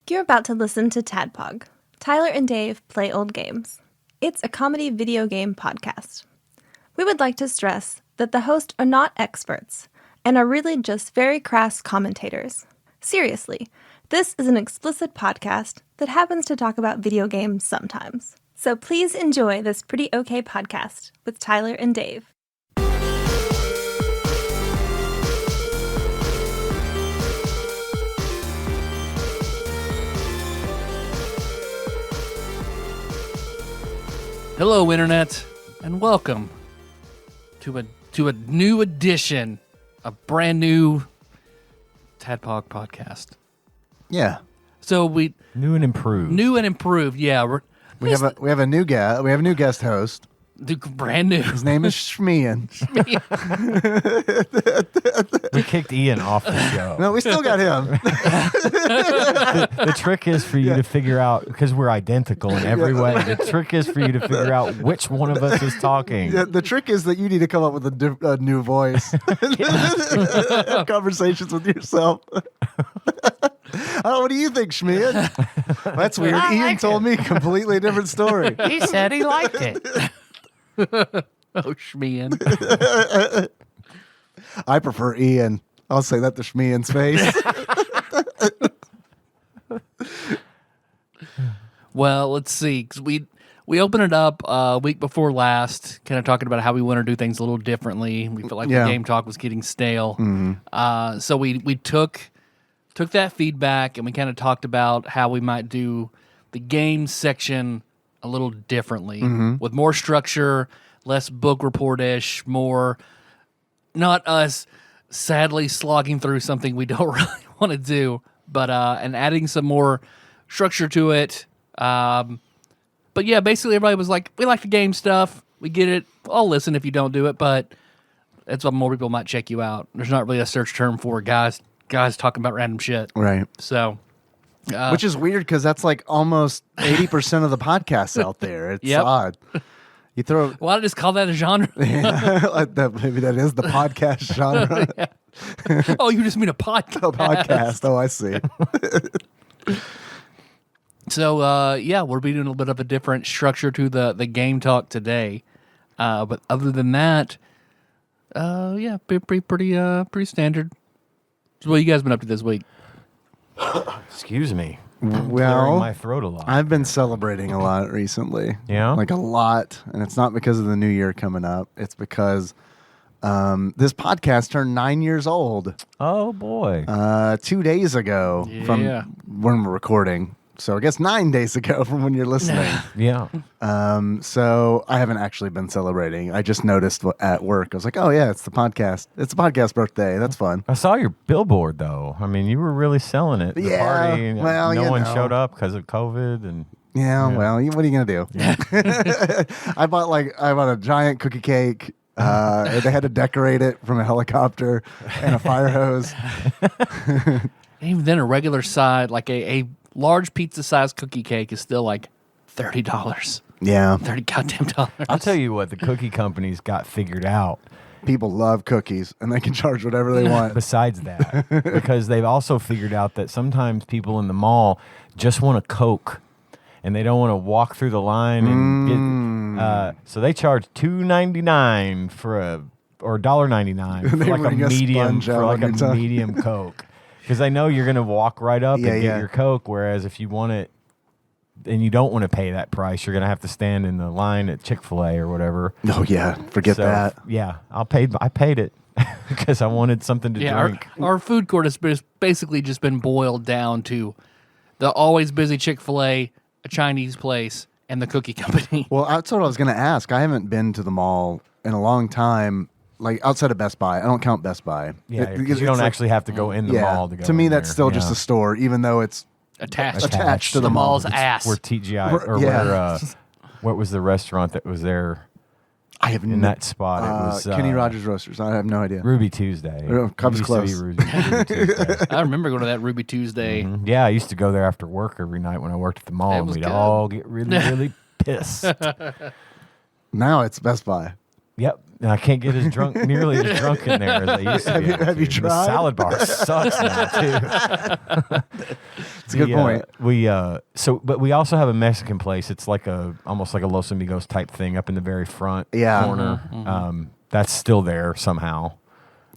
You're about to listen to TADPOG. Tyler and Dave play old games. It's a comedy video game podcast. We would like to stress that the hosts are not experts and are really just very crass commentators. Seriously, this is an explicit podcast that happens to talk about video games sometimes. So please enjoy this pretty okay podcast with Tyler and Dave. Hello, Internet, and welcome to a new edition, a brand new TADPOG podcast. Yeah, So New and improved. Yeah, we have a new guest. We have a new guest host. brand new. His name is Shmian. We kicked Ian off the show. No, we still got him. The trick is for you to figure out, because we're identical in every way, the trick is for you to figure out which one of us is talking. The trick is that you need to come up with a new voice. Have conversations with yourself. What do you think, Shmian? That's weird. Ian told me a completely different story. He said he liked it. Oh, Shmian. I prefer Ian. I'll say that to Shmian's face. Well, let's see, 'cause we opened it up week before last, kind of talking about how we want to do things a little differently. We felt like the game talk was getting stale. So we took that feedback and we kind of talked about how we might do the game section a little differently, with more structure, less book report-ish, more not us sadly slogging through something we don't really want to do, but and adding some more structure to it. But yeah, basically everybody was like, we like the game stuff, we get it, I'll listen if you don't do it, but that's what more people might check you out. There's not really a search term for guys talking about random shit. Right. So which is weird because that's like almost 80% of the podcasts out there. It's odd. You throw. why don't I just call that a genre? Maybe that is the podcast genre. Oh, you just mean a podcast. A podcast. Oh, I see. So yeah, we'll be doing a little bit of a different structure to the game talk today. But other than that, yeah, pretty standard. So what you guys been up to this week? Excuse me. Well, Clearing my throat a lot. I've been celebrating a lot recently. Yeah? Like a lot. And it's not because of the new year coming up. It's because this podcast turned 9 years old Oh, boy. 2 days ago from Yeah. when we're recording. So I guess 9 days ago from when you're listening. Yeah. So I haven't actually been celebrating. I just noticed at work. I was like, oh, yeah, it's the podcast. It's the podcast birthday. That's fun. I saw your billboard, though. I mean, you were really selling it. The Yeah, party. And well, no you one know. showed up because of COVID. And Yeah, well, what are you going to do? I bought a giant cookie cake. They had to decorate it from a helicopter and a fire hose. Even then, a regular side, like a large pizza-sized cookie cake is still like $30. Yeah. $30 goddamn dollars. I'll tell you what, the cookie companies got figured out. People love cookies, and they can charge whatever they want. Besides that, because they've also figured out that sometimes people in the mall just want a Coke, and they don't want to walk through the line and get. So they charge $2.99 or $1.99 for like a ring a medium sponge out on your tongue. medium Coke, because they know you're gonna walk right up Yeah, and yeah. get your Coke. Whereas if you want it and you don't want to pay that price, you're gonna have to stand in the line at Chick-fil-A or whatever. Oh, yeah. Forget So, that. Yeah, I paid it because I wanted something to Yeah, drink. our food court has basically just been boiled down to the always busy Chick-fil-A, a Chinese place, and the cookie company. Well, that's what I was going to ask. I haven't been to the mall in a long time, like outside of Best Buy. I don't count Best Buy. Yeah, because you don't actually have to go in the mall to go. To me, in that's there. still just Yeah. a store, even though it's Attached to the mall. mall's ass. Where TGI or Yeah. where what was the restaurant that was there I have in that spot? It was Kenny Rogers Roasters. I have no idea. Ruby Tuesday. Cubs It used to be close. Ruby Tuesday. I remember going to that Ruby Tuesday. Mhm. Yeah, I used to go there after work every night when I worked at the mall, It and was we'd good. all get really, really pissed. Now it's Best Buy. Yep. And I can't get nearly as drunk in there as I used to be. Have you The tried? salad bar sucks now, too. It's a good point. But we also have a Mexican place. It's like almost like a Los Amigos type thing up in the very front corner. That's still there somehow.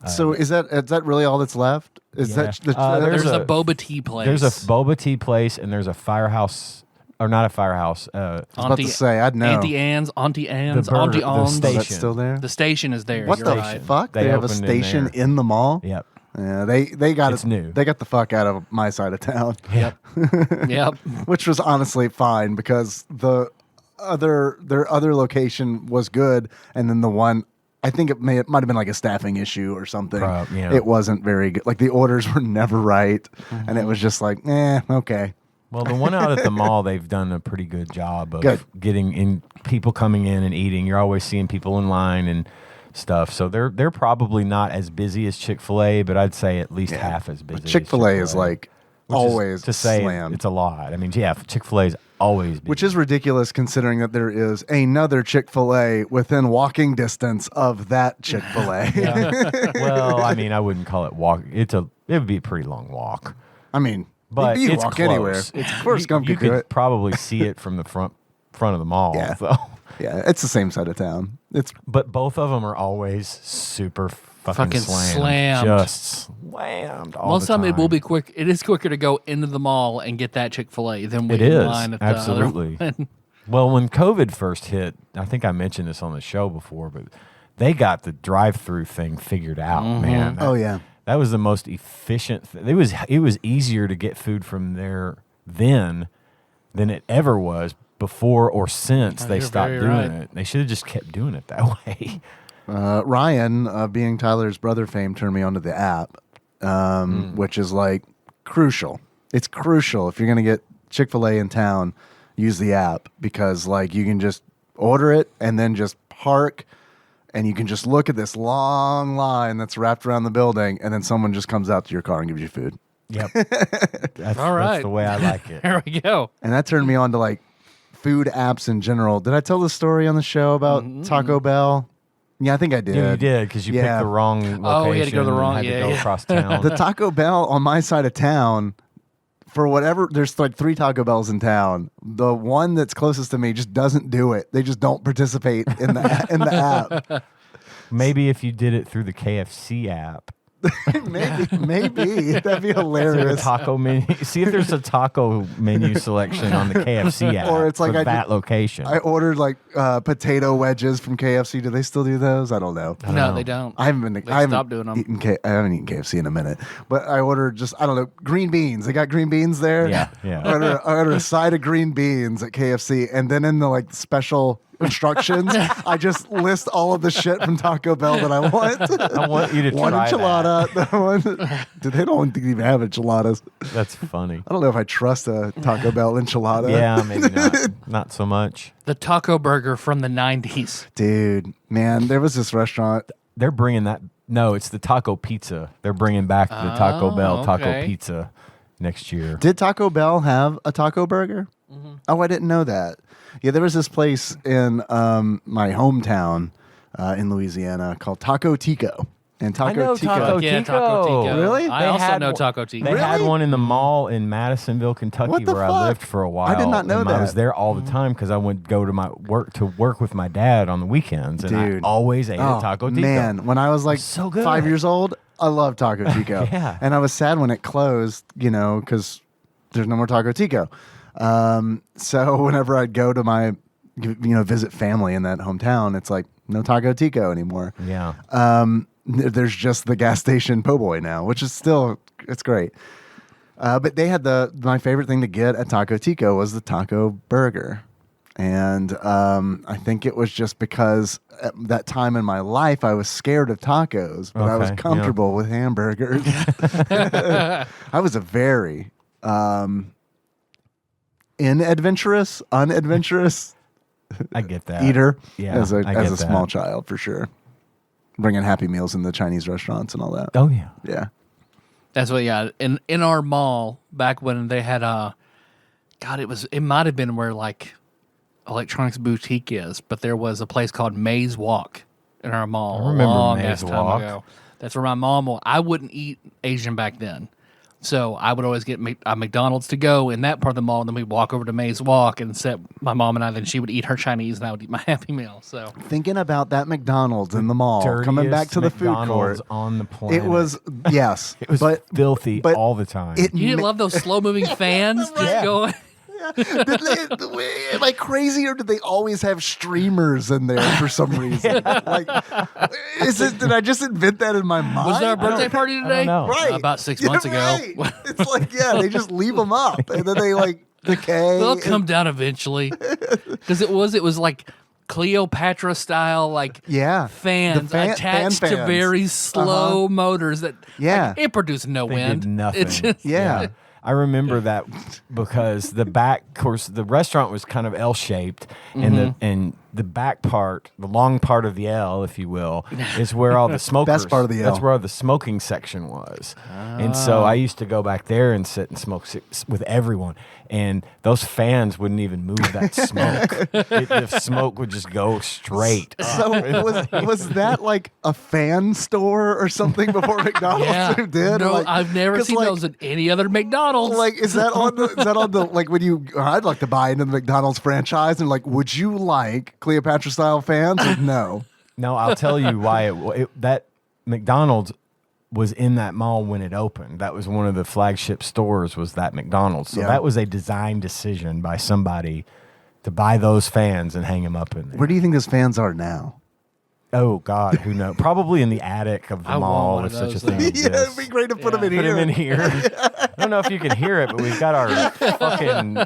So is that really all that's left? Is that there's a boba tea place? There's a boba tea place, and there's a firehouse, or not a firehouse. I was about to say, I'd know. Auntie Anne's, Auntie The Ann's. station. That's still there? The station is there. What You're the right. fuck? They have a opened station in the mall? Yep. Yeah, they got It's new. They got the fuck out of my side of town. Yep. Yep. Which was honestly fine because their other location was good, and then the one, I think it might have been like a staffing issue or something. Yeah. It wasn't very good. Like the orders were never right, and it was just like, okay. Well, the one out at the mall, they've done a pretty good job of getting in people coming in and eating. You're always seeing people in line and stuff. So they're probably not as busy as Chick-fil-A, but I'd say at least half as busy. Chick-fil-A is like always to say slammed. it's a lot. I mean, yeah, Chick-fil-A is always busy. Which is ridiculous considering that there is another Chick-fil-A within walking distance of that Chick-fil-A. Well, I mean, I wouldn't call it walk. It would be a pretty long walk. I mean, But you it's walk close. anywhere. It's Forrest Gump You could do could it. probably see it from the front of the mall. Yeah. So. Yeah, it's the same side of town. But both of them are always super fucking slammed. Just slammed all Most the of time. it will be quick. It is quicker to go into the mall and get that Chick-fil-A than wait It in is, line at absolutely. the other one. Well, when COVID first hit, I think I mentioned this on the show before, but they got the drive-through thing figured out, man. Oh, yeah. That was the most efficient it was easier to get food from there then than it ever was before or since they you're stopped very doing right. it. They should have just kept doing it that way. Ryan, being Tyler's brother fame, turned me onto the app, which is like crucial. It's crucial if you're going to get Chick-fil-A in town, use the app because like you can just order it and then just park and you can just look at this long line that's wrapped around the building and then someone just comes out to your car and gives you food. Yep. All right. That's the way I like it. There we go. And that turned me on to like food apps in general. Did I tell the story on the show about Taco Bell? Yeah, I think I did. Yeah, you did because you picked the wrong location. Oh, you had to go the wrong- and had yeah, to go yeah. across town. The Taco Bell on my side of town, for whatever, there's like 3 Taco Bells in town. The one that's closest to me just doesn't do it. They just don't participate in the app. Maybe if you did it through the KFC app. maybe that'd be Is there a hilarious. taco menu? See if there's a taco menu selection on the KFC app Or it's like for I that did- location. I ordered like potato wedges from KFC. Do they still do those? I don't know. No, they don't. I haven't been. They I haven't stopped doing 'em. I haven't eaten KFC in a minute, but I ordered just I don't know green beans. They got green beans there. Yeah. I ordered a side of green beans at KFC, and then in the like special instructions, I just list all of the shit from Taco Bell that I want. I want you to One try enchilada. That one. Dude, they don't even have enchiladas. that. That's funny. I don't know if I trust a Taco Bell enchilada. Yeah, maybe not. Not so much. The taco burger from the 90s. Dude, man, there was this restaurant. They're bringing that. No, it's the taco pizza. They're bringing back the Taco Bell taco okay. pizza next year. Did Taco Bell have a taco burger? Oh, I didn't know that. Yeah, there was this place in my hometown in Louisiana called Taco Tico. And Taco I know Tico. Taco Yeah, Tico. Taco Tico. Really? I They also had know one- Taco Tico. They had Really? one in the mall in Madisonville, Kentucky, What the where fuck? I lived for a while. I did not know and I that. was there all the time because I would go to my work with my dad on the weekends, and Dude. I always ate at Taco Tico. Man, when I was like So good. 5 years old, I loved Taco Tico. Yeah. And I was sad when it closed, because there's no more Taco Tico. So whenever I'd go to my, visit family in that hometown, it's like no Taco Tico anymore. Yeah. There's just the gas station po' boy now, which is still, it's great. But they had my favorite thing to get at Taco Tico was the taco burger. And I think it was just because at that time in my life, I was scared of tacos, but I was Okay, comfortable with hamburgers. I was a very unadventurous I get that. eater Yeah, as a I get that. small child, for sure. Bringing Happy Meals in the Chinese restaurants and all that. Oh yeah. Yeah. That's what, yeah. In our mall, back when they had it might have been where like Electronics Boutique is, but there was a place called Maze Walk in our mall. I remember long Maze ass time Walk. ago. That's where my mom I wouldn't eat Asian back then. So I would always get a McDonald's to go in that part of the mall, and then we'd walk over to Maze Walk and set my mom and I. Then she would eat her Chinese, and I would eat my Happy Meal. So thinking about that McDonald's in the mall, coming back to the food McDonald's court on the planet. It was it was filthy all the time. you didn't love those slow moving fans just going. Am I crazy, or did they always have streamers in there for some reason? Like, did I just invent that in my mind? Was there a birthday party today? Right, about 6 months ago. Right. It's like, they just leave them up, and then they like decay. They'll come down eventually, because it was like Cleopatra style, like fans attached to very slow motors that it produced no wind. Did nothing. It just, I remember that because the back, of course, the restaurant was kind of L-shaped, and the back part, the long part of the L, if you will, is where all the smokers. Best part of the L. That's where the smoking section was, and so I used to go back there and sit and smoke with everyone, and those fans wouldn't even move that smoke. The smoke would just go straight. So was that like a fan store or something before McDonald's did? No, like, I've never seen those at any other McDonald's. Like, is that on the like when I'd like to buy into the McDonald's franchise, and like, would you like Cleopatra style fans or no? No, I'll tell you why that McDonald's was in that mall when it opened. That was one of the flagship stores, was that McDonald's. So that was a design decision by somebody to buy those fans and hang them up in there. Where do you think those fans are now? Oh, God, who knows? Probably in the attic of the mall, if such a thing exists. It'd be great to put them in here. Put them in here. I don't know if you can hear it, but we've got our fucking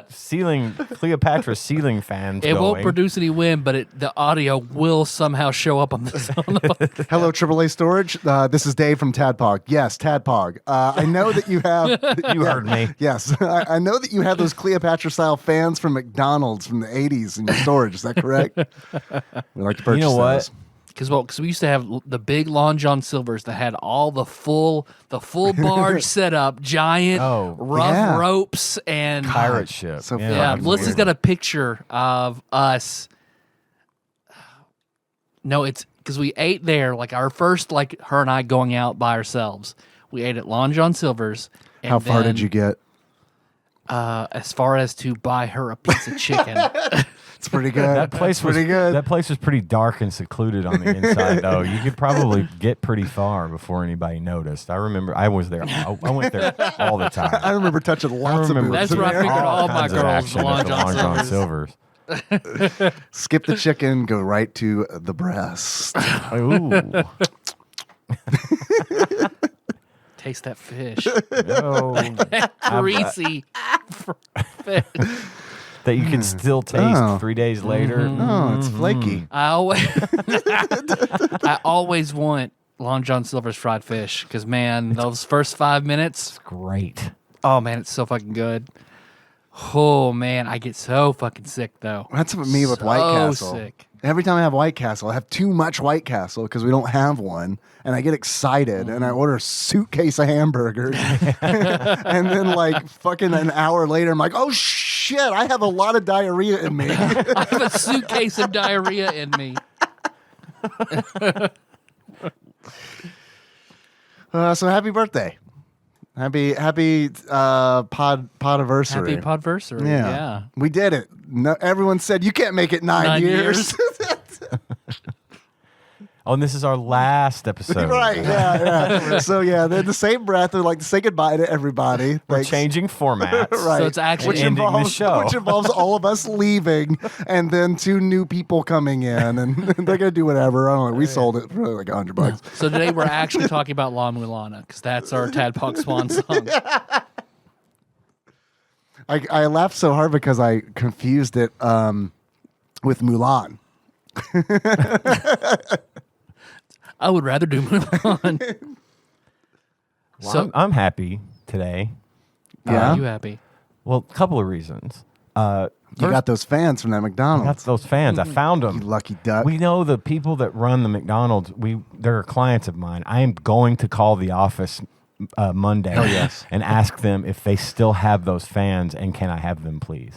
Cleopatra ceiling fans It going. won't produce any wind, but the audio will somehow show up on the Hello, AAA Storage. This is Dave from TADPOG. Yes, TADPOG. I know that you have... You heard me. Yes. I know that you have those Cleopatra-style fans from McDonald's from the 80s in your storage. Is that correct? We'd like to purchase those. Because we used to have the big Long John Silvers that had all the full barge set up, giant rough ropes and pirate ship. So Melissa's got a picture of us. No, it's because we ate there, like our first, like her and I going out by ourselves. We ate at Long John Silver's. And how far did you get? As far as to buy her a piece of chicken. It's pretty good. That place was pretty good. That place was pretty dark and secluded on the inside, though. You could probably get pretty far before anybody noticed. I remember I was there. I went there all the time. I remember touching lots of boobs. That's where I figured all my girls Long John Silver's. Skip the chicken, go right to the breast. Ooh. Taste that fish. No. That greasy fish. That you can still taste 3 days later. Oh, it's flaky. I always want Long John Silver's fried fish because, man, those first 5 minutes. It's great. Oh, man, it's so fucking good. Oh, man, I get so fucking sick, though. That's what me with White Castle. Sick. Every time I have White Castle, I have too much White Castle because we don't have one. And I get excited and I order a suitcase of hamburgers. And then like fucking an hour later, I'm like, oh shit, I have a lot of diarrhea in me. I have a suitcase of diarrhea in me. So happy birthday. Happy podiversary. Happy podversary. Yeah. We did it. No, everyone said you can't make it 9 years. Oh, and this is our last episode. Right, yeah. So, then the same breath, they're like to say goodbye to everybody. We're changing formats. Right. So it's actually ending the show. Which involves all of us leaving and then 2 new people coming in. And they're going to do whatever. I don't know. We sold it for like $100. So today we're actually talking about La Mulana because that's our Tadpog swan song. I laughed so hard because I confused it with Mulan. I would rather do Mulan. Well, So I'm happy today. Yeah? are you happy? Well, a couple of reasons. You got those fans from that McDonald's. That's those fans. I found them. You lucky duck. We know the people that run the McDonald's. They're clients of mine. I am going to call the office Monday and ask them if they still have those fans and can I have them, please?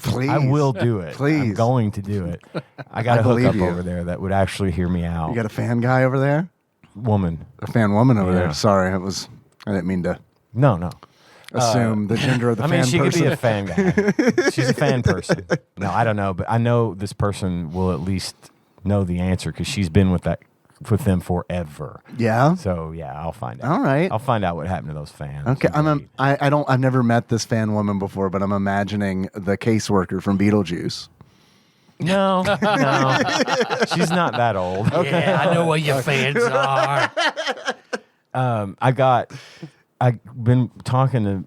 Please. I will do it. Please. I'm going to do it. I got a hookup over there that would actually hear me out. You got a fan guy over there? Woman. A fan woman over Yeah. there. Sorry, I didn't mean to No. Assume the gender of the I fan mean, she person. could be a fan guy. She's a fan person. No, I don't know, but I know this person will at least know the answer because she's been with them forever. Yeah. So yeah, I'll find out. All right. I'll find out what happened to those fans. Okay, Indeed. I've never met this fan woman before, but I'm imagining the caseworker from Beetlejuice. No, she's not that old. Yeah, I know what your fans are. I've been talking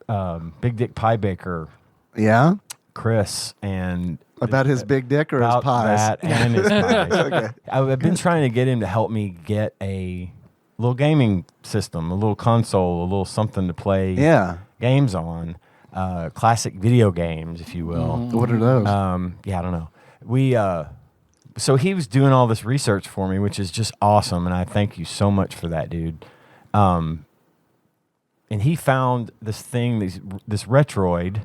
to Big Dick Pie Baker Yeah, Chris and about his big dick or his about pies. that and his pies. Okay. I've been trying to get him to help me get a little gaming system, a little console, a little something to play Yeah. games on, classic video games, if you will. What are those? Yeah, I don't know. So he was doing all this research for me, which is just awesome, and I thank you so much for that, dude. And he found this thing, this Retroid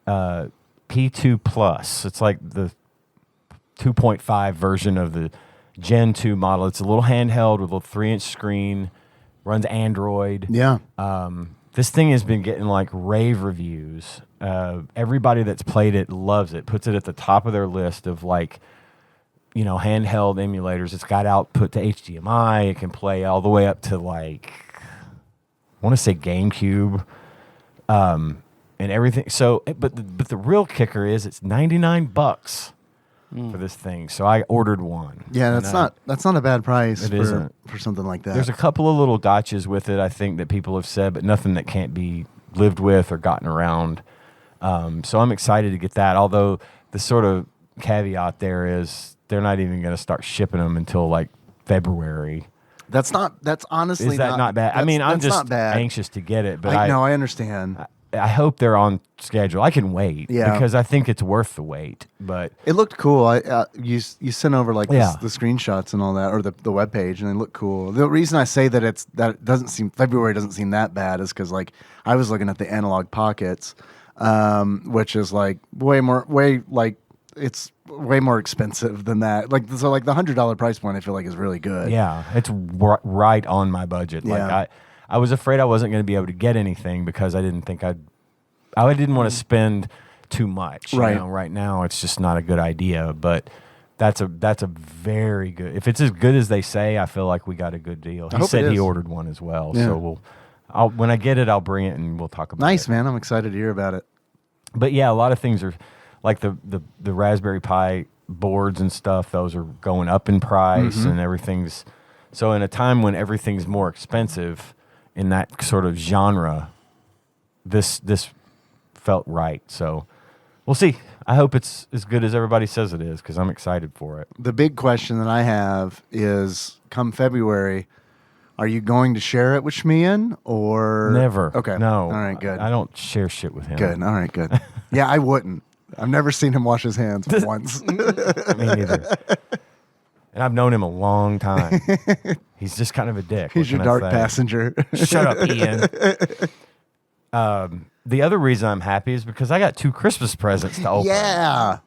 P2 Plus. It's like the 2.5 version of the Gen 2 model. It's a little handheld with a little 3-inch screen, runs Android. Yeah. This thing has been getting like rave reviews. Everybody that's played it loves it, puts it at the top of their list of like, handheld emulators. It's got output to HDMI. It can play all the way up to like, I want to say GameCube, and everything. So, but the real kicker is it's $99 for this thing. So I ordered one. Yeah, that's not a bad price isn't. for something like that. There's a couple of little gotchas with it, I think, that people have said, but nothing that can't be lived with or gotten around. So I'm excited to get that. Although the sort of caveat there is they're not even going to start shipping them until like February. That's honestly Is that not bad? I mean, I'm that's not just bad. anxious to get it, but I understand. I hope they're on schedule. I can wait because I think it's worth the wait. But It looked cool. You sent over like Yeah. the screenshots and all that, or the webpage, and they look cool. The reason I say that it doesn't seem February doesn't seem that bad is because like I was looking at the Analog Pockets, which is like it's way more expensive than that. Like so, like the $100 price point, I feel like is really good. yeah, it's right on my budget. Yeah. Like I was afraid I wasn't going to be able to get anything because I didn't think I didn't want to spend too much. Right. Right now, it's just not a good idea. But that's a very good. If it's as good as they say, I feel like we got a good deal. He hope said it he is. ordered one as well. Yeah. So when I get it, I'll bring it and we'll talk about it. Nice, man. I'm excited to hear about it. But yeah, a lot of things are like the Raspberry Pi boards and stuff. Those are going up in price and everything's. So in a time when everything's more expensive in that sort of genre, this felt right. So we'll see. I hope it's as good as everybody says it is because I'm excited for it. The big question that I have is, come February, are you going to share it with Shmian or Never. Okay. No. All right. Good. I don't share shit with him. Good. All right. Good. Yeah, I wouldn't. I've never seen him wash his hands once. Me neither. And I've known him a long time. He's just kind of a dick. He's your dark passenger. Shut up, Ian. The other reason I'm happy is because I got 2 Christmas presents to open. Yeah.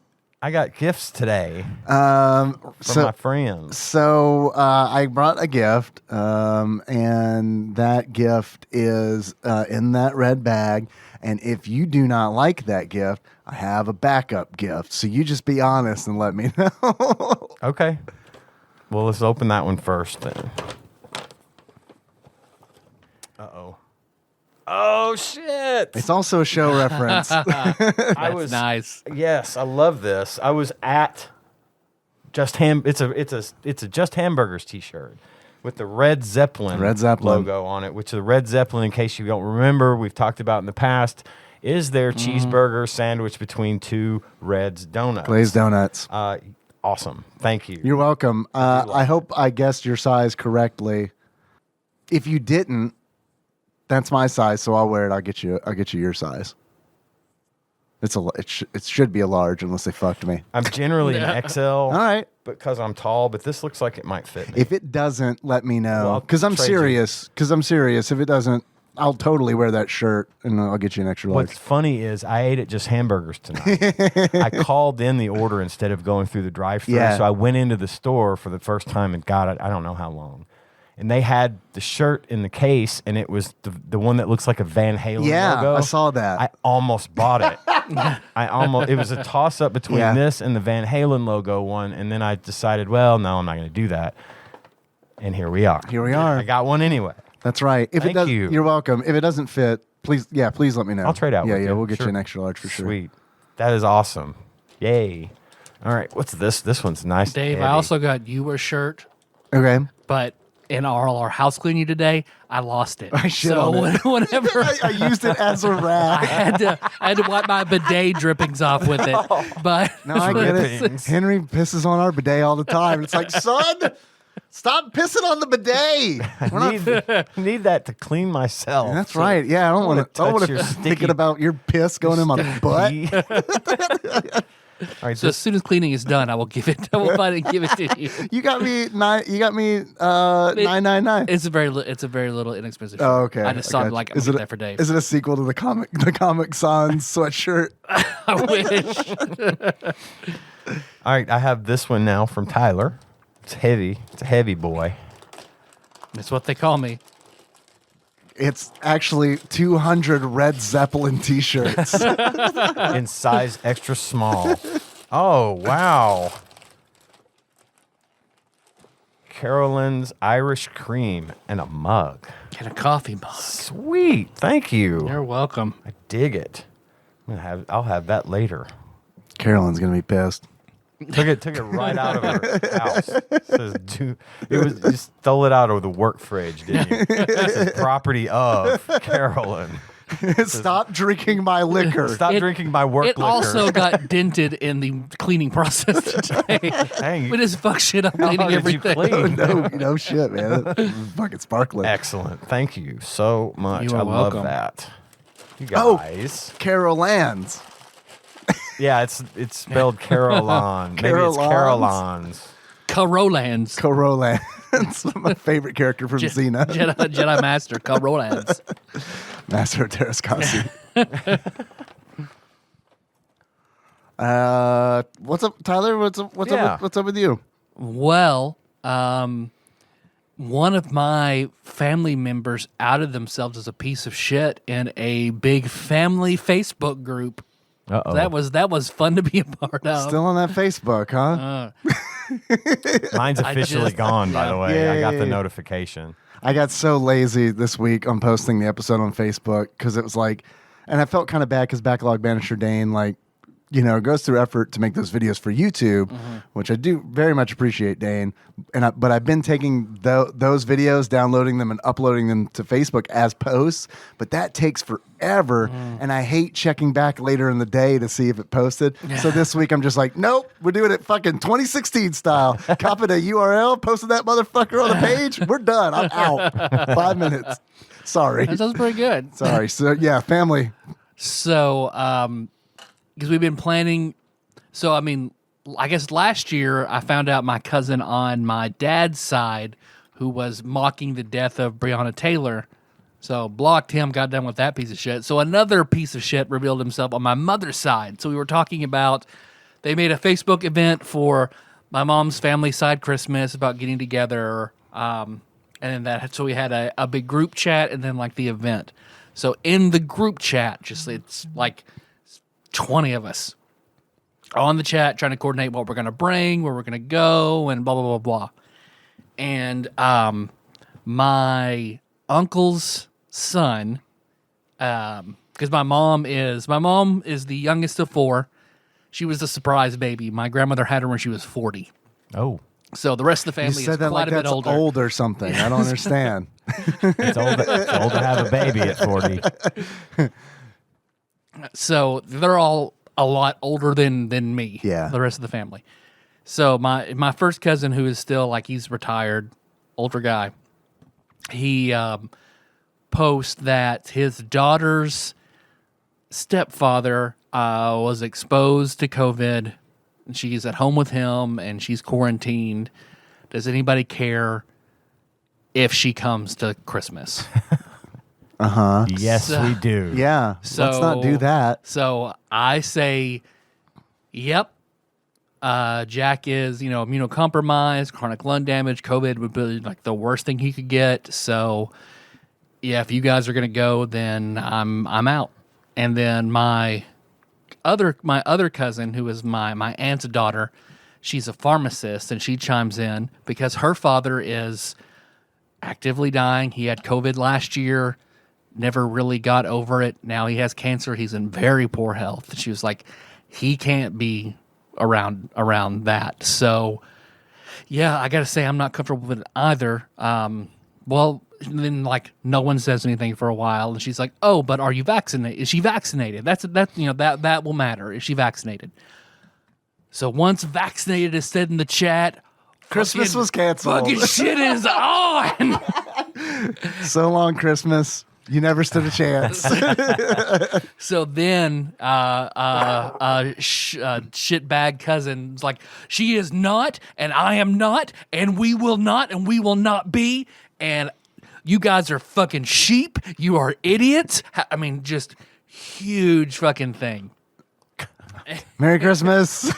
I got gifts today So from my friends. So I brought a gift, and that gift is in that red bag. And if you do not like that gift, I have a backup gift. So you just be honest and let me know. Okay. Well, let's open that one first then. Uh-oh. Oh, shit. It's also a show reference. That's nice. Yes, I love this. I was at Just It's a Just Hamburgers t-shirt with the Red Zeppelin logo on it, which the Red Zeppelin, in case you don't remember, we've talked about in the past, is their cheeseburger sandwich between 2 Red's donuts. Glazed donuts. Awesome. Thank you. You're welcome. I hope I guessed your size correctly. If you didn't, that's my size, so I'll wear it. I'll get you your size. It should be a large unless they fucked me. I'm generally an XL. All right. Because I'm tall, but this looks like it might fit me. If it doesn't, let me know. Well, Because I'm trade you. serious. If it doesn't, I'll totally wear that shirt and I'll get you an extra large. What's funny is I ate at Just Hamburgers tonight. I called in the order instead of going through the drive-thru. Yeah. So I went into the store for the first time and got it. I don't know how long. and they had the shirt in the case, and it was the one that looks like a Van Halen logo. I saw that. I almost bought it. It was a toss-up between this and the Van Halen logo one, and then I decided, well, no, I'm not going to do that. And here we are. I got one anyway. That's right. If Thank you. You're welcome. If it doesn't fit, please let me know. I'll trade out with you. Yeah, we'll get you an extra large for sure. Sweet. That is awesome. Yay. All right, what's this? This one's nice. Dave, heavy. I also got you a shirt, Okay. but in our house cleaning today, I lost it. I shit on it. Whenever I used it as a I rag. had to wipe my bidet drippings off with it. But No, I get it. Drippings. Henry pisses on our bidet all the time. It's like, son, stop pissing on the bidet. I need that to clean myself. That's right. Yeah, I don't want touch your to sticky- thinking about your piss going in my butt. All right, so as soon as cleaning is done, I will give it. I will find it and give it to you. You got me $9.99. It's a very little inexpensive shirt. Oh, okay. I just I saw got it you. like I'm Is gonna it get that for Dave. Is it a sequel to the Comic Sans sweatshirt? I wish. All right, I have this one now from Tyler. It's heavy. It's a heavy boy. That's what they call me. It's actually 200 Red Zeppelin t-shirts. In size extra small. Oh, wow. Carolyn's Irish cream and a mug. And a coffee mug. Sweet. Thank you. You're welcome. I dig it. I'll have that later. Carolyn's going to be pissed. Took it right out of her house. You stole it out of the work fridge, didn't you? This is property of Carolyn. Stop drinking my liquor. Stop drinking my work It liquor. also got dented in the cleaning process today. Dang, We just fuck shit up how cleaning hard did you everything. clean? No shit, man. It's fucking sparkling. Excellent. Thank you so much. You are I love welcome. that. You Oh. guys. Carolans. Yeah, it's spelled Caroline. Maybe it's Carolans? Carolans. Carolans. Carolans. My favorite character from Xena. Jedi Master Carolans. Master of Terrascasi. What's up, Tyler? What's up with you? Well, one of my family members outed themselves as a piece of shit in a big family Facebook group. Uh-oh. That was fun to be a part of. Still on that Facebook, huh? Mine's officially gone, by the way. I got the Yay. notification. I got so lazy this week on posting the episode on Facebook because it was like, and I felt kind of bad because Backlog Banisher Dane, like, goes through effort to make those videos for YouTube, which I do very much appreciate, Dane. But I've been taking those videos, downloading them, and uploading them to Facebook as posts. But that takes forever, and I hate checking back later in the day to see if it posted. So this week I'm just like, nope, we're doing it fucking 2016 style. Copied a URL, posted that motherfucker on the page. We're done. I'm out. 5 minutes. Sorry. That sounds pretty good. Sorry. So yeah, family. So, because we've been planning. So, I mean, I guess last year I found out my cousin on my dad's side who was mocking the death of Breonna Taylor. So, blocked him, got done with that piece of shit. So, another piece of shit revealed himself on my mother's side. So, we were talking about, they made a Facebook event for my mom's family side Christmas about getting together. And then so we had a big group chat and then like the event. So, in the group chat, it's like 20 of us on the chat trying to coordinate what we're going to bring, where we're going to go, and blah, blah, blah, blah. And my uncle's son, because my mom is the youngest of 4. She was the surprise baby. My grandmother had her when she was 40. Oh. So the rest of the You family said is that quite like a bit that's older. old or something. I don't understand. It's old to have a baby at 40. So they're all a lot older than me. Yeah. The rest of the family. So my first cousin, who is still like he's retired, older guy, he posts that his daughter's stepfather was exposed to COVID. And she's at home with him and she's quarantined. Does anybody care if she comes to Christmas? Yes, we do. Yeah. So let's not do that. So I say, yep. Jack is, immunocompromised, chronic lung damage. COVID would be like the worst thing he could get. So, yeah, if you guys are gonna go, then I'm out. And then my other cousin, who is my aunt's daughter, she's a pharmacist, and she chimes in because her father is actively dying. He had COVID last year, never really got over it. Now he has cancer. He's in very poor health. She was like, he can't be around that. So, yeah, I got to say I'm not comfortable with it either. Well, then no one says anything for a while, and she's like, "Oh, but are you vaccinated? Is she vaccinated? That will matter. Is she vaccinated?" So once vaccinated is said in the chat, Christmas was canceled. Fucking shit is on. So long, Christmas. You never stood a chance. So then, shitbag cousin's like, she is not, and I am not, and we will not be, and you guys are fucking sheep. You are idiots. I mean, just huge fucking thing. Merry Christmas.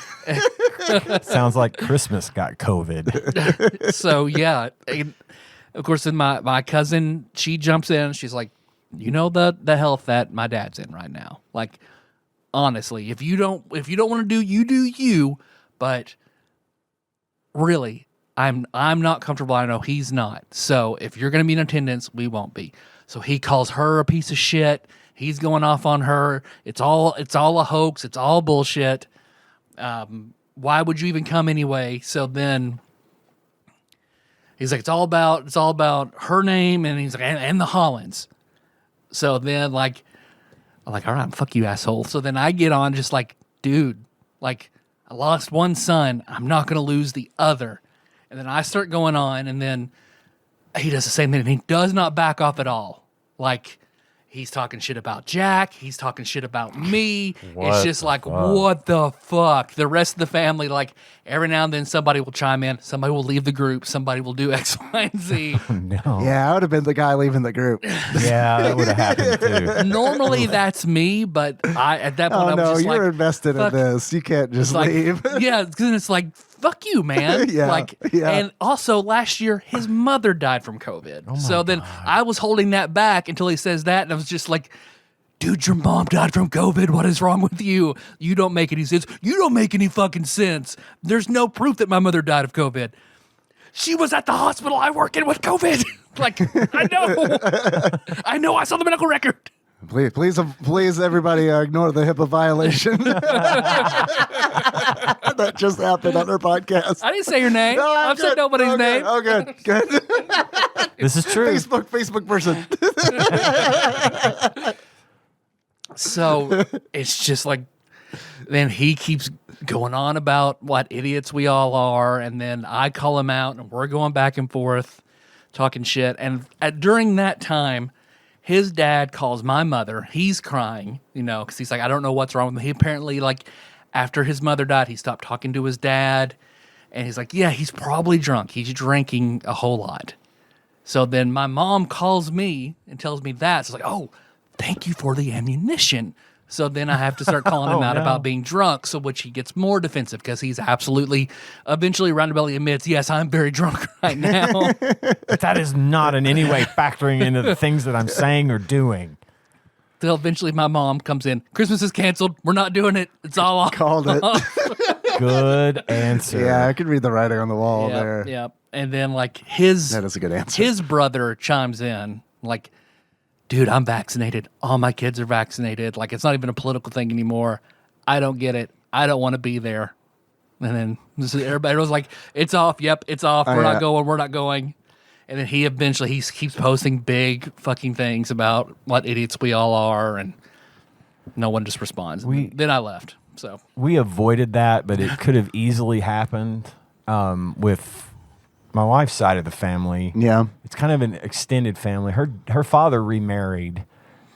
Sounds like Christmas got COVID. So, yeah. Of course, then my cousin, she jumps in. She's like, the health that my dad's in right now. Like, honestly, if you don't want to do you. But really, I'm not comfortable. I know he's not. So if you're going to be in attendance, we won't be. So he calls her a piece of shit. He's going off on her. It's all a hoax. It's all bullshit. Why would you even come anyway? So then he's like, it's all about her name, and he's like, and the Hollands. So then I'm like, all right, fuck you, asshole. So then I get on just like, dude, I lost one son. I'm not going to lose the other. And then I start going on, and then he does the same thing, and he does not back off at all. He's talking shit about Jack. He's talking shit about me. It's just what the fuck? The rest of the family, every now and then somebody will chime in. Somebody will leave the group. Somebody will do X, Y, and Z. No. Yeah, I would have been the guy leaving the group. Yeah, that would have happened too. Normally that's me, but at that point I was just you're invested in this. You can't just leave. Yeah, because it's like, fuck you, man. Yeah. And also last year his mother died from COVID. So then I was holding that back until he says that, and I was just like, dude, your mom died from COVID. What is wrong with you? You don't make any sense. You don't make any fucking sense. There's no proof that my mother died of COVID. She was at the hospital I work in with COVID. I know. I saw the medical record. Please, everybody, ignore the HIPAA violation that just happened on our podcast. I didn't say your name. No, I've said nobody's name. Oh, good. This is true. Facebook person. So it's just then he keeps going on about what idiots we all are, and then I call him out, and we're going back and forth, talking shit. And during that time, his dad calls my mother. He's crying, because he's like, I don't know what's wrong with him. He apparently, after his mother died, he stopped talking to his dad. And he's like, yeah, he's probably drunk. He's drinking a whole lot. So then my mom calls me and tells me that. So it's like, oh, thank you for the ammunition. So then I have to start calling him out about being drunk, which he gets more defensive because he's eventually roundaboutly admits, yes, I'm very drunk right now. But that is not in any way factoring into the things that I'm saying or doing. Till eventually my mom comes in. Christmas is canceled. We're not doing it. It's all off. Called it. Good answer. Yeah, I could read the writing on the wall there. Yeah. And then that is a good answer. His brother chimes in dude, I'm vaccinated. All my kids are vaccinated. It's not even a political thing anymore. I don't get it. I don't want to be there. And then everybody was like, it's off. Yep, it's off. We're not going. We're not going. And then he keeps posting big fucking things about what idiots we all are, and no one just responds. Then I left. So we avoided that, but it could have easily happened with my wife's side of the family. Yeah. It's kind of an extended family. Her father remarried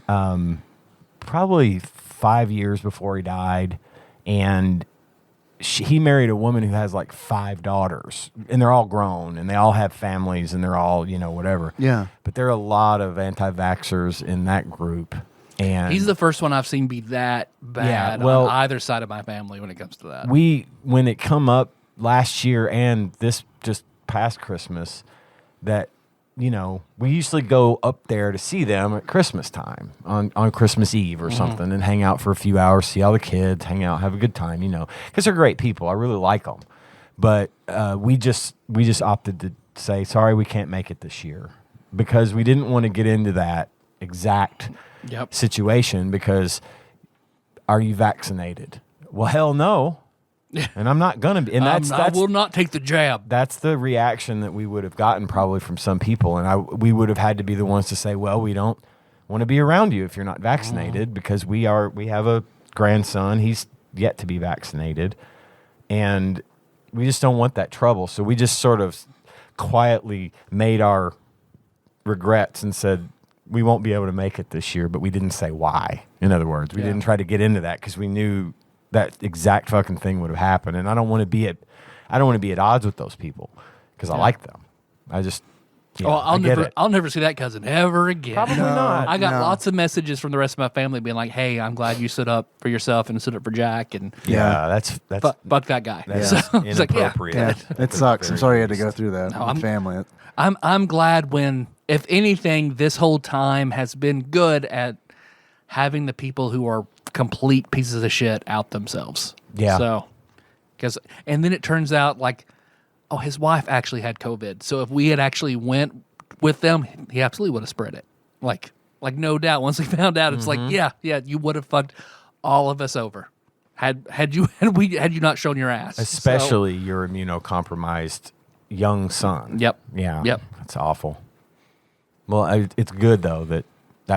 probably 5 years before he died, and he married a woman who has 5 daughters, and they're all grown, and they all have families, and they're all, whatever. Yeah. But there are a lot of anti-vaxxers in that group. And he's the first one I've seen be that bad on either side of my family when it comes to that. When it come up last year and this just past Christmas, that we usually go up there to see them at Christmas time on Christmas Eve or something and hang out for a few hours, see all the kids, hang out, have a good time, because they're great people. I really like them. But we just opted to say, sorry, we can't make it this year because we didn't want to get into that exact situation because are you vaccinated? Well, hell no. And I'm not going to be. And I will not take the jab. That's the reaction that we would have gotten probably from some people. And we would have had to be the ones to say, well, we don't want to be around you if you're not vaccinated because we have a grandson. He's yet to be vaccinated. And we just don't want that trouble. So we just sort of quietly made our regrets and said, we won't be able to make it this year, but we didn't say why. In other words, we didn't try to get into that because we knew that exact fucking thing would have happened, and I don't want to be at odds with those people because I like them. I just I'll never see that cousin ever again. Probably not. I got lots of messages from the rest of my family being like, "Hey, I'm glad you stood up for yourself and stood up for Jack." And that's fuck that guy. That's it's like, inappropriate. It sucks. I'm sorry you had to go through that with family. I'm glad when, if anything, this whole time has been good at having the people who are complete pieces of shit out themselves. Yeah. So, and then it turns out like, oh, his wife actually had COVID. So if we had actually went with them, he absolutely would have spread it. Like no doubt. Once we found out, it's like, yeah, you would have fucked all of us over. Had you not shown your ass, especially your immunocompromised young son. Yep. Yeah. Yep. That's awful. Well, it's good though that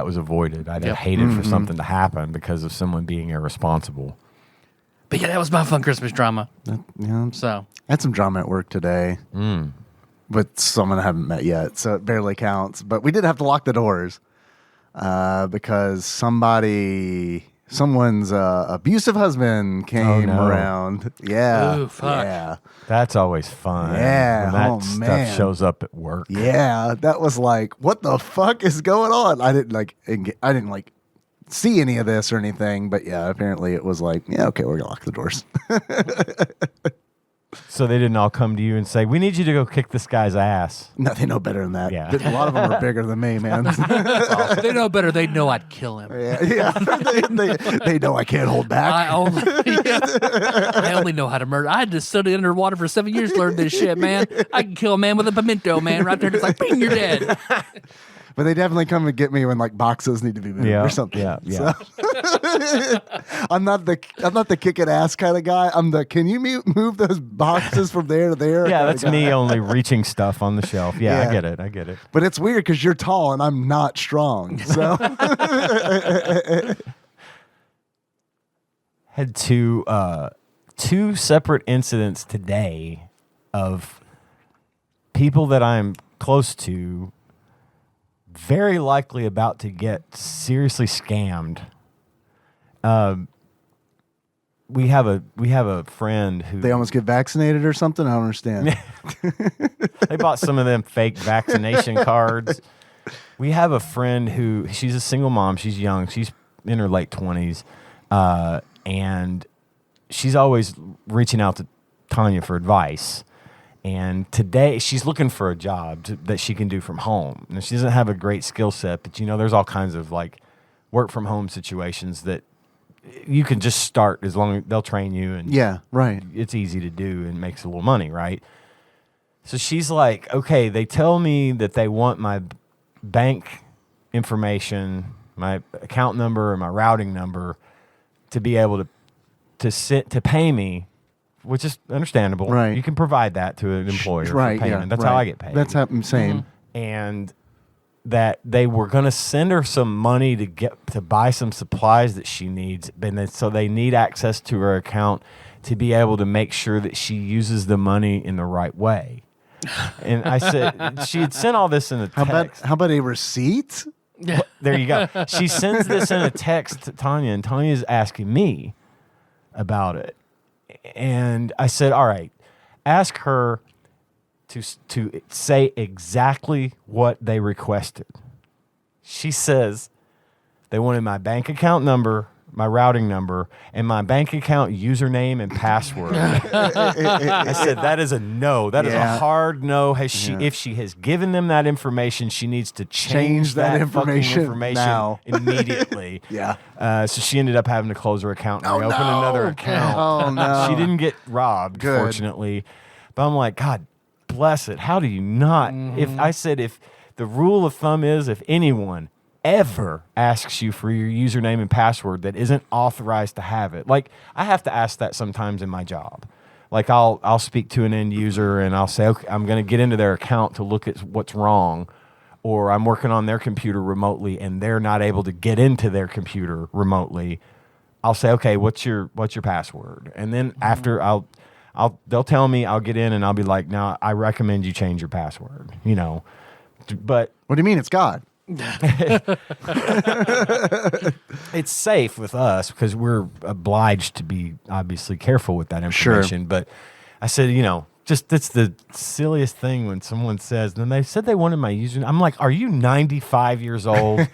was avoided. I'd have hated for something to happen because of someone being irresponsible. But yeah, that was my fun Christmas drama. So I had some drama at work today with someone I haven't met yet, so it barely counts. But we did have to lock the doors because someone's abusive husband came around. Yeah. Ooh, fuck. Yeah. That's always fun. Yeah. When that stuff shows up at work. Yeah. That was like, what the fuck is going on? I didn't see any of this or anything, but yeah, apparently it was like, yeah, okay, we're gonna lock the doors. So they didn't all come to you and say, we need you to go kick this guy's ass. No, they know better than that. Yeah. A lot of them are bigger than me, man. They know better. They know I'd kill him. Yeah. They know I can't hold back. I only know how to murder. I just studied underwater for 7 years to learn this shit, man. I can kill a man with a pimento, man, right there. Just like, bing, you're dead. But they definitely come and get me when like boxes need to be moved or something. Yeah. So, I'm not the kicking ass kind of guy. I'm the can you move those boxes from there to there? Yeah, that's me only reaching stuff on the shelf. Yeah, I get it. But it's weird because you're tall and I'm not strong. So had two separate incidents today of people that I'm close to very likely about to get seriously scammed. We have a friend who they almost get vaccinated or something. I don't understand. They bought some of them fake vaccination cards. We have a friend who she's a single mom. She's young. She's in her late 20s, and she's always reaching out to Tanya for advice. And today she's looking for a job that she can do from home. And she doesn't have a great skill set, but there's all kinds of like work from home situations that you can just start as long as they'll train you. And yeah, right. It's easy to do and makes a little money, right? So she's like, okay, they tell me that they want my bank information, my account number, and my routing number to be able to pay me. Which is understandable. Right. You can provide that to an employer for payment. Yeah, that's how I get paid. That's how I'm saying. And that they were going to send her some money to buy some supplies that she needs. So they need access to her account to be able to make sure that she uses the money in the right way. And I said, she had sent all this in a text. How about a receipt? Well, there you go. She sends this in a text to Tanya, and Tanya's asking me about it. And I said, all right, ask her to say exactly what they requested. She says, They wanted my bank account number, my routing number, and my bank account username and password. I said, that is a no. That is a hard no. If she has given them that information, she needs to change that information now. Immediately. So she ended up having to close her account and reopen another account. Oh, no. She didn't get robbed, fortunately. But I'm like, God bless it. How do you not? If the rule of thumb is, if anyone ever asks you for your username and password that isn't authorized to have it. Like, I have to ask that sometimes in my job. Like, I'll speak to an end user and I'll say, okay, I'm going to get into their account to look at what's wrong, or I'm working on their computer remotely and they're not able to get into their computer remotely. I'll say, okay, what's your password? And then after they'll tell me, I'll get in and I'll be like, now I recommend you change your password, But what do you mean it's God? It's safe with us because we're obliged to be obviously careful with that information. Sure. But I said, just it's the silliest thing when someone says, and they said they wanted my username. I'm like, are you 95 years old?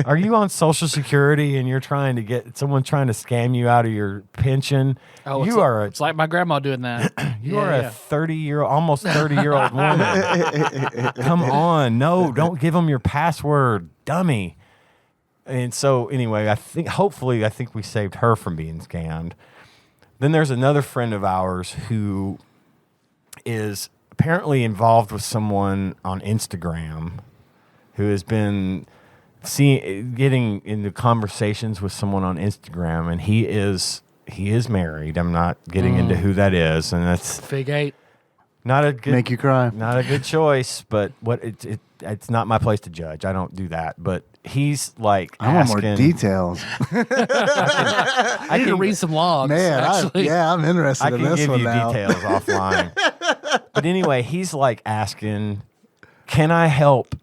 Are you on Social Security and you're trying to get someone trying to scam you out of your pension? Oh, it's like my grandma doing that. You are a almost 30-year-old woman. Come on. No, don't give them your password, dummy. And so anyway, I think we saved her from being scammed. Then there's another friend of ours who is apparently involved with someone on Instagram who has been getting into conversations with someone on Instagram, and he is married. I'm not getting into who that is, and that's Fig 8. Not a good make you cry. Not a good choice, but it's not my place to judge. I don't do that. But he's like, I want more details. I need to read some logs. Man, I'm interested in this one now. I can give you details offline. But anyway, he's like asking, can I help?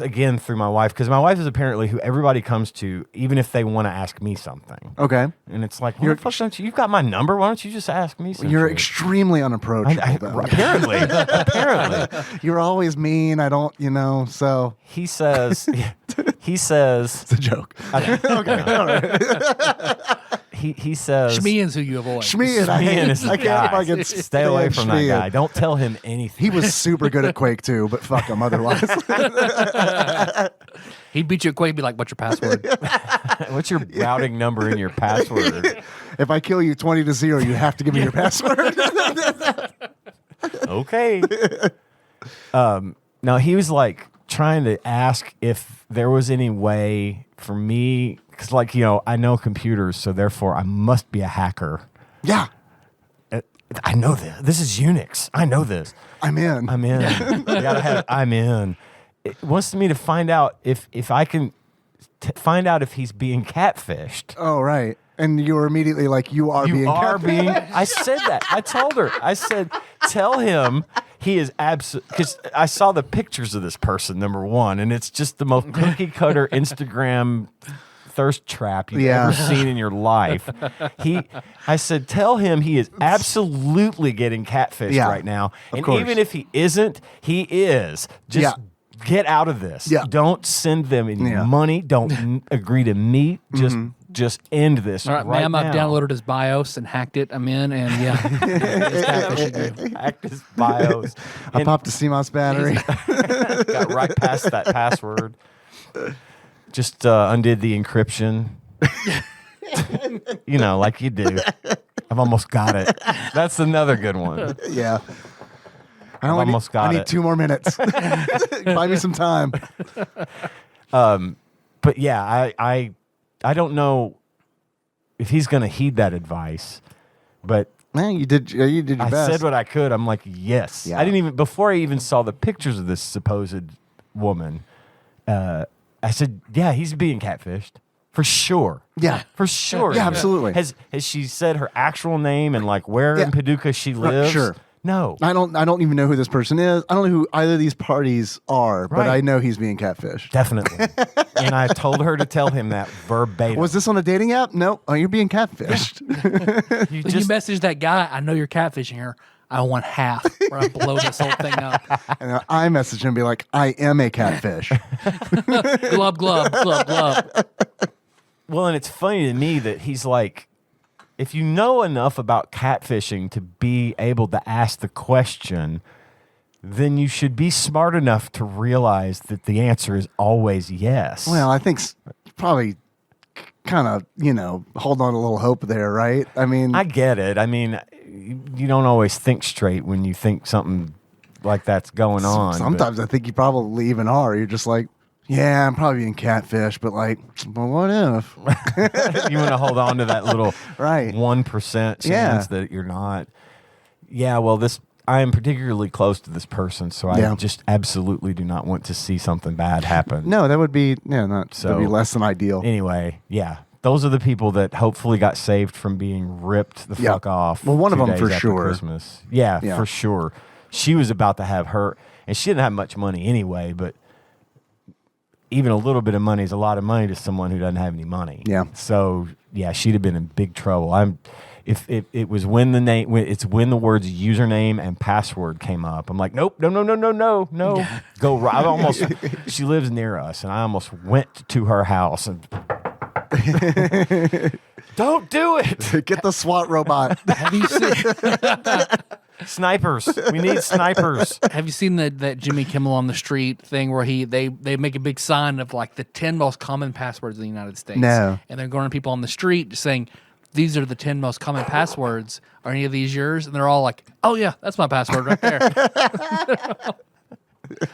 Again, through my wife, because my wife is apparently who everybody comes to, even if they want to ask me something. Okay. And it's like, you've got my number. Why don't you just ask me something? You're extremely unapproachable. Apparently. You're always mean. I don't, so. He says. It's a joke. Okay. All right. He says. Shmian's who you avoid. Shmian is the guy. Stay away from that guy. Don't tell him anything. He was super good at Quake too, but fuck him otherwise. He'd beat you at Quake and be like, what's your password? What's your routing number and your password? If I kill you 20-0, you have to give me your password. Okay. Now he was like trying to ask if there was any way for me, because I know computers, so therefore I must be a hacker. Yeah. I know this. This is Unix. I know this. I'm in. I gotta have. I'm in. It wants me to find out if I can find out if he's being catfished. Oh, right. And you were immediately like, you are being catfished. I said that. I told her. I said, tell him he is absolute. Because I saw the pictures of this person, number one, and it's just the most cookie cutter Instagram thirst trap you've ever seen in your life. I said, tell him he is absolutely getting catfished right now. And even if he isn't, he is. Just get out of this. Yeah. Don't send them any money. Don't agree to meet. Just end this. All right, ma'am, I've downloaded his BIOS and hacked it. I'm in, and hacked his BIOS. I popped a CMOS battery. Got right past that password. Just undid the encryption. Like you do. I've almost got it. That's another good one. Yeah. I need 2 more minutes. Buy me some time. But yeah, I don't know if he's going to heed that advice, but man, you did your best. I said what I could. I'm like, yes. Yeah. Before I even saw the pictures of this supposed woman, I said, yeah, he's being catfished. For sure. Yeah. For sure. Yeah, absolutely. Has she said her actual name and where in Paducah she lives? Sure. No. I don't even know who this person is. I don't know who either of these parties are, but I know he's being catfished. Definitely. And I told her to tell him that verbatim. Was this on a dating app? Nope. Oh, you're being catfished. You message that guy, I know you're catfishing her. I want half, or I blow this whole thing up. And I message him and be like, I am a catfish. Glub, glub, glub, glub. Well, and it's funny to me that he's like, if you know enough about catfishing to be able to ask the question, then you should be smart enough to realize that the answer is always yes. Well, I think probably kind of, hold on a little hope there, right? I mean, I get it. I mean, you don't always think straight when you think something like that's going on. Sometimes I think you probably even are. You're just like, yeah, I'm probably being catfish, but like, but what if? You want to hold on to that little right 1% chance that you're not. Yeah, well, I am particularly close to this person, so I just absolutely do not want to see something bad happen. No, that would be that'd be less than ideal. Anyway, yeah. Those are the people that hopefully got saved from being ripped the fuck off. Well, one of 2 them days for after sure. Christmas. Yeah, for sure. She was about to have her, and she didn't have much money anyway, but even a little bit of money is a lot of money to someone who doesn't have any money. Yeah. So yeah, she'd have been in big trouble. If it was when the words username and password came up, I'm like, nope, no. Go right. She lives near us, and I almost went to her house and don't do it. Get the SWAT robot. Have you seen snipers? We need snipers. Have you seen that Jimmy Kimmel on the Street thing where they make a big sign of like the 10 most common passwords in the United States? No. And they're going to people on the street saying, these are the 10 most common passwords. Are any of these yours? And they're all like, oh yeah, that's my password right there.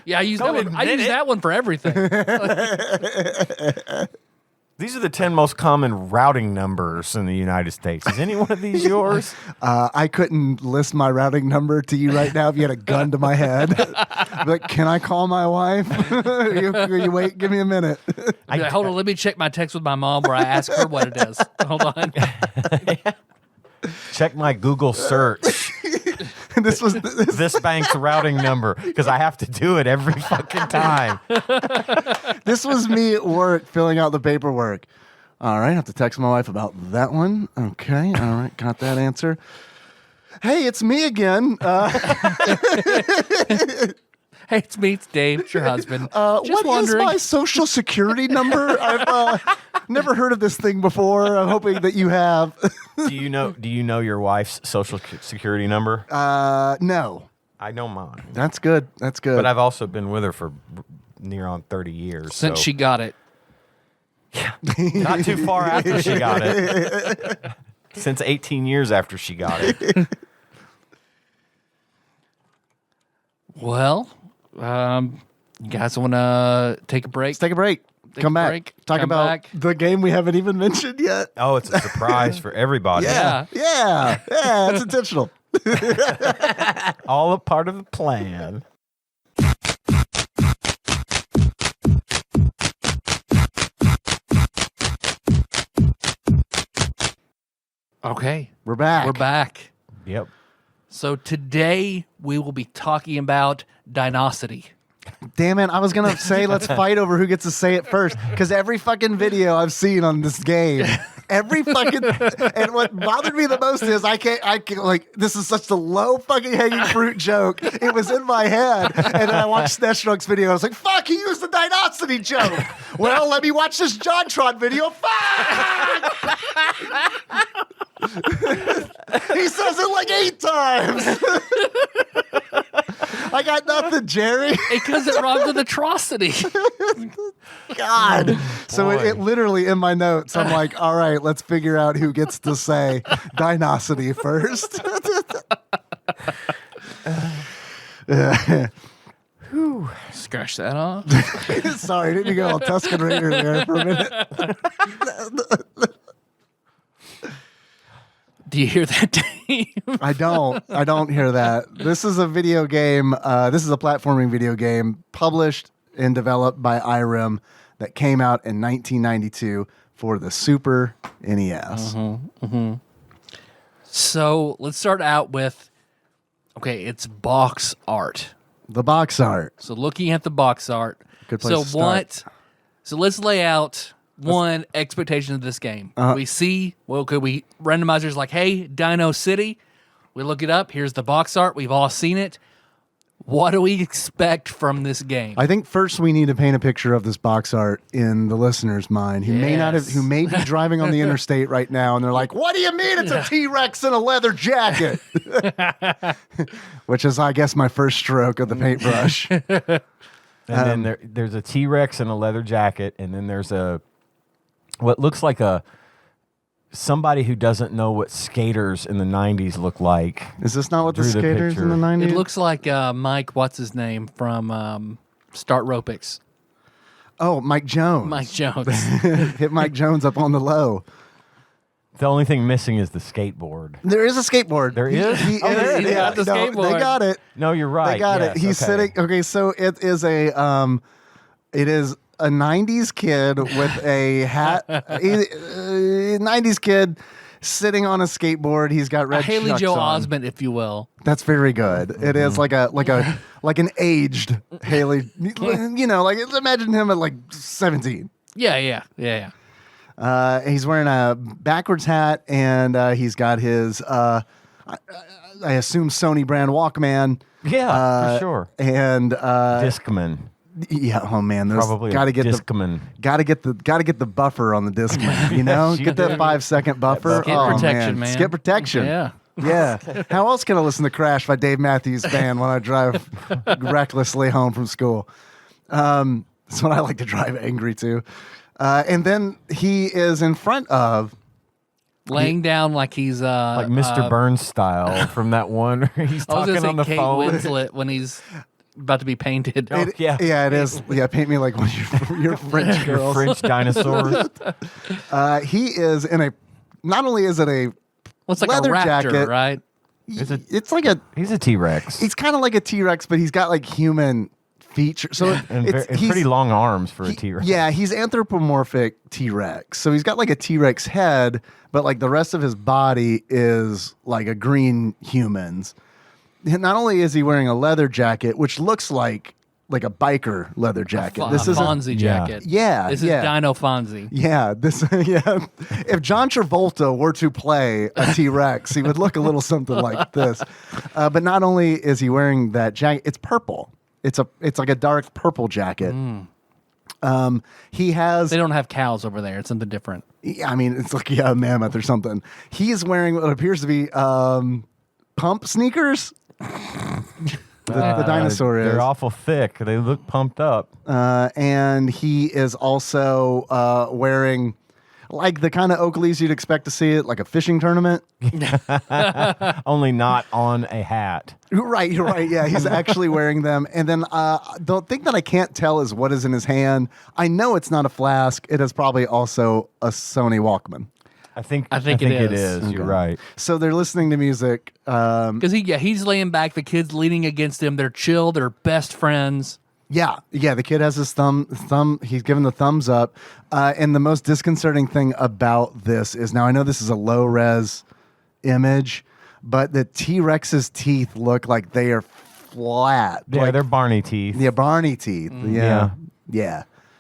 Yeah, I use that one for everything. These are the 10 most common routing numbers in the United States. Is any one of these yours? I couldn't list my routing number to you right now if you had a gun to my head. But can I call my wife? you wait, give me a minute. Hold on, let me check my text with my mom where I ask her what it is. Hold on. Check my Google search. This bank's routing number, because I have to do it every fucking time. This was me at work filling out the paperwork. All right, I have to text my wife about that one. Okay, all right, got that answer. Hey, it's me again. Hey, it's me, it's Dave, it's your husband. What is my social security number? I've never heard of this thing before. I'm hoping that you have. Do you know your wife's social security number? No. I know mine. That's good. That's good. But I've also been with her for near on 30 years. Since she got it. Yeah. Not too far after she got it. Since 18 years after she got it. Well, you guys want to take a break? Let's take a break. Come back. Talk about the game we haven't even mentioned yet. Oh, it's a surprise for everybody. Yeah. It's intentional. All a part of the plan. Okay. We're back. We're back. Yep. So today we will be talking about Dino-City. Damn it, I was going to say let's fight over who gets to say it first, because every fucking video I've seen on this game, and what bothered me the most is I can't, like, this is such a low fucking hanging fruit joke. It was in my head, and then I watched Snatchrock's video, I was like, fuck, he used the Dino-City joke. Well, let me watch this JonTron video. Fuck! He says it like 8 times. I got nothing, Jerry. Because it rhymes with atrocity. God. So it literally in my notes, I'm like, all right, let's figure out who gets to say Dino-City first. Scratch that off. Sorry, didn't you go all Tuscan Raider there for a minute? Do you hear that, Dave? I don't hear that. This is a video game. This is a platforming video game published and developed by IREM that came out in 1992 for the Super NES. So let's start out with, it's box art. The box art. So looking at the box art. Good place to start. So let's lay out one expectation of this game. We see, we randomizers like, hey, Dino-City. We look it up. Here's the box art. We've all seen it. What do we expect from this game? I think first we need to paint a picture of this box art in the listener's mind, who may be driving on the interstate right now, and they're like, "What do you mean it's a T-Rex in a leather jacket?" Which is, I guess, my first stroke of the paintbrush. And then there's a T-Rex in a leather jacket, and then there's what looks like somebody who doesn't know what skaters in the 90s look like. Is this not what the skaters in the 90s? It looks like Mike, what's his name, from Start Ropics. Oh, Mike Jones. Mike Jones. Hit Mike Jones up on the low. The only thing missing is the skateboard. There is a skateboard. There is? He there is. is. Yeah, The no, skateboard. they got it. No, you're right. They got Yes, it. He's okay. sitting. Okay, so it is a 90s kid with a hat. 90s kid sitting on a skateboard. He's got red Haley chucks Joel on. Osment, if you will. That's very good. It is like an aged Haley. You know, like imagine him at like 17. Yeah. He's wearing a backwards hat, and he's got his I assume Sony brand Walkman. Yeah, for sure. And Discman. yeah, oh man, those Probably gotta a get Discman. gotta get the buffer on the Discman. You know, Yes, you get that do. 5-second buffer. Skid protection, man. Skid protection. Yeah. Yeah. How else can I listen to Crash by Dave Matthews Band when I drive recklessly home from school? That's what I like to drive angry to. And then he is in front of. Laying down like he's Like Mr. Burns style from that one where he's I was talking gonna say on the Kate phone. Winslet when he's about to be painted. Yeah. Yeah, it is. Yeah, paint me like one of your French Your girls. French dinosaurs. He is in a. Not only is it a. What's like leather a raptor, jacket. right? It's like a. He's a T-Rex. He's kind of like a T-Rex, but he's got like human features. So and it's and he's- pretty long arms for a T-Rex. Yeah, he's anthropomorphic T-Rex. So he's got like a T-Rex head, but like the rest of his body is like a green human's. And not only is he wearing a leather jacket, which looks like a biker leather jacket. This is Fonzie jacket. Yeah, This yeah. is Dino Fonzie. Yeah, yeah. If John Travolta were to play a T-Rex, he would look a little something like this. But not only is he wearing that jacket, it's purple. It's like a dark purple jacket. He has. They don't have cows over there. It's something different. I mean, it's like a mammoth or something. He is wearing what appears to be pump sneakers. The dinosaur is. They're awful thick. They look pumped up. And he is also wearing like the kind of Oakleys you'd expect to see it, like a fishing tournament. Only not on a hat. Right, you're right. Yeah, he's actually wearing them. And then the thing that I can't tell is what is in his hand. I know it's not a flask. It is probably also a Sony Walkman. I think it it is. is. You're right. So they're listening to music. Because he's laying back. The kid's leaning against him. They're chill. They're best friends. Yeah. The kid has his thumb. He's given the thumbs up. And the most disconcerting thing about this is, now I know this is a low res image, but the T-Rex's teeth look like they are flat. Yeah, like, they're Barney teeth. yeah, Barney teeth. Yeah.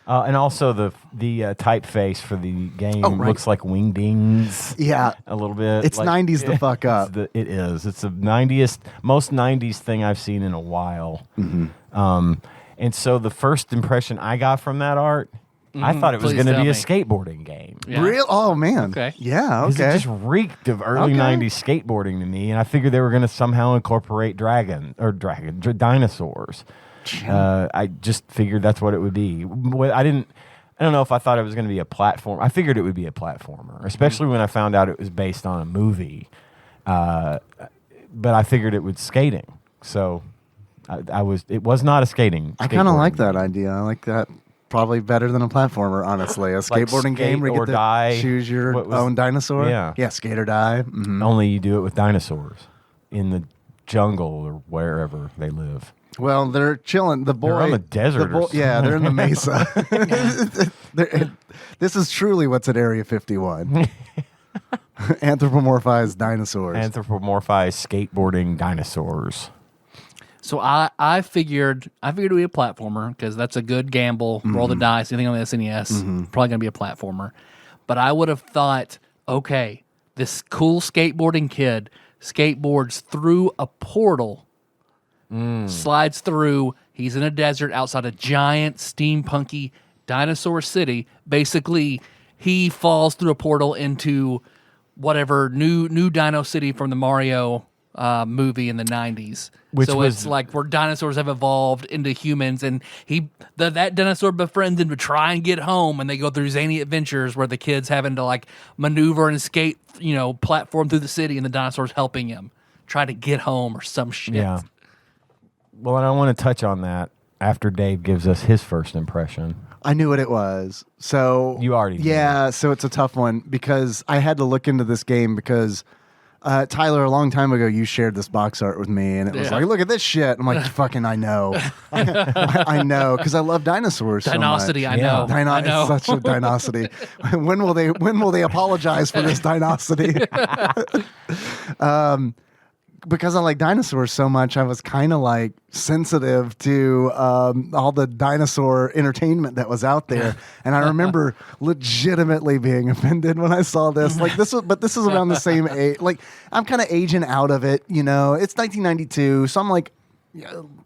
And also the typeface for the game right. looks like wingdings. Yeah. A little bit. It's 90s the fuck up. It is. It's the most 90s thing I've seen in a while. Mm-hmm. And so the first impression I got from that art, I thought it was Please going to tell be a me. skateboarding game. Yeah. Real? Oh, man. Okay. Yeah, 'Cause okay. It just reeked of early Okay. 90s skateboarding to me, and I figured they were going to somehow incorporate dinosaurs. I just figured that's what it would be. I don't know if I thought it was going to be a platform. I figured it would be a platformer, especially when I found out it was based on a movie. But I figured it was skating. So it was not a skating. I kind of skateboarding like that game. idea. I like that probably better than a platformer, honestly. A skateboarding game where you skate or get to die. choose your What was- own dinosaur. Yeah. Yeah, skate or die. Mhm. Only you do it with dinosaurs in the jungle or wherever they live. Well, they're chilling. The boy. They're on the desert or yeah, they're in the mesa. This is truly what's at Area 51. Anthropomorphized dinosaurs. Anthropomorphized skateboarding dinosaurs. So I figured it would be a platformer because that's a good gamble. Roll the dice. Anything on the SNES, probably going to be a platformer. But I would have thought, okay, this cool skateboarding kid skateboards through a portal, slides through. He's in a desert outside a giant steampunky dinosaur city. Basically, he falls through a portal into whatever new Dino-City from the Mario movie in the 90s. It's like where dinosaurs have evolved into humans, and that dinosaur befriends him to try and get home, and they go through zany adventures where the kid's having to like maneuver and skate, platform through the city, and the dinosaur's helping him try to get home or some shit. Yeah. Well, and I want to touch on that after Dave gives us his first impression. I knew what it was. So you already knew. Yeah, so it's a tough one because I had to look into this game because Tyler, a long time ago, you shared this box art with me, and it was like, look at this shit. I'm like, fucking, I know. I know, because I love dinosaurs Dino-City, so I know. I know. It's such a Dino-City. When will they apologize for this Dino-City? Because I like dinosaurs so much, I was kind of like sensitive to all the dinosaur entertainment that was out there, and I remember legitimately being offended when I saw this. Like this is around the same age. Like I'm kind of aging out of it. It's 1992, so I'm like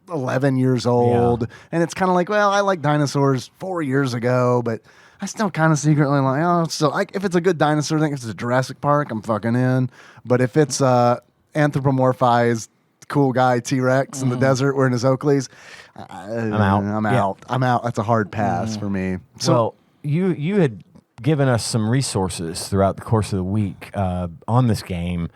11 years old, and it's kind of like, well, I like dinosaurs 4 years ago, but I still kind of secretly like, oh, so like if it's a good dinosaur thing, if it's a Jurassic Park, I'm fucking in. But if it's anthropomorphized cool guy T-Rex in the desert wearing his Oakleys, I'm out. That's a hard pass for me. So well, you had given us some resources throughout the course of the week on this game,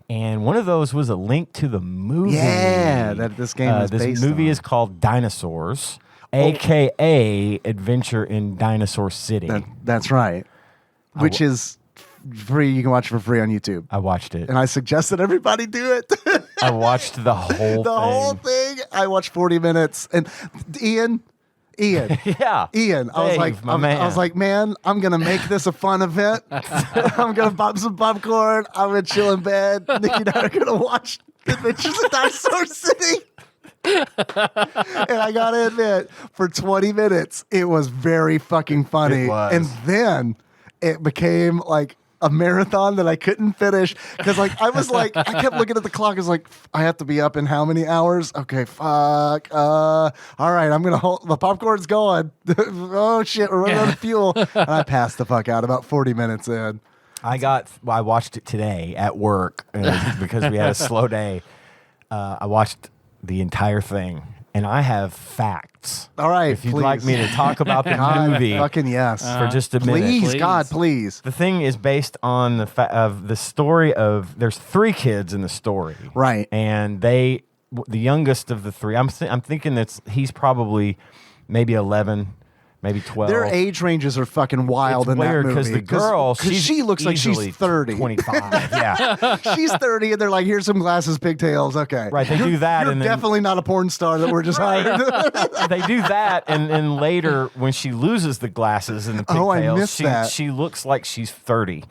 and one of those was a link to the movie. Yeah, that this game is based on. This movie is called Dinosaurs, a.k.a. Adventure in Dinosaur City. That's right. Which is free. You can watch it for free on YouTube. I watched it. And I suggested everybody do it. I watched the whole thing. I watched 40 minutes. And Ian. Yeah. Ian. I was like, man, I'm going to make this a fun event. I'm going to pop some popcorn. I'm going to chill in bed. Nikki and I are going to watch Adventures in Dinosaur City. And I gotta admit, for 20 minutes, it was very fucking funny. And then it became like a marathon that I couldn't finish because like I kept looking at the clock. I was like, I have to be up in how many hours? Okay, fuck. All right, I'm gonna hold the popcorn's going. Oh shit, we're running out of fuel. And I passed the fuck out about 40 minutes in. I watched it today at work because we had a slow day. I watched the entire thing, and I have facts. All right, if you'd like me to talk about the movie, fucking yes, for just a minute, please, God, please. The thing is based on the story of there's 3 kids in the story, right? And the youngest of the 3, I'm thinking he's probably maybe 11. Maybe 12. Their age ranges are fucking wild in that movie. Because the girl, she looks like she's 30. 25, yeah. She's 30, and they're like, here's some glasses, pigtails, okay. Right, they do that. You're definitely not a porn star that we're just hired. They do that, and later, when she loses the glasses and the pigtails, she looks like she's 30.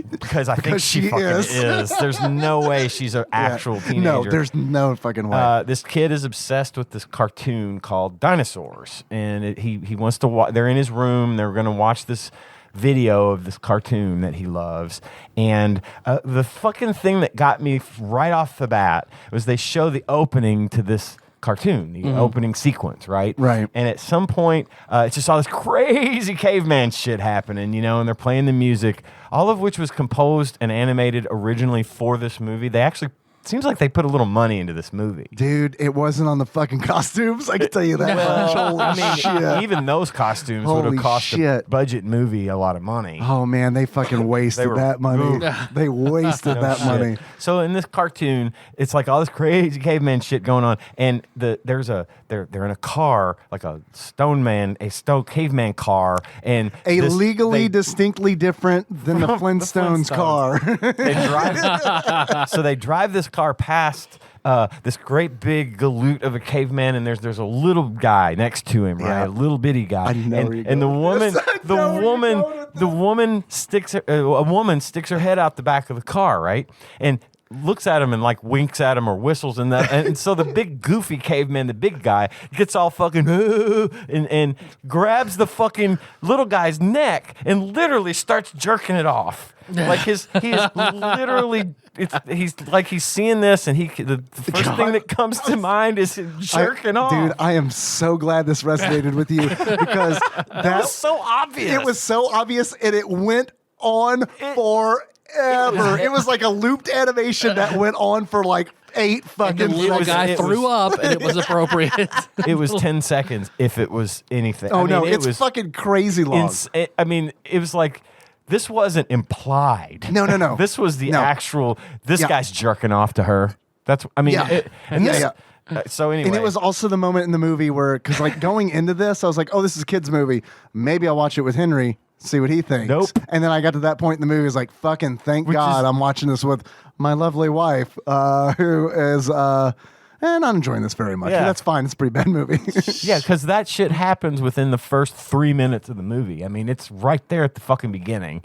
Because I think she fucking is. There's no way she's an actual teenager. No, there's no fucking way. This kid is obsessed with this cartoon called Dinosaurs, and he wants to watch. They're in his room. They're going to watch this video of this cartoon that he loves. And the fucking thing that got me right off the bat was they show the opening to this cartoon, the opening sequence, right? Right. And at some point, it's just all this crazy caveman shit happening, and they're playing the music, all of which was composed and animated originally for this movie. They actually, seems like they put a little money into this movie. Dude, it wasn't on the fucking costumes, I can tell you that much. Holy shit. Even those costumes would have cost a budget movie a lot of money. Oh man, they fucking wasted that money. They wasted that money. So in this cartoon, it's like all this crazy caveman shit going on, and they're in a car, like a stone caveman car, and legally distinctly different than the Flintstones car. They drive this car past this great big galoot of a caveman, and there's a little guy next to him, right? A little bitty guy. I know and the woman sticks her head out the back of the car, right? And looks at him and like winks at him or whistles, and so the big goofy caveman, the big guy, gets all fucking and grabs the fucking little guy's neck and literally starts jerking it off. Like he is literally, he's like he's seeing this, and the first thing that comes to mind is him jerking off. Dude, I am so glad this resonated with you because that was so obvious. It was so obvious, and it went on forever. It was like a looped animation that went on for like 8 fucking And the little seconds. guy threw up, and it was appropriate. It was 10 seconds if it was anything. Oh, I mean, no, it it's was fucking crazy long. I mean, it was like, this wasn't implied. No. This was the No. actual, this Yeah. guy's jerking off to her. That's, I mean, Yeah. So anyway. And it was also the moment in the movie where, because like going into this, I was like, oh, this is a kid's movie. Maybe I'll watch it with Henry, see what he thinks. Nope. And then I got to that point in the movie, I was like, fucking thank God I'm watching this with my lovely wife, who is not enjoying this very much. Yeah. That's fine. It's a pretty bad movie. Yeah, because that shit happens within the first 3 minutes of the movie. I mean, it's right there at the fucking beginning.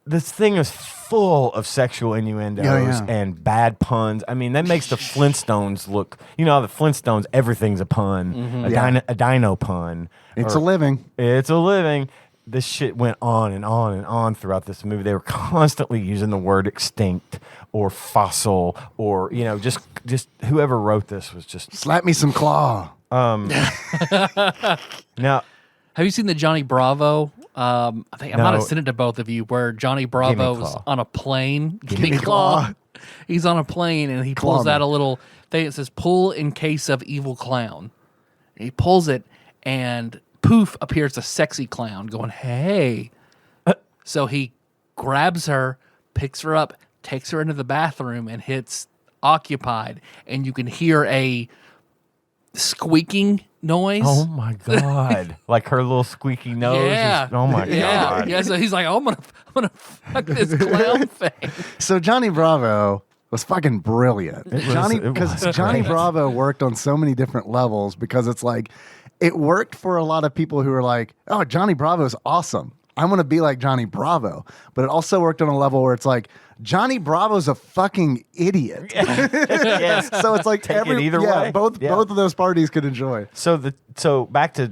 This thing is full of sexual innuendos and bad puns. I mean, that makes the Flintstones look, you know, the Flintstones, everything's a pun, a dino pun. It's a living. It's a living. This shit went on and on and on throughout this movie. They were constantly using the word extinct or fossil or, you know, just whoever wrote this was just. Slap me some claw. Now, Have you seen the Johnny Bravo? I think I might have No. sent it to both of you, where Johnny Bravo's claw. on a plane. Gimme claw. He's on a plane and he Claw pulls me. out a little thing that says "pull in case of evil clown." And he pulls it, and poof, appears a sexy clown going, "Hey!" So he grabs her, picks her up, takes her into the bathroom, and hits occupied, and you can hear a squeaking noise. oh my God. Like her little squeaky nose. Yeah. Oh my Yeah. God. Yeah. So he's like, I'm gonna fuck this clown thing. So Johnny Bravo was fucking brilliant. It Because was Johnny great. Bravo worked on so many different levels because it's like, it worked for a lot of people who are like, oh, Johnny Bravo's awesome. I want to be like Johnny Bravo. But it also worked on a level where it's like, Johnny Bravo's a fucking idiot. Yes. So it's like Take it either way. Both of those parties could enjoy. So back to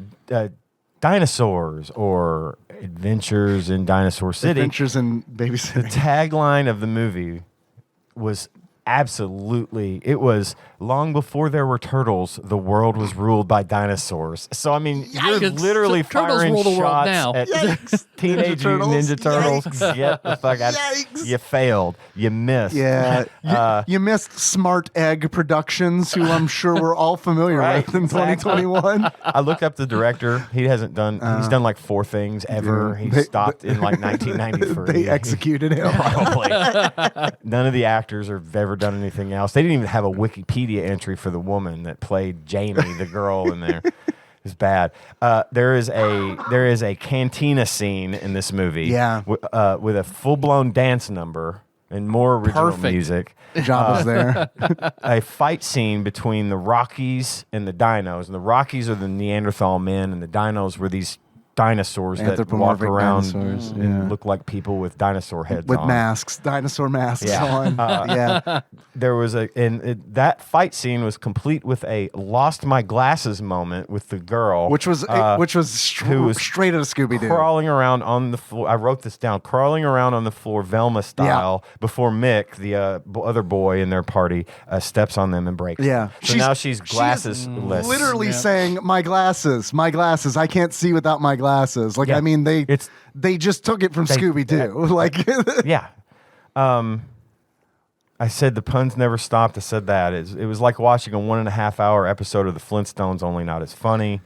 dinosaurs or Adventures in Dinosaur City. Adventures in The Babysitting. tagline of the movie was absolutely, it was long before there were turtles, the world was ruled by dinosaurs. So I mean, you're Yikes. literally So turtles firing rule the world shots now. at Yikes. Teenage Mutant Ninja Turtles. Get the fuck out. Yikes. You failed. You missed. Yeah. You missed Smart Egg Productions, who I'm sure we're all familiar Right, with in exactly. 2021. I looked up the director. He hasn't done. He's done like 4 things ever. Yeah. He stopped in like 1993. They executed him. Probably. None of the actors have ever done anything else. They didn't even have a Wikipedia entry for the woman that played Jamie, the girl in there. It's bad. There is a cantina scene in this movie. Yeah. With a full blown dance number and more original Perfect. music. Jabba's there. A fight scene between the Rockies and the dinos. And the Rockies are the Neanderthal men, and the dinos were these dinosaurs that walk Anthropomorphic around dinosaurs, and yeah. look like people with dinosaur heads With on. masks, dinosaur masks Yeah. on. Yeah. There was that fight scene was complete with a lost my glasses moment with the girl, Which was who was straight out of Scooby Doo. crawling around on the floor. I wrote this down. Crawling around on the floor, Velma style, before Mick, the other boy in their party, steps on them and breaks. Yeah. them. So now she's glasses-less. Literally saying, my glasses, I can't see without my glasses. Like, Yeah. I mean, they It's- just took it from Scooby Doo. Like, Yeah. I said the puns never stopped. I said that. It was like watching a 1.5 hour episode of the Flintstones, only not as funny.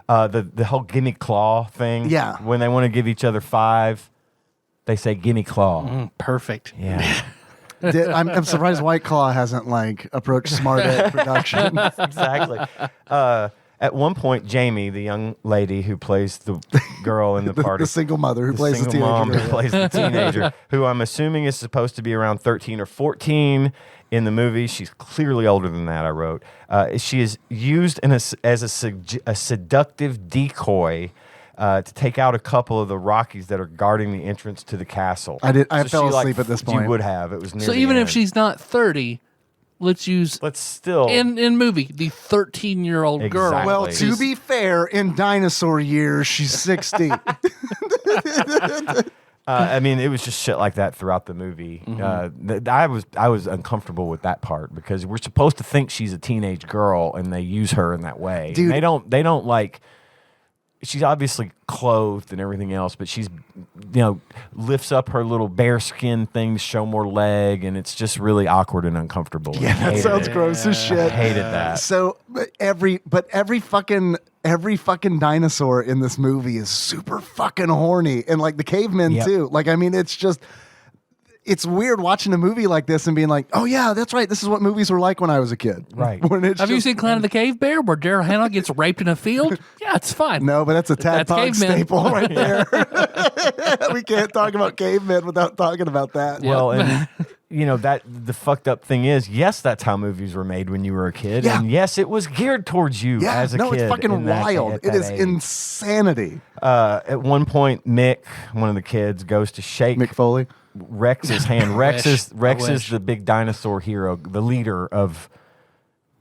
The whole gimme claw thing. Yeah. When they want to give each other 5, they say gimme claw. Perfect. Yeah. I'm surprised White Claw hasn't like approached Smart Egg Productions. Exactly. At one point, Jamie, the young lady who plays the girl in the party, The single mother who the plays the single mom teenager. who plays the teenager, who I'm assuming is supposed to be around 13 or 14 in the movie. She's clearly older than that, I wrote. She is used as a seductive decoy to take out a couple of the Rockies that are guarding the entrance to the castle. I fell asleep at this point. You would have. It was near So the even if end. she's not 30, let's still in movie the 13-year-old girl. Exactly. Well, to be fair, in dinosaur years, she's 60. I mean, it was just shit like that throughout the movie. I was uncomfortable with that part because we're supposed to think she's a teenage girl, and they use her in that way. Dude. They don't like. She's obviously clothed and everything else, but she's lifts up her little bare skin thing to show more leg, and it's just really awkward and uncomfortable. Yeah, that sounds gross as shit. I hated that. So every fucking dinosaur in this movie is super fucking horny, and like the cavemen too. Like, I mean, it's weird watching a movie like this and being like, oh yeah, that's right. This is what movies were like when I was a kid. Right. Have you seen Clan of the Cave Bear where Daryl Hannah gets raped in a field? Yeah, it's fine. No, but that's a TADPOG cavemen. staple right there. We can't talk about cavemen without talking about that. Well, and that the fucked up thing is, yes, that's how movies were made when you were a kid, and yes, it was geared towards you as a kid. No, it's fucking wild. It is age. insanity. At one point, Mick, one of the kids, goes to shake Mick Foley. Rex's hand. Rex is wish. the big dinosaur hero, the leader of.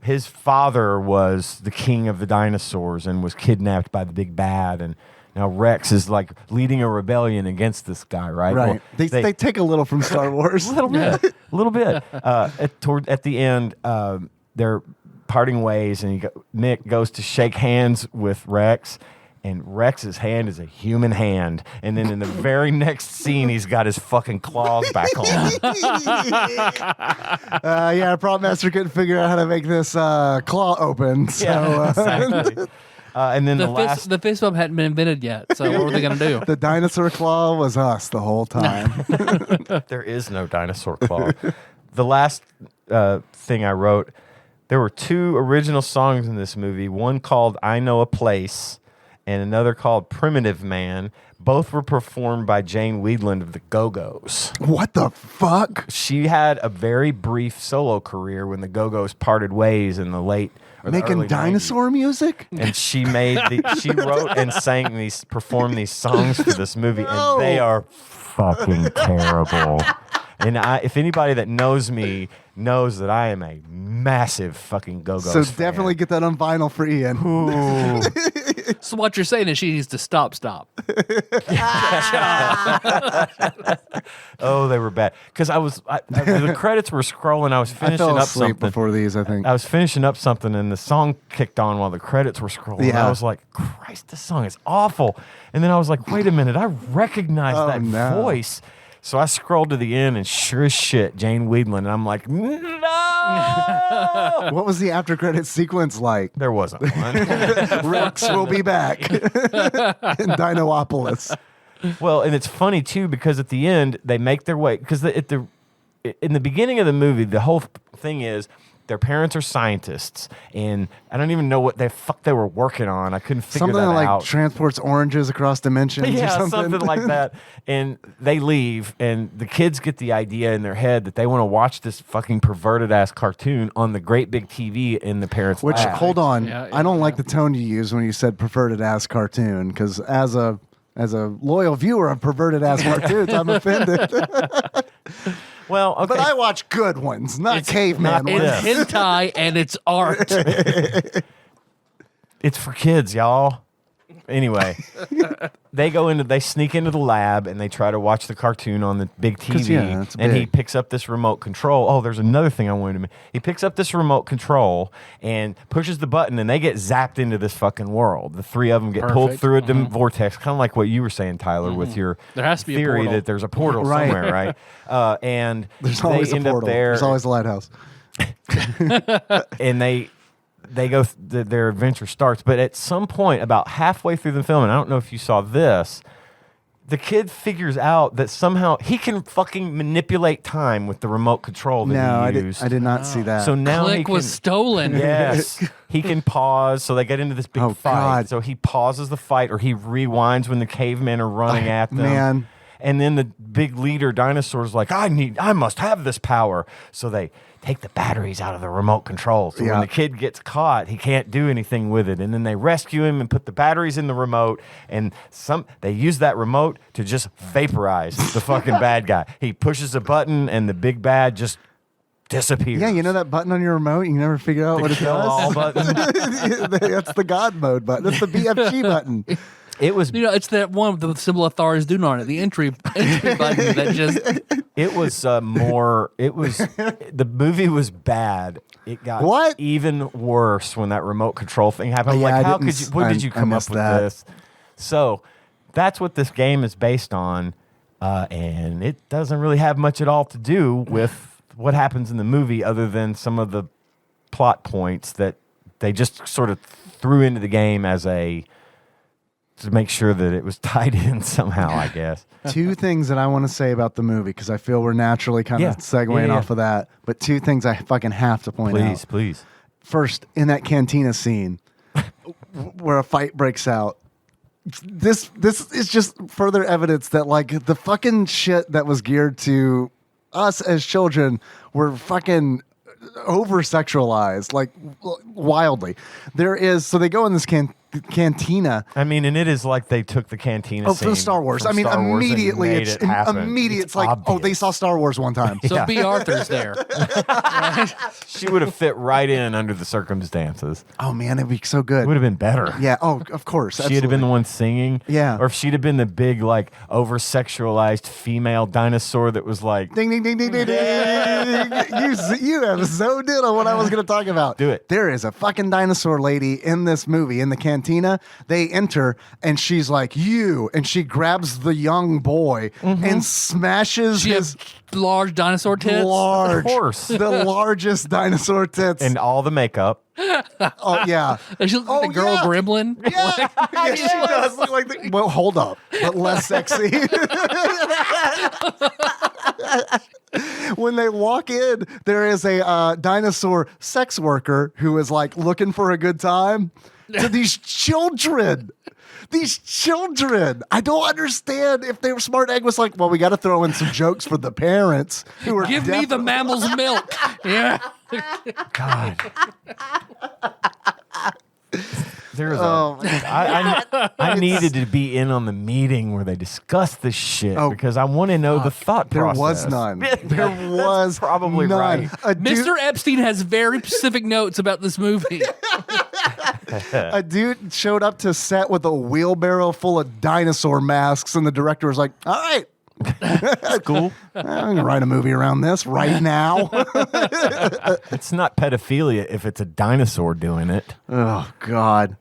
His father was the king of the dinosaurs and was kidnapped by the big bad, and now Rex is like leading a rebellion against this guy, right? Right. Well, They take a little from Star Wars. a little bit. At the end, they're parting ways, and Mick goes to shake hands with Rex, and Rex's hand is a human hand. And then in the very next scene, he's got his fucking claws back on. Prop Master couldn't figure out how to make this claw open. So Exactly. And then The fist bump hadn't been invented yet, so what were they going to do? the dinosaur claw was us the whole time. there is no dinosaur claw. The last thing I wrote, there were 2 original songs in this movie, one called I Know a Place and another called Primitive Man. Both were performed by Jane Weedland of the Go-Go's. What the fuck? She had a very brief solo career when the Go-Go's parted ways in the late or the Making early dinosaur music? 90s. And she wrote and performed these songs for this movie, and they are fucking terrible. And if anybody that knows me knows that I am a massive fucking Go-Go's So fan. definitely get that on vinyl for Ian. Ooh. So what you're saying is she needs to stop. Oh, they were bad. Because the credits were scrolling. I was I finishing fell up asleep something. before these, I think. I was finishing up something, and the song kicked on while the credits were scrolling. And Yeah. I was like, Christ, this song is awful. And then I was like, wait a minute, I recognize Oh, that no. voice. So I scrolled to the end, and sure as shit, Jane Weedland. And I'm like, no! What was the after credits sequence like? There wasn't one. Rex will be back in Dinopolis. Well, and it's funny too because at the end they make their way because in the beginning of the movie the whole thing is their parents are scientists, and I don't even know what the fuck they were working on. I couldn't figure Something that that like out. transports oranges across dimensions or Yeah, something. like that. And they leave, and the kids get the idea in their head that they want to watch this fucking perverted ass cartoon on the great big TV in the parents' Which, lap. hold on, Yeah, I don't like the tone you use when you said perverted ass cartoon, because as a loyal viewer of perverted ass cartoons, I'm offended. Well, okay. But I watch good ones, not caveman not- ones. It's hentai and it's art. It's for kids, y'all. Anyway, they sneak into the lab and they try to watch the cartoon on the big 'Cause, TV. yeah, it's and he big. picks up this remote control. Oh, there's another thing I wanted to mention. He picks up this remote control and pushes the button, and they get zapped into this fucking world. The 3 of them get pulled Perfect. through a vortex, kind of like what you were saying, Tyler, with your There has to be a theory portal. that there's a portal Right. somewhere, right? And There's they always a end up portal. there. There's always a lighthouse. And they go their adventure starts, but at some point about halfway through the film, and I don't know if you saw this, the kid figures out that somehow he can fucking manipulate time with the remote control that No, he used. I did not see that. So now he Click can, was stolen. yes, he can pause. So they get into this big Oh, fight. God. So he pauses the fight, or he rewinds when the cavemen are running at them. Man, And then the big leader dinosaur's like, I must have this power. So they take the batteries out of the remote control. So when the kid gets caught, he can't do anything with it. And then they rescue him and put the batteries in the remote. And they use that remote to just vaporize the fucking bad guy. He pushes a button and the big bad just disappears. Yeah, you know that button on your remote? You never figure out what it does? Button. That's the God mode button. That's the BFG button. It was, it's that one with the symbol of Thar is doing on it, the entry button that just. It was more. It was the movie was bad. It got even worse when that remote control thing happened. Yeah, like, how could you? When did you come up with this? So that's what this game is based on, and it doesn't really have much at all to do with what happens in the movie, other than some of the plot points that they just sort of threw into the game as to make sure that it was tied in somehow, I guess. Two things that I want to say about the movie, because I feel we're naturally kind of segueing off of that. But two things I fucking have to point out. Please. First, in that cantina scene where a fight breaks out, this is just further evidence that like the fucking shit that was geared to us as children were fucking over-sexualized, like wildly. So they go in this cantina. I mean, and it is like they took the cantina scene from Star Wars. I mean, immediately it's like, obvious. oh, they saw Star Wars one time. So B. Arthur's there. She would have fit right in under the circumstances. Oh man, it'd be so good. It would have been better. Yeah. Oh, of course. She'd have been the one singing. Yeah. Or if she'd have been the big, like, over-sexualized female dinosaur that was like, ding, ding, ding, ding, ding, ding. You have zoned in on what I was going to talk about. Do it. There is a fucking dinosaur lady in this movie, in the cantina. They enter, and she's like, you. And she grabs the young boy and smashes his large dinosaur tits. Large. Of course. The largest dinosaur tits. and all the makeup. Oh, yeah. And she looks like the girl gremlin. Yeah, yeah, she does look like the. Well, hold up, but less sexy. When they walk in, there is a dinosaur sex worker who is like looking for a good time to these children. These children. I don't understand if they were smart. Egg was like, well, we got to throw in some jokes for the parents who are Give me the mammal's milk. Yeah. God. There's Oh, I needed to be in on the meeting where they discussed this shit because I want to know the thought there process. was none. There was probably none. right. Mr. Epstein has very specific notes about this movie. A dude showed up to set with a wheelbarrow full of dinosaur masks, and the director was like, all right. That's cool. I'm going to write a movie around this right now. It's not pedophilia if it's a dinosaur doing it. Oh, God.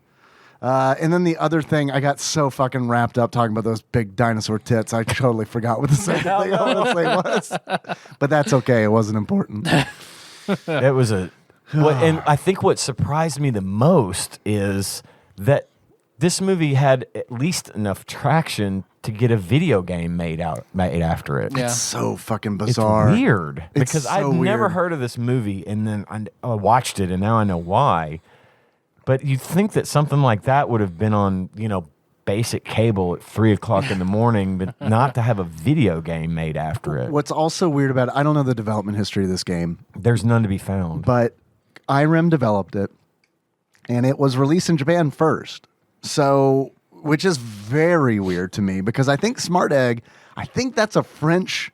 And then the other thing, I got so fucking wrapped up talking about those big dinosaur tits, I totally forgot what the second thing I want to say was. But that's okay. It wasn't important. It was and I think what surprised me the most is that this movie had at least enough traction to get a video game made after it. Yeah. It's so fucking bizarre. It's weird It's because so I've never weird. heard of this movie, and then I watched it, and now I know why. But you'd think that something like that would have been on, basic cable at 3:00 in the morning, but not to have a video game made after it. What's also weird about it, I don't know the development history of this game, There's none to be found. but IREM developed it, and it was released in Japan first. So, which is very weird to me because I think Smart Egg, I think that's a French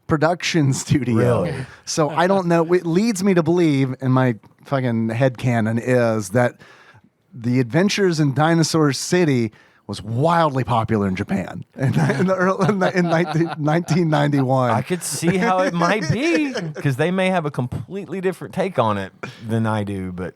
production studio. Really? So I don't know. It leads me to believe, and my fucking headcanon is that the Adventures in Dinosaur City was wildly popular in Japan in 1991. I could see how it might be because they may have a completely different take on it than I do, but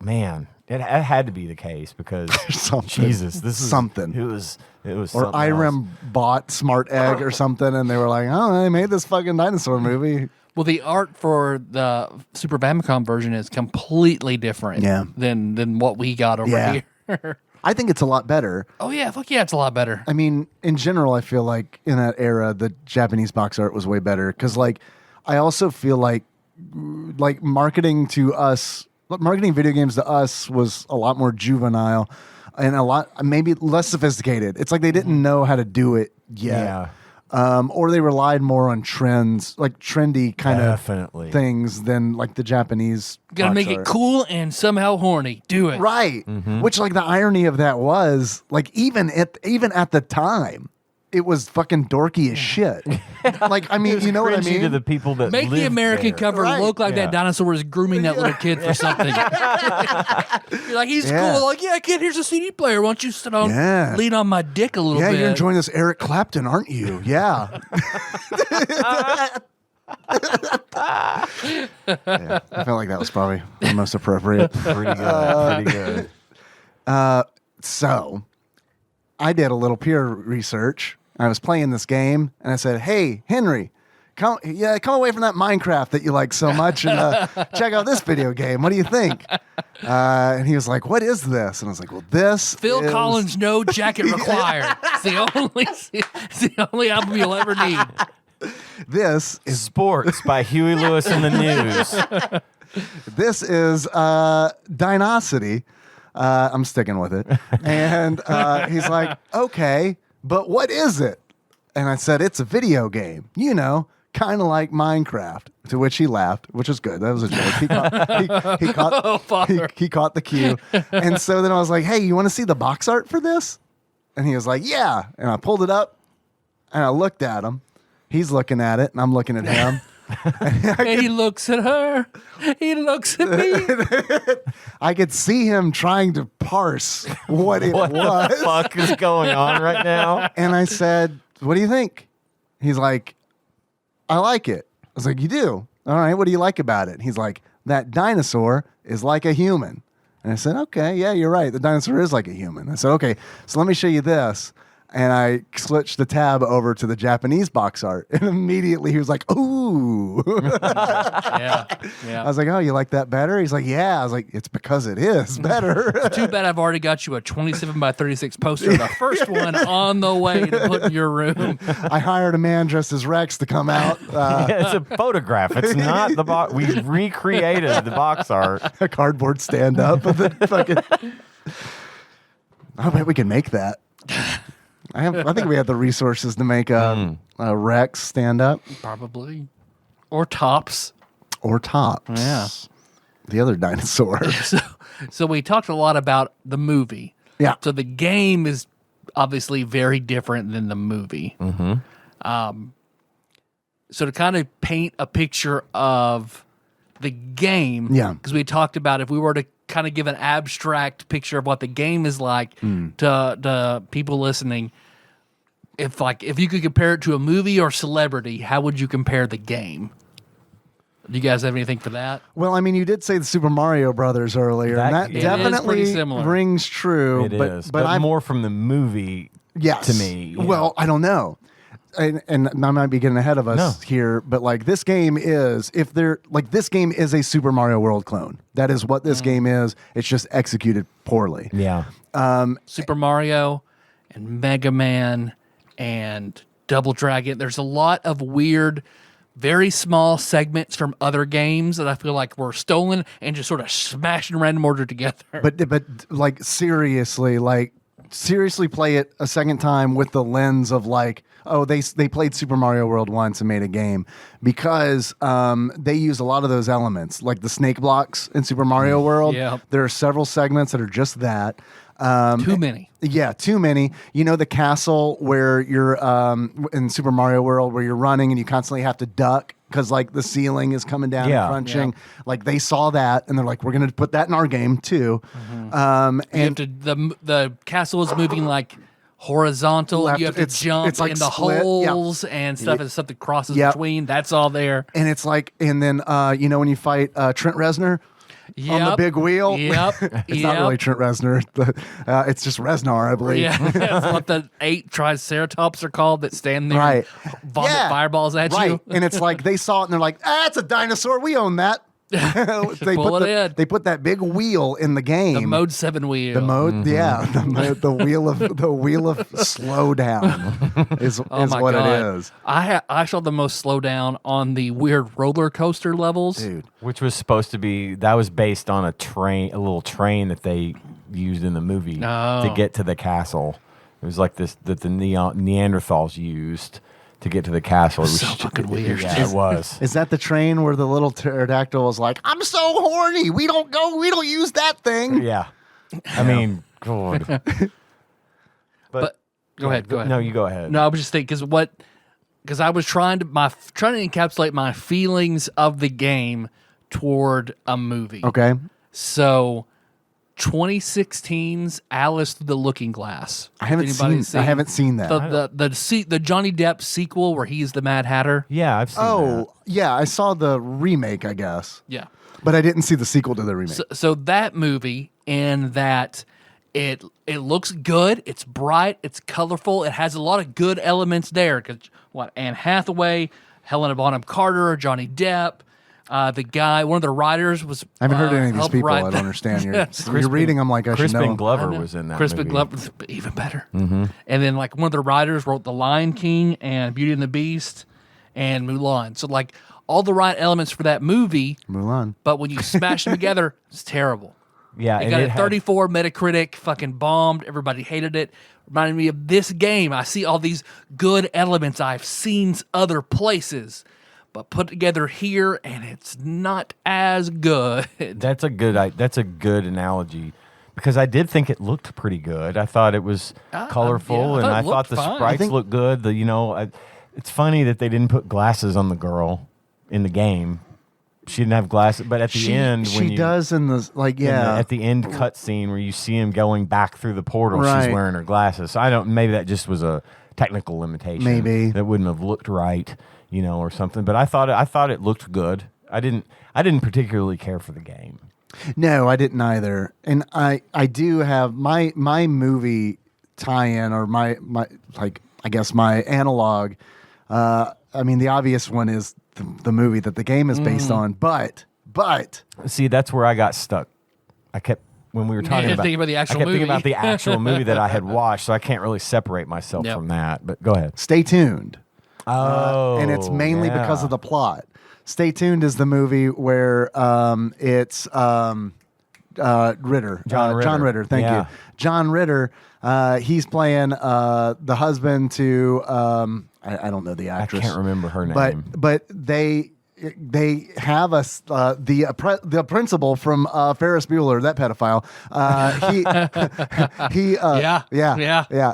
man, it had to be the case because something. Jesus, this is Something. It was Or something IREM else. bought Smart Egg or something, and they were like, "Oh, they made this fucking dinosaur movie." Well, the art for the Super Famicom version is completely different than what we got over here. I think it's a lot better. Oh, yeah. Fuck yeah, it's a lot better. I mean, in general, I feel like in that era, the Japanese box art was way better. Because, I also feel like marketing video games to us was a lot more juvenile and maybe less sophisticated. It's like they didn't know how to do it yet. Yeah. or they relied more on trends, like trendy kind Definitely. of things than like the Japanese. Gotta make box it art. cool and somehow horny. Do it. Right. Which, like, the irony of that was, like, even at the time, it was fucking dorky as shit. Like, I mean, you know what I Cringy mean? to the people that Make the live American there. cover Right. look like Yeah. that dinosaur was grooming that little kid for something. You're like, he's Yeah. cool. Like, yeah, kid, here's a CD player. Why don't you sit on, Yeah. lean on my dick a little Yeah, bit? you're enjoying this Eric Clapton, aren't you? Yeah. Yeah, I felt like that was probably the most appropriate. Pretty good. Pretty good. So, I did a little peer research. I was playing this game, and I said, "Hey, Henry, come away from that Minecraft that you like so much, and check out this video game. What do you think?" And he was like, "What is this?" And I was like, "Well, this Phil is Collins, no jacket required. It's the only album you'll ever need. This is Sports by Huey Lewis and the News. This is Dino-City. I'm sticking with it. And he's like, okay, but what is it? And I said, it's a video game, kind of like Minecraft. To which he laughed, which is good. That was a joke. He caught the cue. And so then I was like, hey, you want to see the box art for this? And he was like, yeah. And I pulled it up and I looked at him. He's looking at it and I'm looking at him. And he looks at her. He looks at me. I could see him trying to parse what it What was. the fuck is going on right now? And I said, what do you think? He's like, I like it. I was like, you do? All right, what do you like about it? He's like, that dinosaur is like a human. And I said, okay, yeah, you're right. The dinosaur is like a human. I said, okay, so let me show you this. And I switched the tab over to the Japanese box art. And immediately he was like, ooh. Yeah. I was like, oh, you like that better? He's like, yeah. I was like, it's because it is better. Too bad I've already got you a 27 by 36 poster, the first one on the way to put in your room. I hired a man dressed as Rex to come out. Yeah, it's a photograph. It's not the box. We recreated the box art. A cardboard stand up of the fucking. I bet we can make that. I think we have the resources to make a Rex stand up Probably. Or tops. or Tops. Yeah. The other dinosaur. So we talked a lot about the movie. Yeah. So the game is obviously very different than the movie. So to kind of paint a picture of the game, Yeah. because we talked about if we were to kind of give an abstract picture of what the game is like to people listening, if you could compare it to a movie or celebrity, how would you compare the game? Do you guys have anything for that? Well, I mean, you did say the Super Mario Brothers earlier, and that It is pretty definitely similar. rings true. It but is, but I'm more from the movie. yes. to me, yeah. Well, I don't know. And I might be getting ahead of us No. here, but like this game is this game is a Super Mario World clone. That is what this game is. It's just executed poorly. Yeah. Super Mario and Mega Man and Double Dragon. There's a lot of weird, very small segments from other games that I feel like were stolen and just sort of smashed in random order together. But like seriously play it a second time with the lens of like, oh, they played Super Mario World once and made a game, because they use a lot of those elements, like the snake blocks in Super Mario World. Yeah. There are several segments that are just that. Too many. Yeah, too many. You know, the castle where you're in Super Mario World where you're running and you constantly have to duck because like the ceiling is coming down Yeah. and crunching. Like they saw that and they're like, we're going to put that in our game too. And You have to, the castle is moving like horizontal. Left- You have to jump it's like in the split. Yep. holes and stuff as something crosses Yep. between. That's all there. and it's like, and then when you fight Trent Reznor on the Yep. big wheel. Yep. It's not really Trent Reznor. It's just Reznor, I believe. Yeah, that's what the 8 Triceratops are called that stand there Right. and vomit Yeah. fireballs at Right. you. And it's like they saw it and they're like, it's a dinosaur. We own that. they pull it in. They put that big wheel in the game. The Mode 7 wheel. The mode, yeah, the wheel of slow down is Oh my what God. it is, I saw the most slow down on the weird roller coaster levels. dude. Which was supposed to be, that was based on a little train that they used in the movie to get to the castle. It was like this that the Neanderthals used to get to the castle. It was so fucking weird. Yeah, it was. Is that the train where the little pterodactyl was like, "I'm so horny. We don't use that thing." Yeah. I mean, God. But go ahead. No, you go ahead. No, I was just thinking because I was trying to encapsulate my feelings of the game toward a movie. Okay. So 2016's Alice Through the Looking Glass. I haven't seen that. The Johnny Depp sequel where he's the Mad Hatter. Yeah, I've seen that. Yeah, I saw the remake, I guess. Yeah. But I didn't see the sequel to the remake. So that movie, in that it looks good, it's bright, it's colorful, it has a lot of good elements there. Because Anne Hathaway, Helena Bonham Carter, Johnny Depp, the guy, one of the writers was. I haven't heard any of these people. I don't understand. You're reading them like I should know. Crispin Glover was in that Crispin movie. Glover was even better. Mm-hmm. And then one of the writers wrote The Lion King and Beauty and the Beast and Mulan. So all the right elements for that movie. Mulan. But when you smash them together, it's terrible. Yeah, It got a 34 Metacritic, fucking bombed. Everybody hated it. Reminded me of this game. I see all these good elements I've seen other places, but put together here, and it's not as good. That's a good analogy, because I did think it looked pretty good. I thought it was colorful, and I thought the sprites looked good. It's funny that they didn't put glasses on the girl in the game. She didn't have glasses, but at the end, she does in the at the end cutscene where you see him going back through the portal, she's wearing her glasses. So maybe that just was a technical limitation. Maybe that wouldn't have looked right, or something. But I thought it looked good. I didn't particularly care for the game. No, I didn't either. And I do have my movie tie-in, or my I guess my analog. The obvious one is the movie that the game is based on, but see, that's where I got stuck. I kept when we were talking about the actual movie. Thinking about the actual movie that I had watched, so I can't really separate myself from that. But go ahead. Stay tuned. And it's mainly because of the plot. Stay Tuned is the movie where it's Ritter. John Ritter. John Ritter. Thank you. John Ritter. He's playing the husband to I don't know the actress. I can't remember her name. But they have the principal from Ferris Bueller, that pedophile.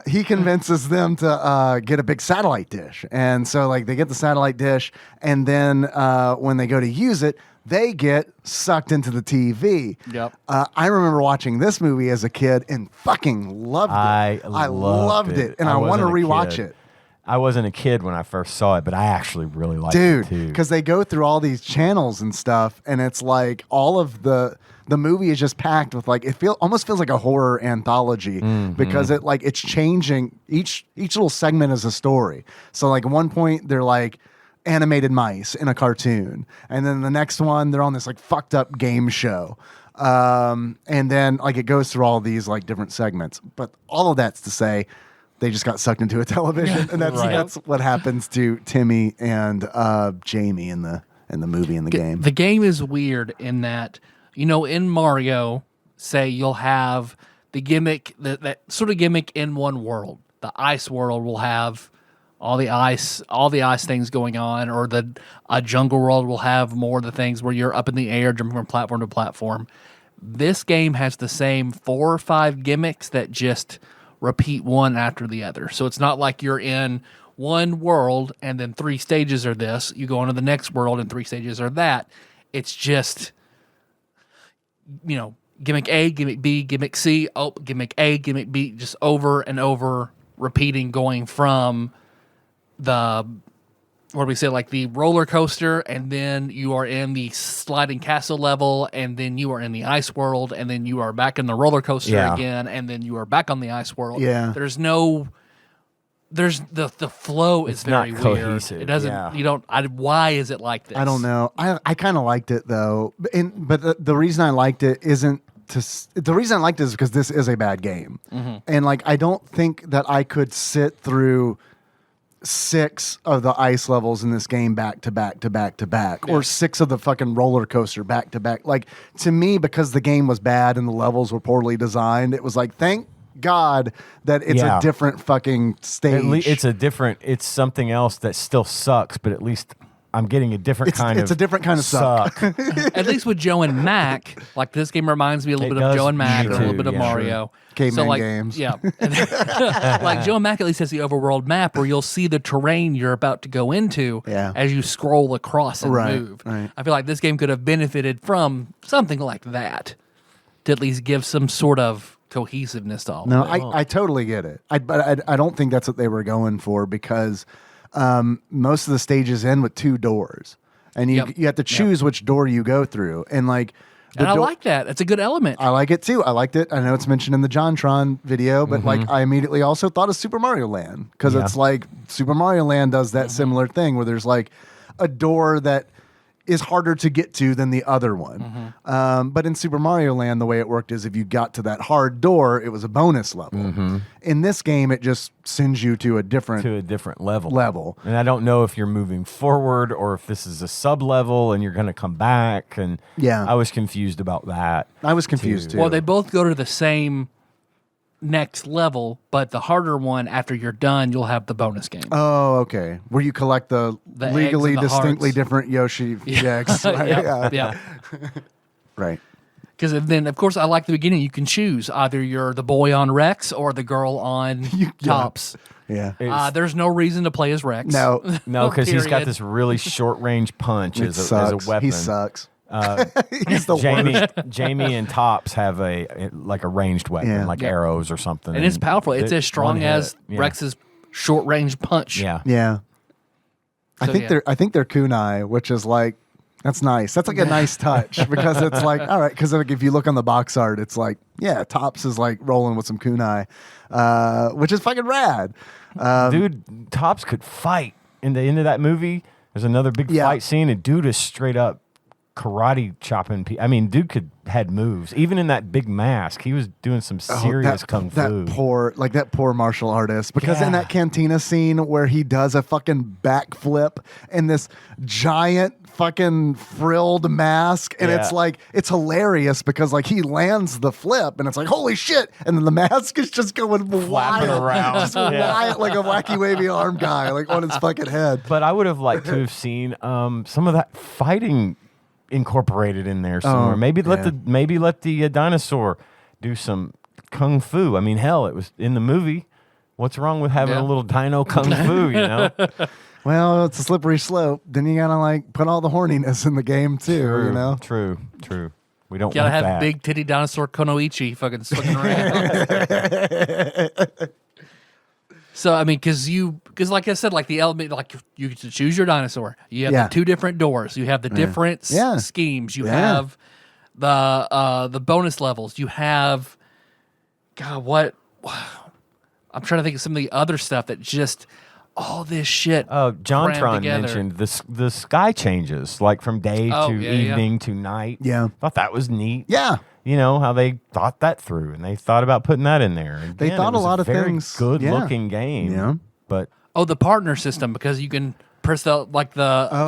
He convinces them to get a big satellite dish, and so they get the satellite dish, and then when they go to use it, they get sucked into the TV. Yep. I remember watching this movie as a kid and fucking loved it. I loved it, and I want to rewatch it. I wasn't a kid when I first saw it, but I actually really liked it too. Because they go through all these channels and stuff, and it's like all of the movie is just packed with almost feels like a horror anthology, because it's changing. Each little segment is a story. So at one point they're animated mice in a cartoon, and then the next one they're on this fucked up game show, and then it goes through all these different segments. But all of that's to say, they just got sucked into a television, and that's what happens to Timmy and Jamie in the movie and the game. The game is weird in that in Mario, say you'll have the gimmick that sort of gimmick in one world. The ice world will have all the ice things going on, or a jungle world will have more of the things where you're up in the air jumping from platform to platform. This game has the same 4 or 5 gimmicks that just repeat one after the other. So it's not like you're in one world and then 3 stages are this. You go on to the next world and 3 stages are that. It's just, gimmick A, gimmick B, gimmick C, gimmick A, gimmick B, just over and over repeating, going from the the roller coaster, and then you are in the sliding castle level, and then you are in the ice world, and then you are back in the roller coaster again, and then you are back on the ice world. Yeah. There's the flow is very weird. Cohesive. It doesn't, why is it like this? I don't know. I kind of liked it though. But the reason I liked it isn't the reason I liked it is because this is a bad game. Mm-hmm. And I don't think that I could sit through 6 of the ice levels in this game back to back to back to back, or 6 of the fucking roller coaster back to back. To me, because the game was bad and the levels were poorly designed, it was thank God that it's a different fucking stage. It's something else that still sucks, but at least I'm getting a different kind of It's a different kind of suck. At least with Joe and Mac, like this game reminds me a little bit of Joe and Mac, or a little bit of Mario. Caveman games. Yeah. Like Joe and Mac at least has the overworld map where you'll see the terrain you're about to go into as you scroll across and move. Right. I feel like this game could have benefited from something like that to at least give some sort of cohesiveness to all of it. I totally get it. But I don't think that's what they were going for, because most of the stages end with 2 doors. And you have to choose which door you go through. And like... And I like that. It's a good element. I like it too. I liked it. I know it's mentioned in the JonTron video, but like I immediately also thought of Super Mario Land, because it's like Super Mario Land does that similar thing where there's like a door that is harder to get to than the other one. But in Super Mario Land, the way it worked is if you got to that hard door, it was a bonus level. In this game, it just sends you to a different level. And I don't know if you're moving forward or if this is a sub level and you're going to come back. And I was confused about that. I was confused too. Well, they both go to the same next level, but the harder one, after you're done, you'll have the bonus game. Oh, okay. Where you collect the legally distinctly different Yoshi eggs. Right? Yeah. Right. Because then, of course, I like the beginning. You can choose either you're the boy on Rex or the girl on Tops. Yeah. There's no reason to play as Rex. No, because he's got this really short range punch as a weapon. He sucks. He's the Jamie and Tops have a ranged weapon, arrows or something, and it's powerful. It's as strong as Rex's short range punch. Yeah. I think they're kunai, which is like, that's nice. That's like a nice touch, because it's like, all right, because like if you look on the box art, it's like, Tops is like rolling with some kunai, which is fucking rad. Dude, Tops could fight. In the end of that movie, there's another big fight scene, and dude is straight up karate chopping people. I mean, dude had moves. Even in that big mask, he was doing some serious kung fu. That poor martial artist. Because in that cantina scene where he does a fucking backflip in this giant fucking frilled mask, and it's like, it's hilarious because like he lands the flip and it's like, holy shit, and then the mask is just going flapping around, just wild, like a wacky wavy arm guy, like on his fucking head. But I would have liked to have seen some of that fighting incorporated in there somewhere. Maybe let the dinosaur do some kung fu. I mean, hell, it was in the movie. What's wrong with having a little dino kung fu, you know? Well, it's a slippery slope. Then you gotta like put all the horniness in the game too, you know? True. We don't gotta want have that. big titty dinosaur Konoichi fucking swinging around. So I mean, because like I said, like the element, like you get to choose your dinosaur. You have the 2 different doors. You have the different schemes. You have the bonus levels. You have, God, what? I'm trying to think of some of the other stuff that just all this shit. Oh, JonTron mentioned the sky changes, like from day to evening to night. Yeah, thought that was neat. Yeah. You know, how they thought that through, and they thought about putting that in there. Again, they thought a lot of things. Good-looking game. Yeah. But the partner system, because you can press the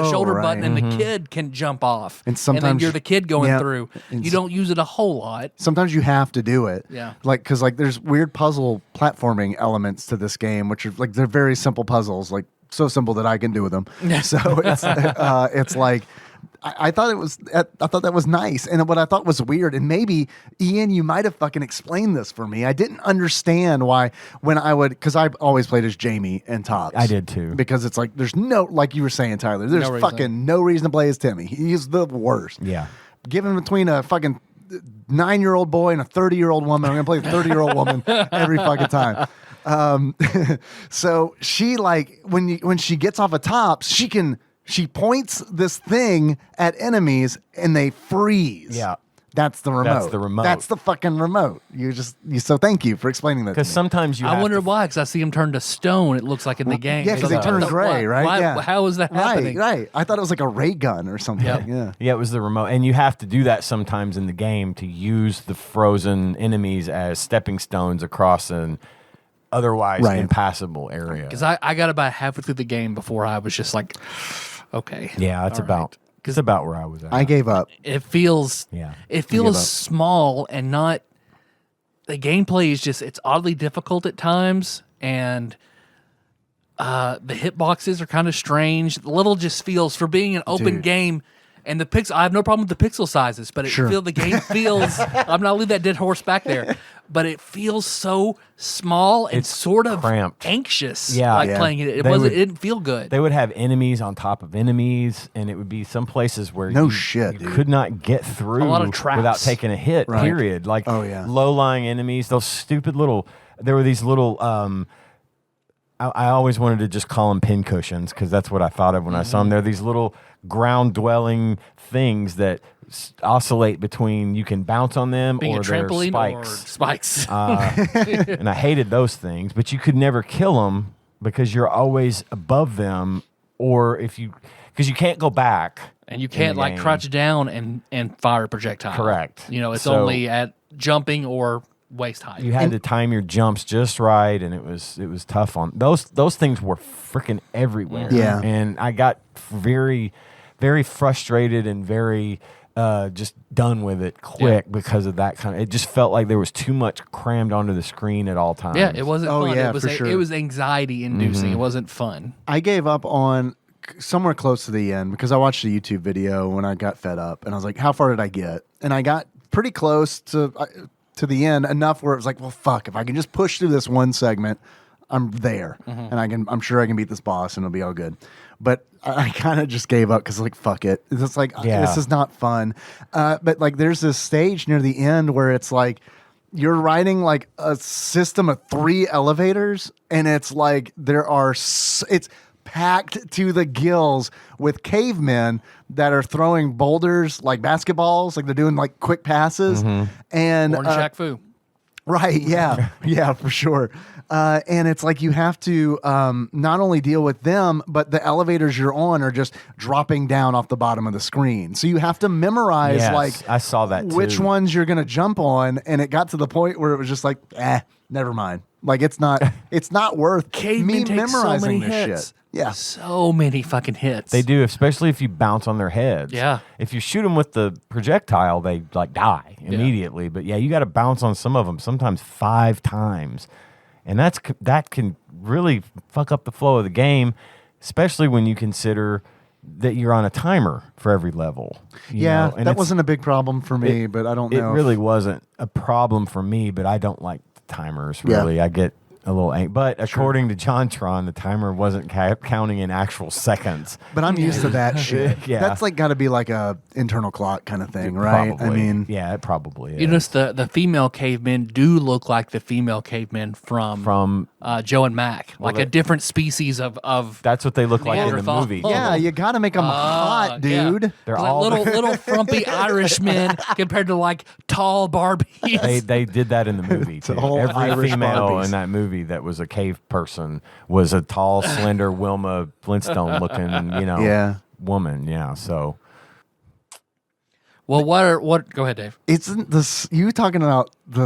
shoulder button and the kid can jump off. And sometimes then you're the kid going through. You don't use it a whole lot. Sometimes you have to do it. Yeah. Like, because like there's weird puzzle platforming elements to this game, which are like, they're very simple puzzles, like so simple that I can do with them. So it's like, I thought that was nice. And what I thought was weird, and maybe Ian, you might have fucking explained this for me. I didn't understand why because I've always played as Jamie and Tops. I did too. Because it's like, there's like you were saying, Tyler, there's no reason to play as Timmy. He's the worst. Yeah. Given between a fucking 9-year-old boy and a 30-year-old woman, I'm going to play a 30-year-old woman every fucking time. So she like, when she gets off of Tops, she points this thing at enemies and they freeze. Yeah. That's the remote. That's the fucking remote. So thank you for explaining that. Because sometimes I wonder why, because I see him turn to stone, it looks like in the game. Yeah, because they turn gray, right? Why, how is that happening? Right. I thought it was like a ray gun or something. Yep. Yeah. Yeah, it was the remote. And you have to do that sometimes in the game to use the frozen enemies as stepping stones across an otherwise impassable area. Because I got about halfway through the game before I was just like, okay. Yeah, it's about where I was at. I gave up. It feels small and not the gameplay is it's oddly difficult at times, and the hitboxes are kind of strange. The level just feels, for being an open game, and I have no problem with the pixel sizes, but the game feels. I'm not leave that dead horse back there, but it feels so small and sort of cramped. Anxious. Yeah, playing it. It didn't feel good. They would have enemies on top of enemies, and it would be some places where you dude. Could not get through a lot of traps without taking a hit. Right. Period. Like low-lying enemies. Those stupid little. There were these little. I always wanted to just call them pincushions because that's what I thought of when I saw them. They're these little ground-dwelling things that oscillate between you can bounce on them being or a trampoline they're or spikes. spikes. And I hated those things, but you could never kill them because you're always above them, or because you can't go back. And you can't crouch down and fire a projectile. Correct. It's only at jumping or waist height. You had to time your jumps just right, and it was tough on those things were freaking everywhere. Yeah. And I got very, very frustrated and very just done with it quick because of that kind of. It just felt like there was too much crammed onto the screen at all times. Yeah, it wasn't fun. Yeah, it was for sure. It was anxiety inducing. It wasn't fun. I gave up on somewhere close to the end because I watched a YouTube video when I got fed up, and I was like, how far did I get? And I got pretty close to the end, enough where it was like, well, fuck, if I can just push through this one segment, I'm there, and I'm sure I can beat this boss, and it'll be all good. But I kind of just gave up because like, fuck it. It's like this is not fun. But like, there's this stage near the end where it's like you're riding like a system of 3 elevators, and it's like it's packed to the gills with cavemen that are throwing boulders like basketballs, like they're doing like quick passes. And Born Shaq Fu. Right, yeah. Yeah, for sure. And it's like you have to not only deal with them, but the elevators you're on are just dropping down off the bottom of the screen. So you have to memorize I saw that which too. ones you're going to jump on. And it got to the point where it was just like, never mind. Like it's not worth me memorizing this shit. Yeah. So many fucking hits. They do, especially if you bounce on their heads. Yeah. If you shoot them with the projectile, they like die immediately. But you got to bounce on some of them, sometimes 5 times. And that can really fuck up the flow of the game, especially when you consider that you're on a timer for every level. Yeah, that wasn't a big problem for me, but I don't know. It really wasn't a problem for me, but I don't like the timers, really. Yeah. I get a little angry. But according to JonTron, the timer wasn't counting in actual seconds. But I'm used to that shit. Yeah. That's like got to be like a internal clock kind of thing, right? Probably. I mean, yeah, it probably is. You notice the female cavemen do look like the female cavemen from Joe and Mac, like a different species of. That's what they look like in the movie. Yeah, you got to make them hot, dude. Yeah. They're all little frumpy Irishmen compared to like tall Barbies. They did that in the movie too. Every Irish female Barbies in that movie that was a cave person was a tall, slender Wilma Flintstone looking, woman. Yeah. So. Well, go ahead, Dave. Isn't this you talking about the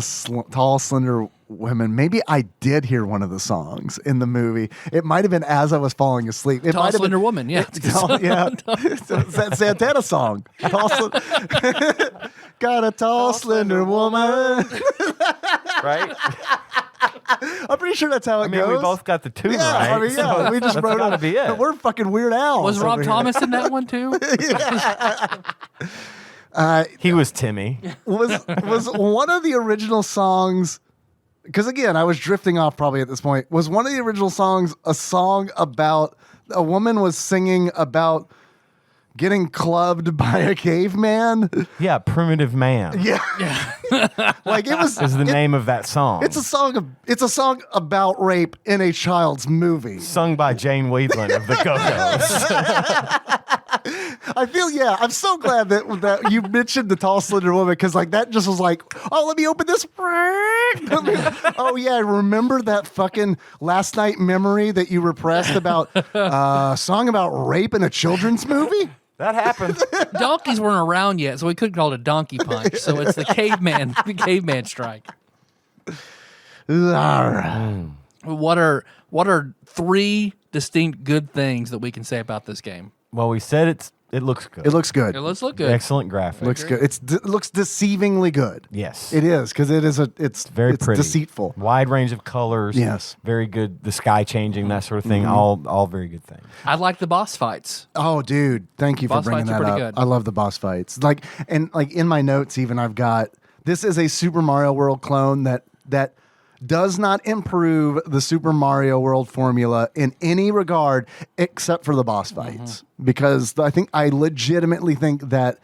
tall, slender women? Maybe I did hear one of the songs in the movie. It might have been as I was falling asleep. It tall, might have slender been, woman. Yeah, It's that Santana song. Got a tall, slender woman. Right. I'm pretty sure that's how it goes. We both got the tune right. We just wrote gotta be it. We're fucking Weird Al. Was Rob Thomas in that one too? He was Timmy. Was one of the original songs, because again, I was drifting off probably at this point, was one of the original songs a song about a woman was singing about getting clubbed by a caveman? Yeah, Primitive Man. Yeah. Like it was is the name of that song. It's a song about rape in a child's movie. Sung by Jane Weedland of the Go-Go's. I feel, I'm so glad that you mentioned the tall, slender woman, because like that just was like, oh, let me open this. Oh yeah, remember that fucking last night memory that you repressed about a song about rape in a children's movie? That happened. Donkeys weren't around yet, so we couldn't call it a donkey punch. So it's the caveman strike. What are 3 distinct good things that we can say about this game? Well, we said it's It looks good. It looks good. It looks look good. Excellent graphics. Looks good. It looks deceivingly good. Yes. It is, because it's very pretty. deceitful. Wide range of colors. Yes. Very good. The sky changing, that sort of thing. All very good things. I like the boss fights. Oh, dude, thank you for Boss bringing fights are that up. pretty good. I love the boss fights. Like in my notes, even I've got this is a Super Mario World clone that does not improve the Super Mario World formula in any regard except for the boss fights, because I legitimately think that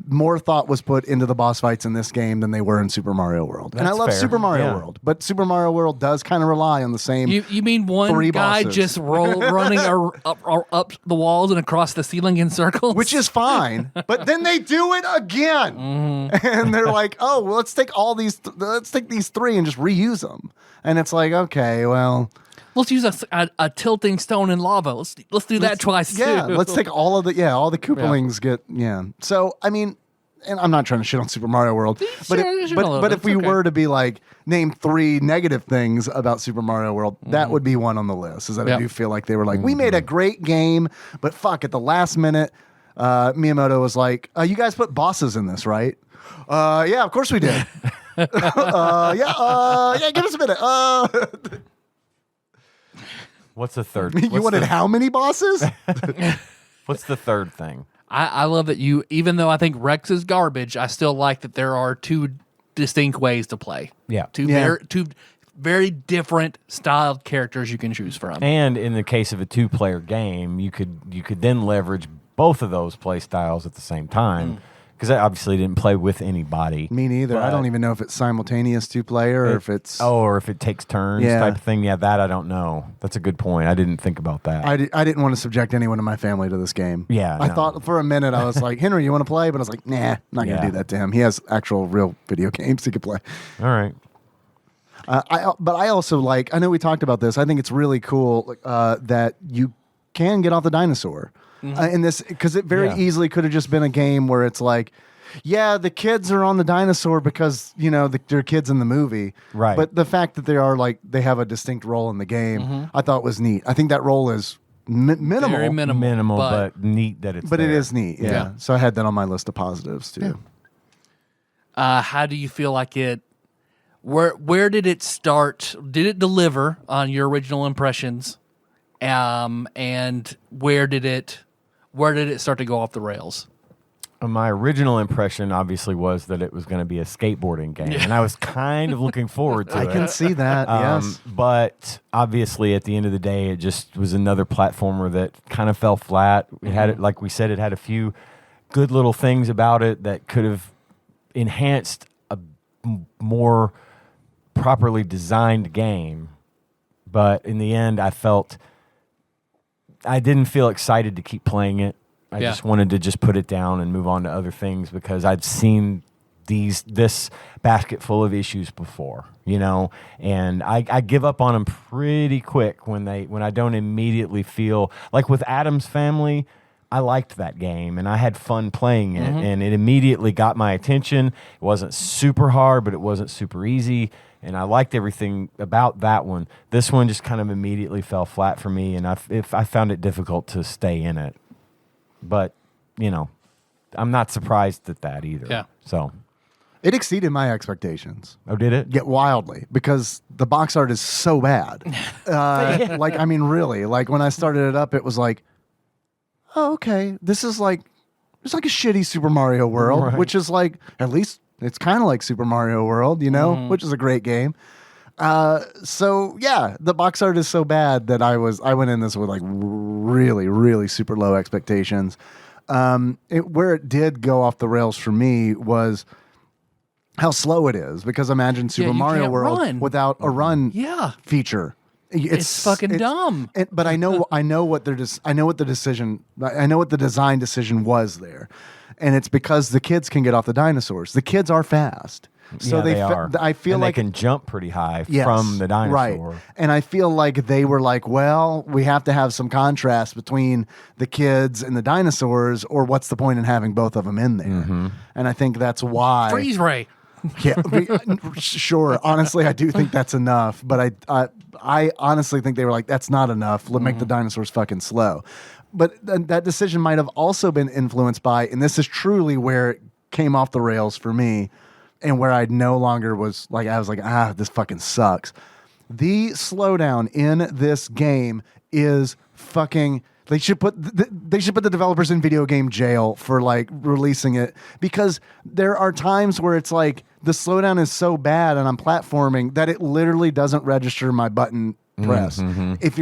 more thought was put into the boss fights in this game than they were in Super Mario World. And I That's love fair. Super Mario Yeah. World, but Super Mario World does kind of rely on the same. You mean one Three guy bosses. just running up the walls and across the ceiling in circles? Which is fine, but then they do it again, and they're like, "Oh, well, let's take these three and just reuse them." And it's like, okay, well, let's use a tilting stone in lava. Let's do that twice yeah, too. let's take all the Koopalings get So I mean, and I'm not trying to shit on Super Mario World, but if we were to be like name 3 negative things about Super Mario World, that would be one on the list. Is that I do feel like they were like, we made a great game, but fuck, at the last minute, Miyamoto was like, you guys put bosses in this, right? Yeah, of course we did. Yeah, give us a minute. What's the third? You wanted how many bosses? What's the third thing? I love that even though I think Rex is garbage, I still like that there are 2 distinct ways to play. Yeah. Two very different styled characters you can choose from. And in the case of a 2-player game, you could then leverage both of those play styles at the same time. Because I obviously didn't play with anybody. Me neither. I don't even know if it's simultaneous 2-player or if it's... or if it takes turns type of thing. Yeah, that I don't know. That's a good point. I didn't think about that. I didn't want to subject anyone in my family to this game. Yeah, I no. thought for a minute, I was like, Henry, you want to play? But I was like, nah, I'm not going to do that to him. He has actual real video games he could play. All right. But I also like, I know we talked about this. I think it's really cool that you can get off the dinosaur in this, because it very easily could have just been a game where it's like, yeah, the kids are on the dinosaur because, they're kids in the movie. Right. But the fact that they have a distinct role in the game, I thought was neat. I think that role is minimal. Very minimal, but neat that it's But there. it is neat, yeah. So I had that on my list of positives, too. How do you feel like it... Where did it start? Did it deliver on your original impressions? And where did it start to go off the rails? My original impression obviously was that it was going to be a skateboarding game, and I was kind of looking forward to it. I can see that, yes. But obviously, at the end of the day, it just was another platformer that kind of fell flat. It had, like we said, it had a few good little things about it that could have enhanced a more properly designed game. But in the end, I didn't feel excited to keep playing it. I just wanted to just put it down and move on to other things because I'd seen this basket full of issues before, and I give up on them pretty quick when I don't immediately feel like with Addams Family. I liked that game and I had fun playing it, and it immediately got my attention. It wasn't super hard, but it wasn't super easy, and I liked everything about that one. This one just kind of immediately fell flat for me, and I found it difficult to stay in it. But, I'm not surprised at that either. Yeah. So. It exceeded my expectations. Oh, did it? Get wildly, because the box art is so bad. Really. Like, when I started it up, it was like, oh, okay, this is like, it's like a shitty Super Mario World, Right. which is like, at least it's kind of like Super Mario World, which is a great game. So yeah, the box art is so bad that I went in this with like really, really super low expectations. Where it did go off the rails for me was how slow it is, because imagine Super you can't can't World run. without a run Yeah. feature. It's fucking dumb. But I know what the design decision was there, and it's because the kids can get off the dinosaurs. The kids are fast. So they are. I feel and like they can jump pretty high yes, from the dinosaur. right? And I feel like they were like, well, we have to have some contrast between the kids and the dinosaurs, or what's the point in having both of them in there? And I think that's why Freeze Ray. Yeah, sure. Honestly, I do think that's enough, but I honestly think they were like, that's not enough. Let's make the dinosaurs fucking slow. that decision might have also been influenced by, and this is truly where it came off the rails for me, and where I no longer was like, this fucking sucks. The slowdown in this game is fucking. They should put the developers in video game jail for like releasing it, because there are times where it's like the slowdown is so bad and I'm platforming that it literally doesn't register my button press. If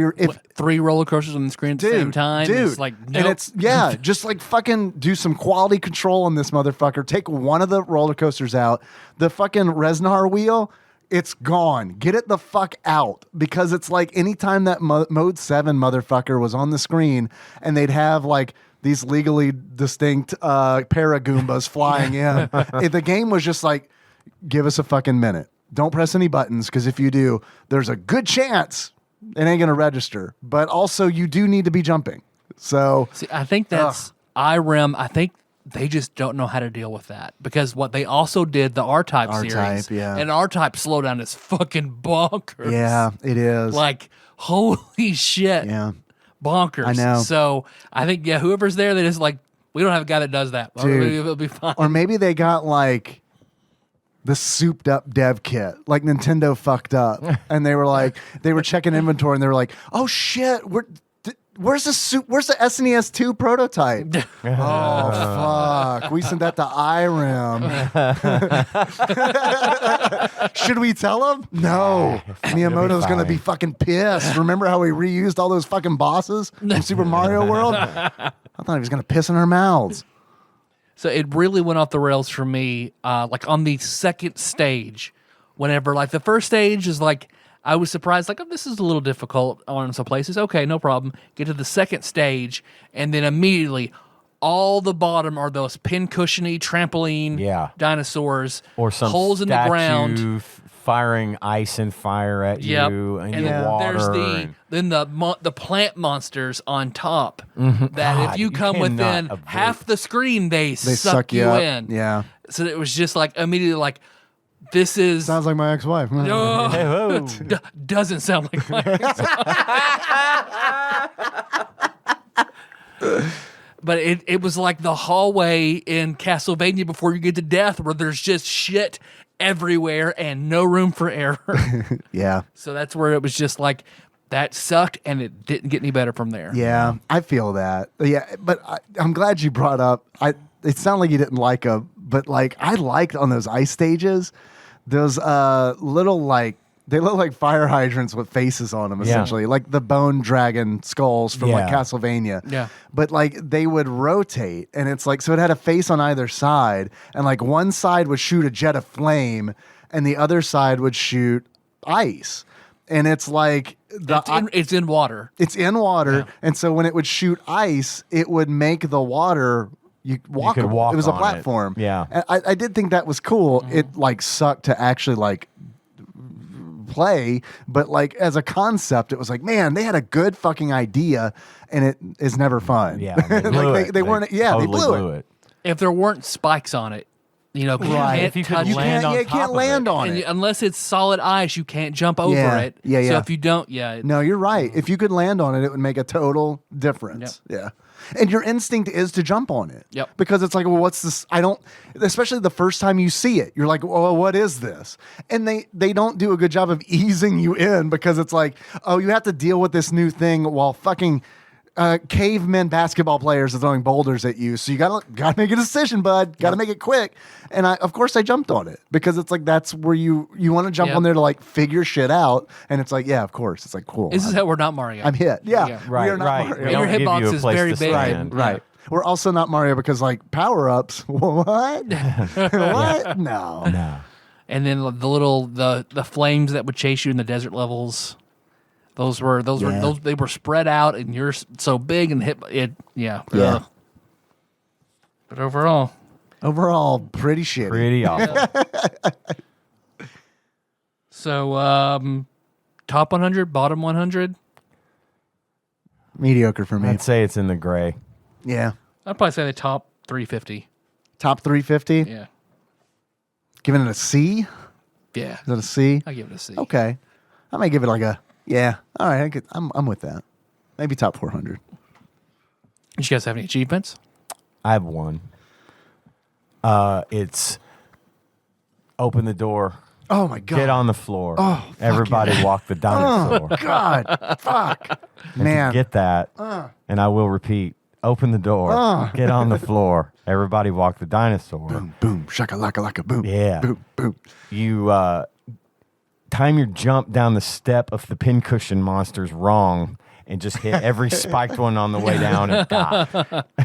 3 roller coasters on the screen at the same time, it's like nope. And it's just like fucking do some quality control on this motherfucker. Take one of the roller coasters out, the fucking Resnar wheel. It's gone. Get it the fuck out, because it's like anytime that Mode 7 motherfucker was on the screen and they'd have like these legally distinct Paragoombas flying in, the game was just like, give us a fucking minute. Don't press any buttons, because if you do, there's a good chance it ain't going to register. But also, you do need to be jumping. So, see, I think that's IREM. I think they just don't know how to deal with that, because what they also did, the R-Type series, and R-Type slowdown is fucking bonkers. Yeah, it is. Like, holy shit. Yeah. Bonkers. I know. So I think, whoever's there, they just like, we don't have a guy that does that. Dude. It'll be fine. Or maybe they got like the souped up dev kit, like Nintendo fucked up, and they were like, they were checking inventory, and they were like, oh shit, where's the SNES 2 prototype? Oh fuck, we sent that to IREM. Should we tell him? No, Miyamoto's gonna be fucking pissed. Remember how we reused all those fucking bosses from Super Mario World? I thought he was gonna piss in our mouths. So it really went off the rails for me, like on the second stage, whenever like the first stage is like, I was surprised, like, oh, this is a little difficult on some places. Okay, no problem. Get to the second stage, and then immediately all the bottom are those pin-cushiony trampoline dinosaurs, or some holes in the ground. Firing ice and fire at you and the water. Then the plant monsters on top. That if you come within half the screen, they suck you in. Yeah. So it was just like immediately like, this is sounds like my ex-wife. Doesn't sound like my ex-wife. But it was like the hallway in Castlevania before you get to death, where there's just shit everywhere and no room for error. Yeah. So that's where it was just like, that sucked, and it didn't get any better from there. Yeah, I feel that. Yeah, but I'm glad you brought up. It sounded like you didn't like them, but like I liked on those ice stages, those little like, they look like fire hydrants with faces on them, essentially, like the bone dragon skulls from like Castlevania. Yeah. But like they would rotate, and it's like, so it had a face on either side, and like one side would shoot a jet of flame, and the other side would shoot ice. And it's like it's in water. It's in water, and so when it would shoot ice, it would make the water. You could walk. It was a platform. Yeah, and I did think that was cool. It like sucked to actually like play, but like as a concept, it was like, man, they had a good fucking idea, and it is never fun. Yeah, they weren't. Yeah, totally they blew it. If there weren't spikes on it, you know, if you touch could land on you top can't land of it. on and it unless it's solid ice, you can't jump over it. Yeah. So if you don't, no, you're right. If you could land on it, it would make a total difference. Yep. Yeah. And your instinct is to jump on it. Yep. Because it's like, well, what's this? Especially the first time you see it, you're like, well, what is this? And they don't do a good job of easing you in, because it's like, oh, you have to deal with this new thing while fucking cavemen basketball players are throwing boulders at you. So you gotta make a decision, bud. Gotta make it quick. And of course I jumped on it, because it's like, that's where you want to jump on there to like figure shit out. And it's like, yeah, of course. It's like, cool. This is how we're not Mario. I'm hit. Yeah. Right. We are not Mario. Your hitbox is very big. Right. We're also not Mario, because like power-ups. What? What? No. And then the flames that would chase you in the desert levels. Those were they were spread out, and you're so big and hit it. Yeah. Yeah. But overall, pretty shitty. Pretty awful. So top 100, bottom 100. Mediocre for me. I'd say it's in the gray. Yeah. I'd probably say the top 350. Top 350. Yeah. Giving it a C. Yeah. Is it a C? I give it a C. Okay. I might give it like a. Yeah. All right. I'm with that. Maybe top 400. Did you guys have any achievements? I have one. It's open the door. Oh my god! Get on the floor. Oh, everybody walk the dinosaur. Oh god! Fuck, man. Get that, and I will repeat. Open the door. Get on the floor. Everybody walk the dinosaur. Boom, boom, shaka laka laka boom. Yeah. Boom, boom. You time your jump down the step of the pincushion monsters wrong and just hit every spiked one on the way down and die.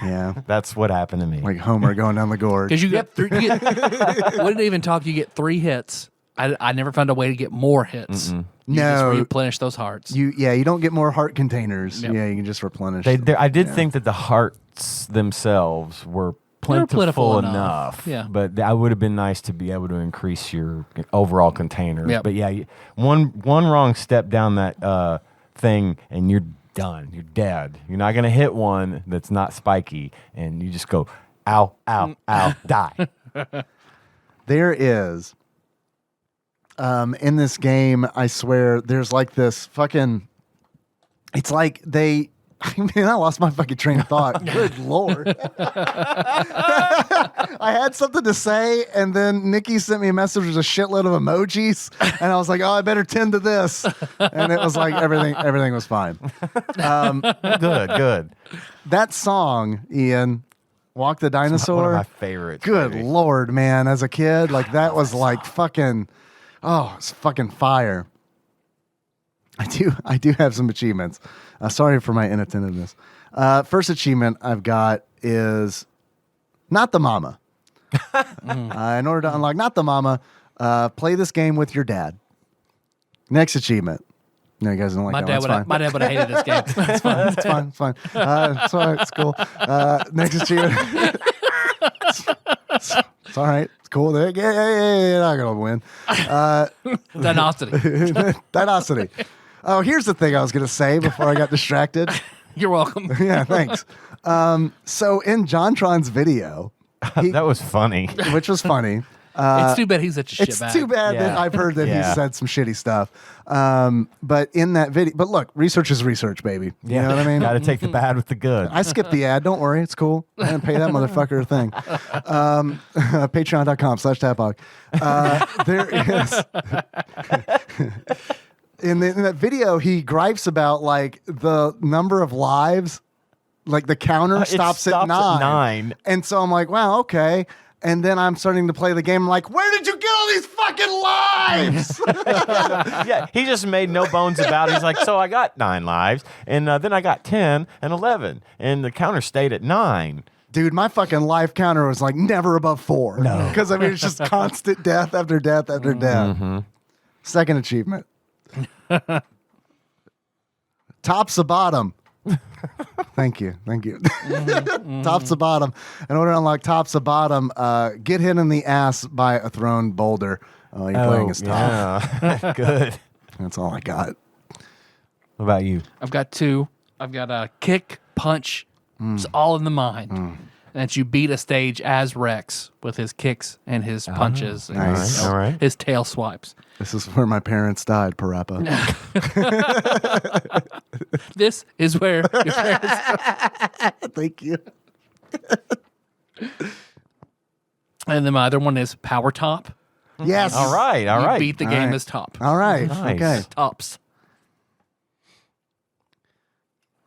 Yeah, That's what happened to me. like Homer going down the gorge. Because you get three. What did it even talk? You get 3 hits. I never found a way to get more hits. You just No. replenish those hearts. You don't get more heart containers. Yep. Yeah, you can just replenish. I did think that the hearts themselves were plentiful plentiful enough. Yeah. But that would have been nice to be able to increase your overall containers. Yep. But yeah, one wrong step down that thing and you're done. You're dead. You're not going to hit one that's not spiky and you just go, ow, ow, ow, die. There is in this game, I swear, there's like this fucking. It's like they. I mean, I lost my fucking train of thought. Good lord! I had something to say, and then Nikki sent me a message with a shitload of emojis, and I was like, "Oh, I better tend to this." And it was like everything was fine. Good. That song, Ian, "Walk the Dinosaur," One of my favorites. good baby. lord, man! As a kid, like that was like fucking. Oh, it's fucking fire. I do have some achievements. Sorry for my inattentiveness. First achievement I've got is Not the Mama. In order to unlock Not the Mama, play this game with your dad. Next achievement. No, you guys don't like My that one. dad would have hated this game. It's fine. It's fine. It's fine. It's all right. It's cool. Next achievement. It's all right. It's cool. Yeah, you're not going to win. Dinosity. Dinosity. Oh, here's the thing I was going to say before I got distracted. You're welcome. Yeah, thanks. So in JonTron's video, That was funny. which was funny. It's too bad he's such a It's shitbag. too bad that Yeah. I've heard that Yeah. he said some shitty stuff. But in that video, but look, research is research, baby. You know what I mean? Got to take the bad with the good. I skipped the ad. Don't worry. It's cool. I didn't pay that motherfucker a thing. Patreon.com/TADPOG. There is. In that video, he gripes about like the number of lives, like the counter It stops at 9. 9. And so I'm like, wow, okay. And then I'm starting to play the game. I'm like, where did you get all these fucking lives? Yeah, he just made no bones about it. He's like, so I got 9 lives, and then I got 10 and 11, and the counter stayed at 9. Dude, my fucking life counter was like never above 4. No. Because I mean, it's just constant death after death after death. Second achievement. Tops to bottom. Thank you. Tops to bottom. In order to unlock tops to bottom, get hit in the ass by a thrown boulder. Oh, you're playing as tough. Yeah. Good. That's all I got. What about you? I've got 2. I've got a kick, punch. It's all in the mind. And that you beat a stage as Rex with his kicks and his punches and Nice. All right. his tail swipes. This is where my parents died, Parappa. This is where your parents. Thank you. And then my other one is Power Top. Yes. All right. You beat the All game right. as top. All right. Nice. Okay. Tops.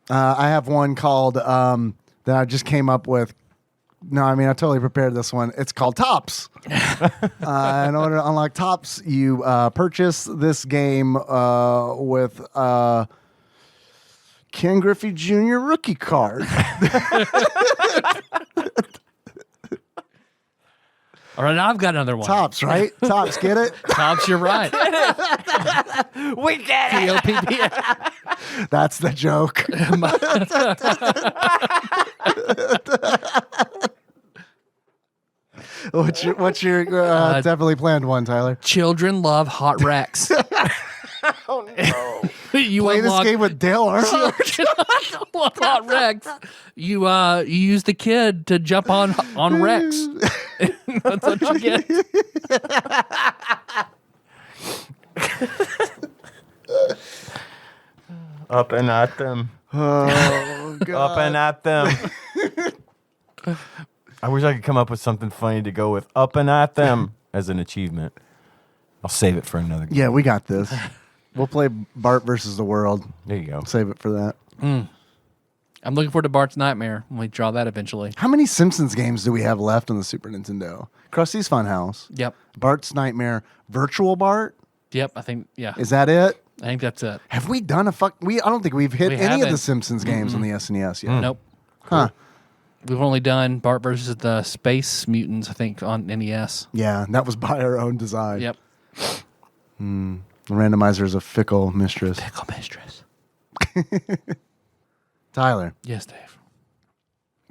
I have one called that I just came up with. No, I mean, I totally prepared this one. It's called Tops. In order to unlock Tops, you purchase this game with Ken Griffey Jr. rookie card. All right, now I've got another one. Tops, right? Tops, get it? Tops, you're right. We get it. T-O-P-P. That's the joke. What's your definitely planned one, Tyler? Children love hot Rex. Oh, no. You Play this unlock game with Dale Earnhardt. Children love hot Rex. You use the kid to jump on Rex. That's what you get. Up and at them. Oh God. Up and at them. I wish I could come up with something funny to go with up and at them as an achievement. I'll save it for another game. Yeah, we got this. We'll play Bart versus the world. There you go. Save it for that. I'm looking forward to Bart's Nightmare when we draw that eventually. How many Simpsons games do we have left on the Super Nintendo? Krusty's Funhouse. Yep. Bart's Nightmare. Virtual Bart? Yep. I think, yeah. Is that it? I think that's it. Have we done I don't think we've hit We any of the haven't. Simpsons games on the SNES yet. Nope. Huh. We've only done Bart versus the Space Mutants, I think, on NES. Yeah, that was by our own design. Yep. The randomizer is a fickle mistress. Pickle Mistress. Tyler, Yes, Dave.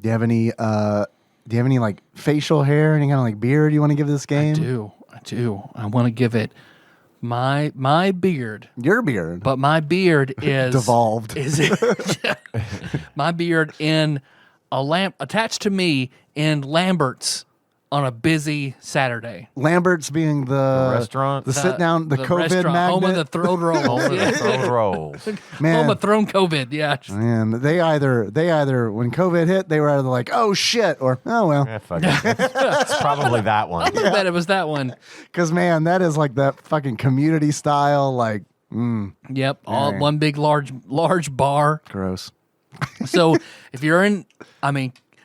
do you have any like facial hair, any kind of like beard you want to give this game? I do. I want to give it my beard, Your beard. but my beard is Devolved. My beard in a lamp attached to me in Lambert's on a busy Saturday. Lambert's being the restaurant? the sit down, the COVID restaurant, magnet. home of the throat rolls. Over Yeah. the throat rolls. Man, Home of thrown COVID. Yeah. man, they either when COVID hit, they were either like, oh shit, or oh well, Yeah, fuck it. It's probably that one. I bet it was that one. because man, that is like that fucking community style, like Yep. All Yeah. one big large bar. gross. So if you're in,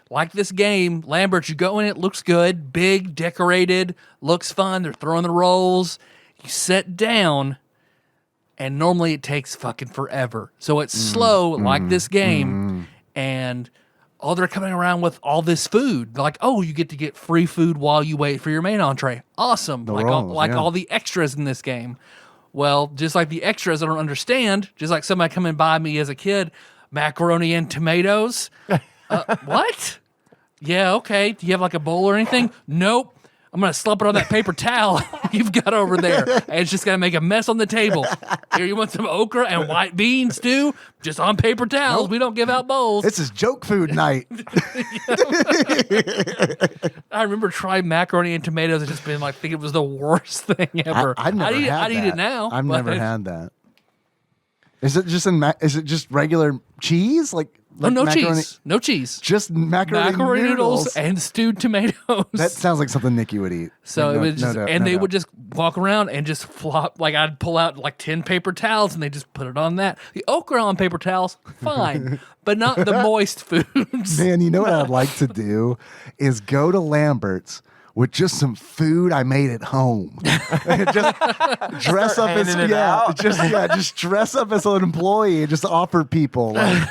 like this game, Lambert, you go in, it looks good, big, decorated, looks fun. They're throwing the rolls. You sit down, and normally it takes fucking forever. So it's slow, like this game, and they're coming around with all this food. They're like, oh, you get to get free food while you wait for your main entree. Awesome. rolls, yeah. All the extras in this game. Well, just like the extras, I don't understand. Just like somebody coming by me as a kid, macaroni and tomatoes. What? Yeah, okay. Do you have like a bowl or anything? Nope. I'm going to slap it on that paper towel you've got over there. And it's just going to make a mess on the table. Here, you want some okra and white beans too? Just on paper towels. Nope. We don't give out bowls. This is joke food night. I remember trying macaroni and tomatoes and just being like, think it was the worst thing ever. I've never had I'd eat that. it now. I've but- never had that. Is it just is it just regular cheese? Like Oh, no macaroni- cheese. No cheese. Just macaroni noodles and stewed tomatoes. That sounds like something Nikki would eat. So Like, it was just, and they doubt. would just walk around and just flop. Like I'd pull out like 10 paper towels and they just put it on that. The okra on paper towels, fine, but not the moist foods. Man, you know what I'd like to do is go to Lambert's with just some food I made at home. Just dress up as handing it out. just dress up as an employee and just offer people like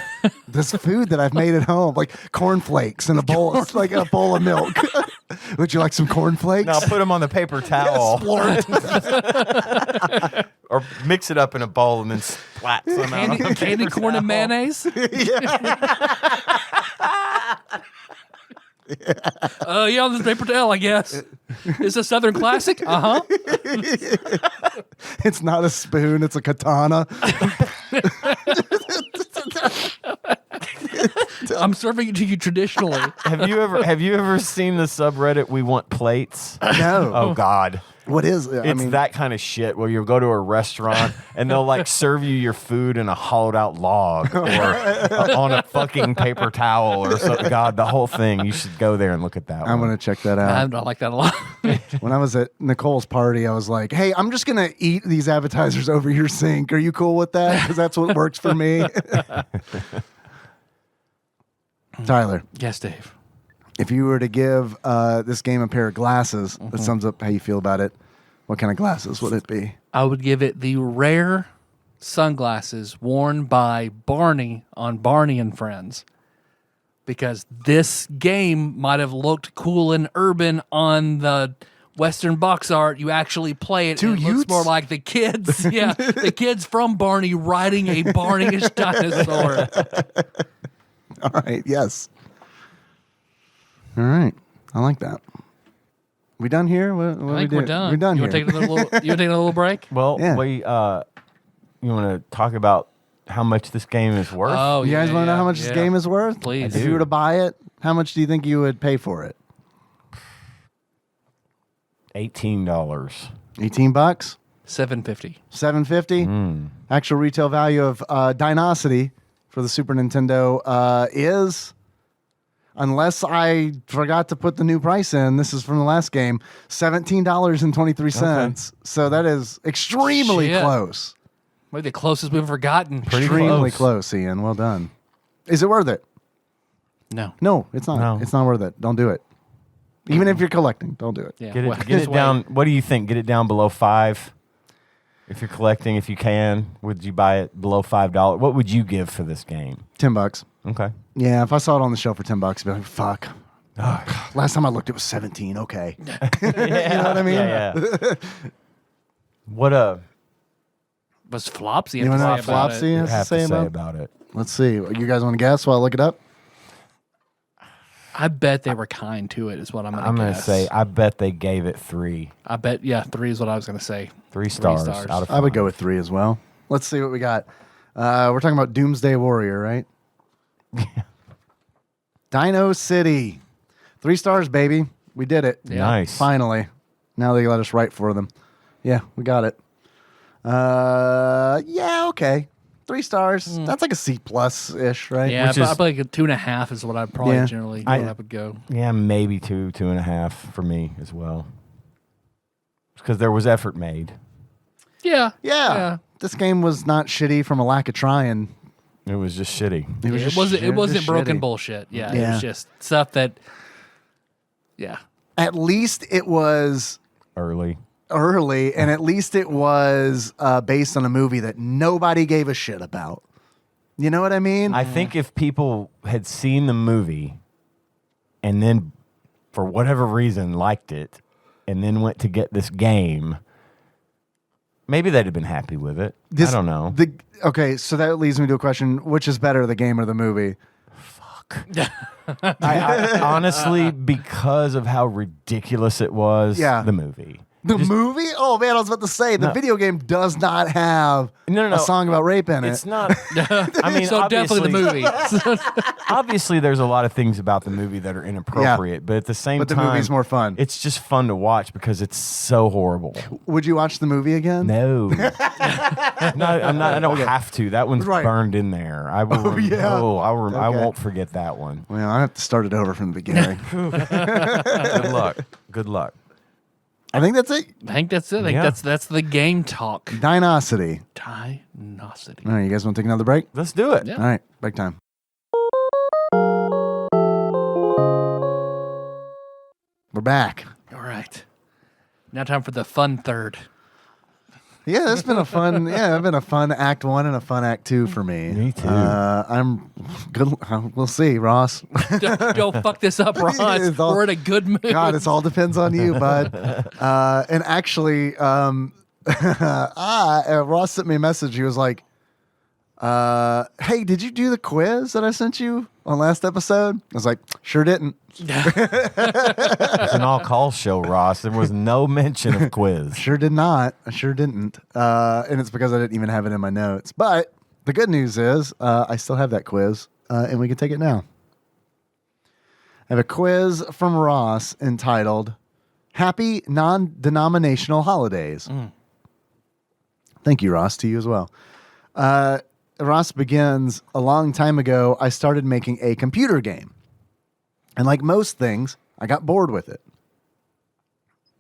this food that I've made at home, like cornflakes in a bowl, like a bowl of milk. Would you like some cornflakes? Now put them on the paper towel. Or mix it up in a bowl and then splat some out. Candy corn and mayonnaise. Yeah, on this paper towel, I guess. It's a Southern classic. It's not a spoon; it's a katana. I'm serving it to you traditionally. Have you ever seen the subreddit We Want Plates? No. Oh God. What is? It's that kind of shit where you'll go to a restaurant and they'll like serve you your food in a hollowed out log or on a fucking paper towel or something. God, the whole thing. You should go there and look at that I'm one. gonna check that out. I like that a lot. When I was at Nicole's party, I was like, "Hey, I'm just gonna eat these appetizers over your sink. Are you cool with that? Because that's what works for me." Tyler, Yes, Dave. if you were to give this game a pair of glasses that sums up how you feel about it, what kind of glasses would it be? I would give it the rare sunglasses worn by Barney on Barney and Friends. Because this game might have looked cool and urban on the Western box art. You actually play it, and it looks more like the kids. Yeah, the kids from Barney riding a Barney-ish dinosaur. All right, yes. All right, I like that. We done here? What I think we we're do? done. We're done you here. Want to take a little break? Well, Yeah. you want to talk about how much this game is worth? Oh, You guys want to know how much this game is worth? Please. If you were to buy it, how much do you think you would pay for it? $18. 18 bucks? $7.50. $7.50? Actual retail value of Dino-City, for the Super Nintendo is, unless I forgot to put the new price in, this is from the last game, $17.23. Okay. So that is extremely Shit. close. Maybe the closest we've ever gotten. Extremely close, Ian. Well done. Is it worth it? No. No, it's not. No. It's not worth it. Don't do it. Even if you're collecting, don't do it. Yeah. Get well, it, get just it wait. down. What do you think? Get it down below 5. If you're collecting, if you can, would you buy it below $5? What would you give for this game? $10. Okay. Yeah, if I saw it on the shelf for $10, I'd be like, fuck. Last time I looked, it was 17. Okay. You know what I mean? Yeah. What Was Flopsy You have know to what say about Flopsy it? has to have say to say about? about it? Let's see. You guys want to guess while I look it up? I bet they were kind to it, is what I'm going to I'm guess. going to say, I bet they gave it 3. I bet, 3 is what I was going to say. 3 stars, stars. out of 5. I would go with 3 as well. Let's see what we got. We're talking about Doomsday Warrior, right? Dino-City. 3 stars, baby. We did it. Yeah. Nice. Finally. Now they let us write for them. Yeah, we got it. Yeah, okay. 3 stars. That's like a C plus ish, right? Yeah, Which but is- I like a 2.5 is what I'd probably Yeah. generally I would go. Yeah, maybe 2.5 for me as well. Because there was effort made. Yeah. Yeah. This game was not shitty from a lack of trying. It was just shitty. It was just It wasn't just broken shitty. bullshit. Yeah, it Yeah. was just stuff that. Yeah. At least it was Early. early, and at least it was based on a movie that nobody gave a shit about. You know what I mean? I think if people had seen the movie and then, for whatever reason, liked it and then went to get this game, maybe they'd have been happy with it. I don't know. Okay, so that leads me to a question: which is better, the game or the movie? I honestly, because of how ridiculous it was, Yeah. the movie. The movie? Oh man, I was about to say the video game does not have No. a song about rape in it. It's not. I mean, So definitely the movie. Obviously, there's a lot of things about the movie that are inappropriate, but at the same But the time, movie's more fun. It's just fun to watch because it's so horrible. Would you watch the movie again? No, no, I'm not. I don't have to. That one's Right. burned in there. I will. yeah. I Okay. won't forget that one. Well, I have to start it over from the beginning. Good luck. Good luck. I think that's it. I think that's it. I think Yeah. that's the game talk. Dino-City. Dino-City. All right, you guys want to take another break? Let's do it. Yeah. All right, break time. We're back. All right. Now time for the fun third. Yeah, it's been a fun. Yeah, it's been a fun Act 1 and a fun Act 2 for me. Me too. I'm good. We'll see, Ross. Don't fuck this up, Ross. It's all- We're in a good mood. God, it all depends on you, bud. And actually, Ross sent me a message. He was like, "Hey, did you do the quiz that I sent you on last episode?" I was like, "Sure didn't." It's an all-call show, Ross. There was no mention of quiz. Sure did not. I sure didn't. And it's because I didn't even have it in my notes. But the good news is I still have that quiz, and we can take it now. I have a quiz from Ross entitled Happy Non-Denominational Holidays. Thank you, Ross, to you as well. Ross begins, a long time ago, I started making a computer game. And like most things, I got bored with it.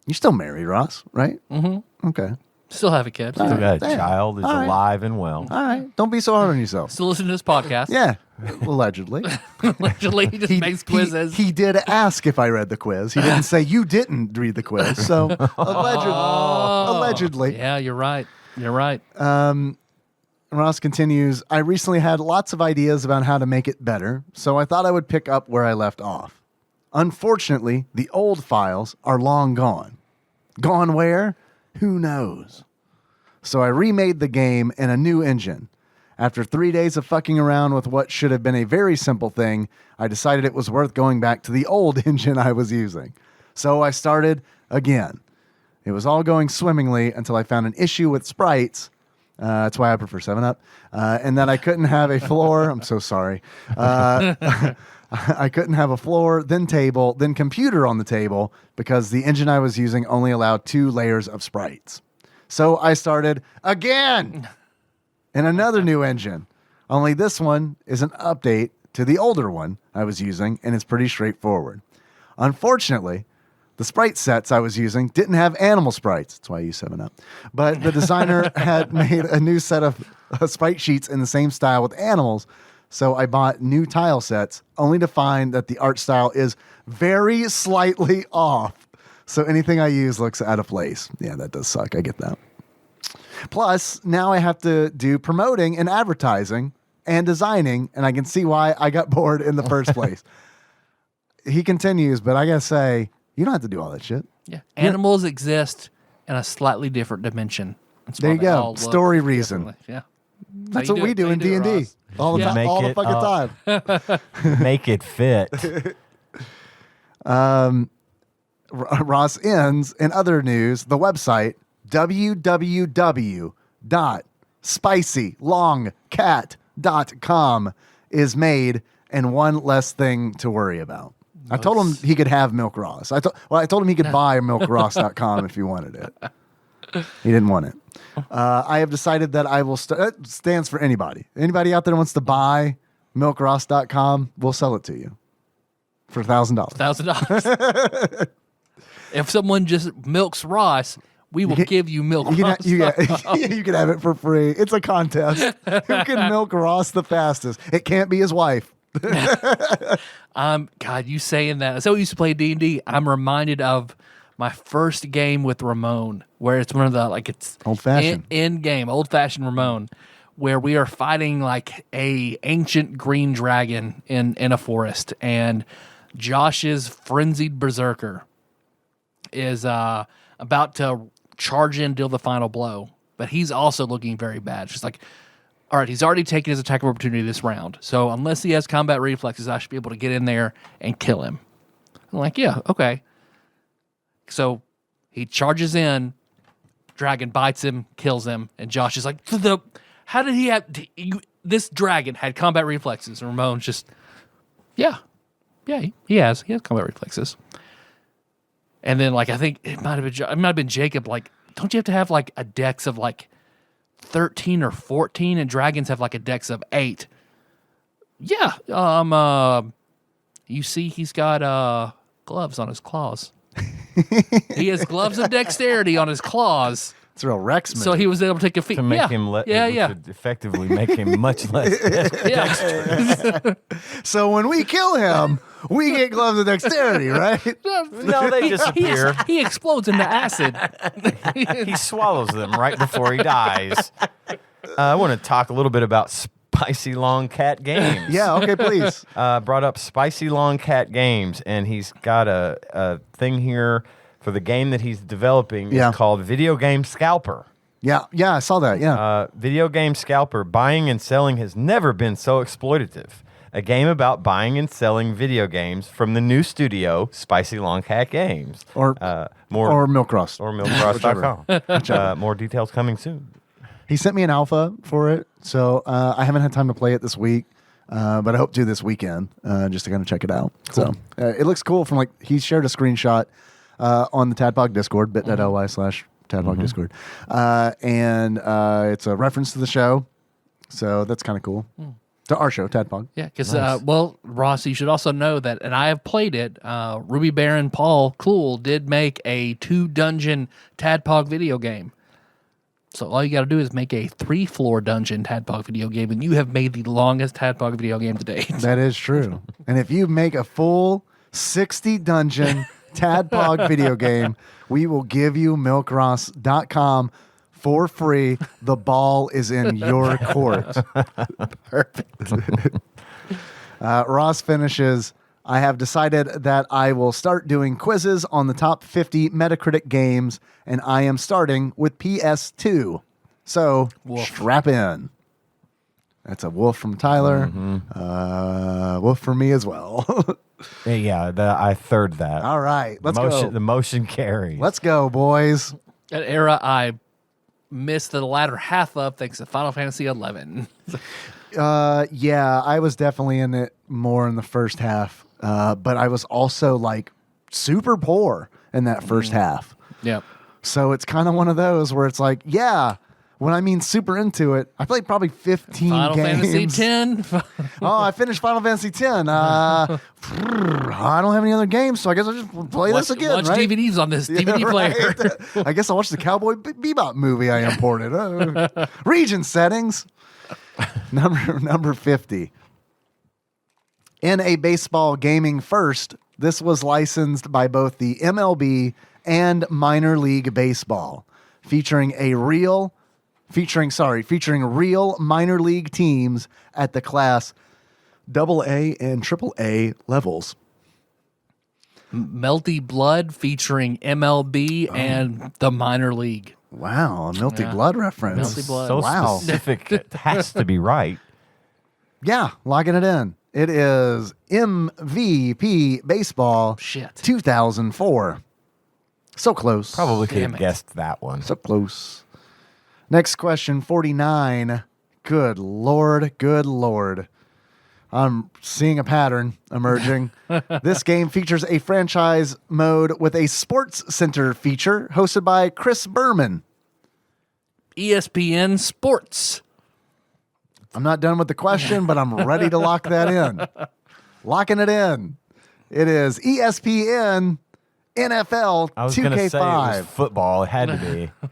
You're still married, Ross, right? Mm-hmm. Okay. Still have a kid. Still got a Damn. child is All right. alive and well. All right. Don't be so hard on yourself. Still listen to this podcast. Yeah. Allegedly. Allegedly, he just makes quizzes. He did ask if I read the quiz. He didn't say you didn't read the quiz. So allegedly. Yeah, you're right. You're right. Ross continues, I recently had lots of ideas about how to make it better, so I thought I would pick up where I left off. Unfortunately, the old files are long gone. Gone where? Who knows? So I remade the game in a new engine. After 3 days of fucking around with what should have been a very simple thing, I decided it was worth going back to the old engine I was using. So I started again. It was all going swimmingly until I found an issue with sprites. That's why I prefer 7-Up. And that I couldn't have a floor. I'm so sorry. I couldn't have a floor, then table, then computer on the table because the engine I was using only allowed 2 layers of sprites. So I started again in another new engine. Only this one is an update to the older one I was using, and it's pretty straightforward. Unfortunately, the sprite sets I was using didn't have animal sprites. That's why I use 7-Up. But the designer had made a new set of sprite sheets in the same style with animals, so I bought new tile sets, only to find that the art style is very slightly off. So anything I use looks out of place. Yeah, that does suck. I get that. Plus, now I have to do promoting and advertising and designing, and I can see why I got bored in the first place. He continues, but I gotta say, you don't have to do all that shit. Yeah. Animals exist in a slightly different dimension. That's there why you they go. all look Story reason. differently. Yeah. That's what we do in D&D. All the Make it fucking time. Make it fit. Ross ends, in other news, the website www.spicylongcat.com is made, and one less thing to worry about. I told him he could have Milk Ross. I told him he could buy milkross.com if he wanted it. He didn't want it. I have decided that I will it stands for anybody. Anybody out there wants to buy milkross.com, we'll sell it to you for $1,000. $1,000. If someone just milks Ross, we will give you Milk Ross. You can have it for free. It's a contest. Who can milk Ross the fastest? It can't be his wife. God, you saying that. So we used to play D&D. I'm reminded of my first game with Ramon, where it's one of the, like, it's old-fashioned in game, old-fashioned Ramon, where we are fighting like a ancient green dragon in a forest, and Josh's frenzied berserker is about to charge in, deal the final blow, but he's also looking very bad. It's just like, all right, he's already taken his attack of opportunity this round, so unless he has combat reflexes, I should be able to get in there and kill him. I'm like, yeah, okay. So he charges in, dragon bites him, kills him, and Josh is like, how did he have, this dragon had combat reflexes, and Ramon's just, yeah, he has combat reflexes. And then, like, I think it might have been Jacob, like, don't you have to have, like, a dex of, like, 13 or 14, and dragons have, like, a dex of 8? Yeah, you see he's got gloves on his claws. He has gloves of dexterity on his claws. It's a real Rex. So he was able to take a feat. To make him effectively make him much less dexterous. So when we kill him, we get gloves of dexterity, right? No, they disappear. He explodes into acid. He swallows them right before he dies. I want to talk a little bit about Spicy Long Cat Games. Yeah, okay, please. Brought up Spicy Long Cat Games, and he's got a thing here for the game that he's developing. It's called Video Game Scalper. Yeah, I saw that, yeah. Video Game Scalper, buying and selling has never been so exploitative. A game about buying and selling video games from the new studio, Spicy Long Cat Games. Or Milkross. Or milkross.com. More details coming soon. He sent me an alpha for it, so I haven't had time to play it this week, but I hope to this weekend just to kind of check it out. Cool. So it looks cool. From he shared a screenshot on the TADPOG Discord, bit.ly/TADPOG Discord, and it's a reference to the show, so that's kind of cool. To our show, TADPOG. Yeah, because, Ross, you should also know that, and I have played it, Ruby Baron Paul Kluhl did make a 2-dungeon TADPOG video game. So all you got to do is make a 3-floor dungeon TADPOG video game, and you have made the longest TADPOG video game to date. That is true. And if you make a full 60-dungeon TADPOG video game, we will give you milkross.com for free. The ball is in your court. Perfect. Ross finishes, I have decided that I will start doing quizzes on the top 50 Metacritic games, and I am starting with PS2. So, strap in. That's a wolf from Tyler. Wolf for me as well. I third that. All right, let's go. The motion carries. Let's go, boys. An era I missed the latter half of thanks to Final Fantasy 11. Yeah, I was definitely in it more in the first half, but I was also like super poor in that first half. Yeah. So it's kind of one of those where it's like, yeah, When I mean super into it, I played probably 15 Final games. Fantasy X. Oh, I finished Final Fantasy X. I don't have any other games, so I guess I'll just play this again, watch right? DVDs on this DVD player. Right. I guess I'll watch the Cowboy Bebop movie I imported. Region settings. Number 50. In a baseball gaming first, this was licensed by both the MLB and Minor League Baseball, featuring real minor league teams at the class AA and AAA levels. Melty Blood featuring MLB and the minor league. Wow, a Melty Blood reference. Melty Blood. So Wow. specific. It has to be right. Yeah, locking it in. It is MVP Baseball Shit. 2004. So close. Probably could Damn have it. guessed that one. So close. Next question, 49. Good Lord, good Lord. I'm seeing a pattern emerging. This game features a franchise mode with a sports center feature hosted by Chris Berman. ESPN Sports. I'm not done with the question, but I'm ready to lock that in. Locking it in. It is ESPN NFL I was going to say it 2K5. was football. It had to be.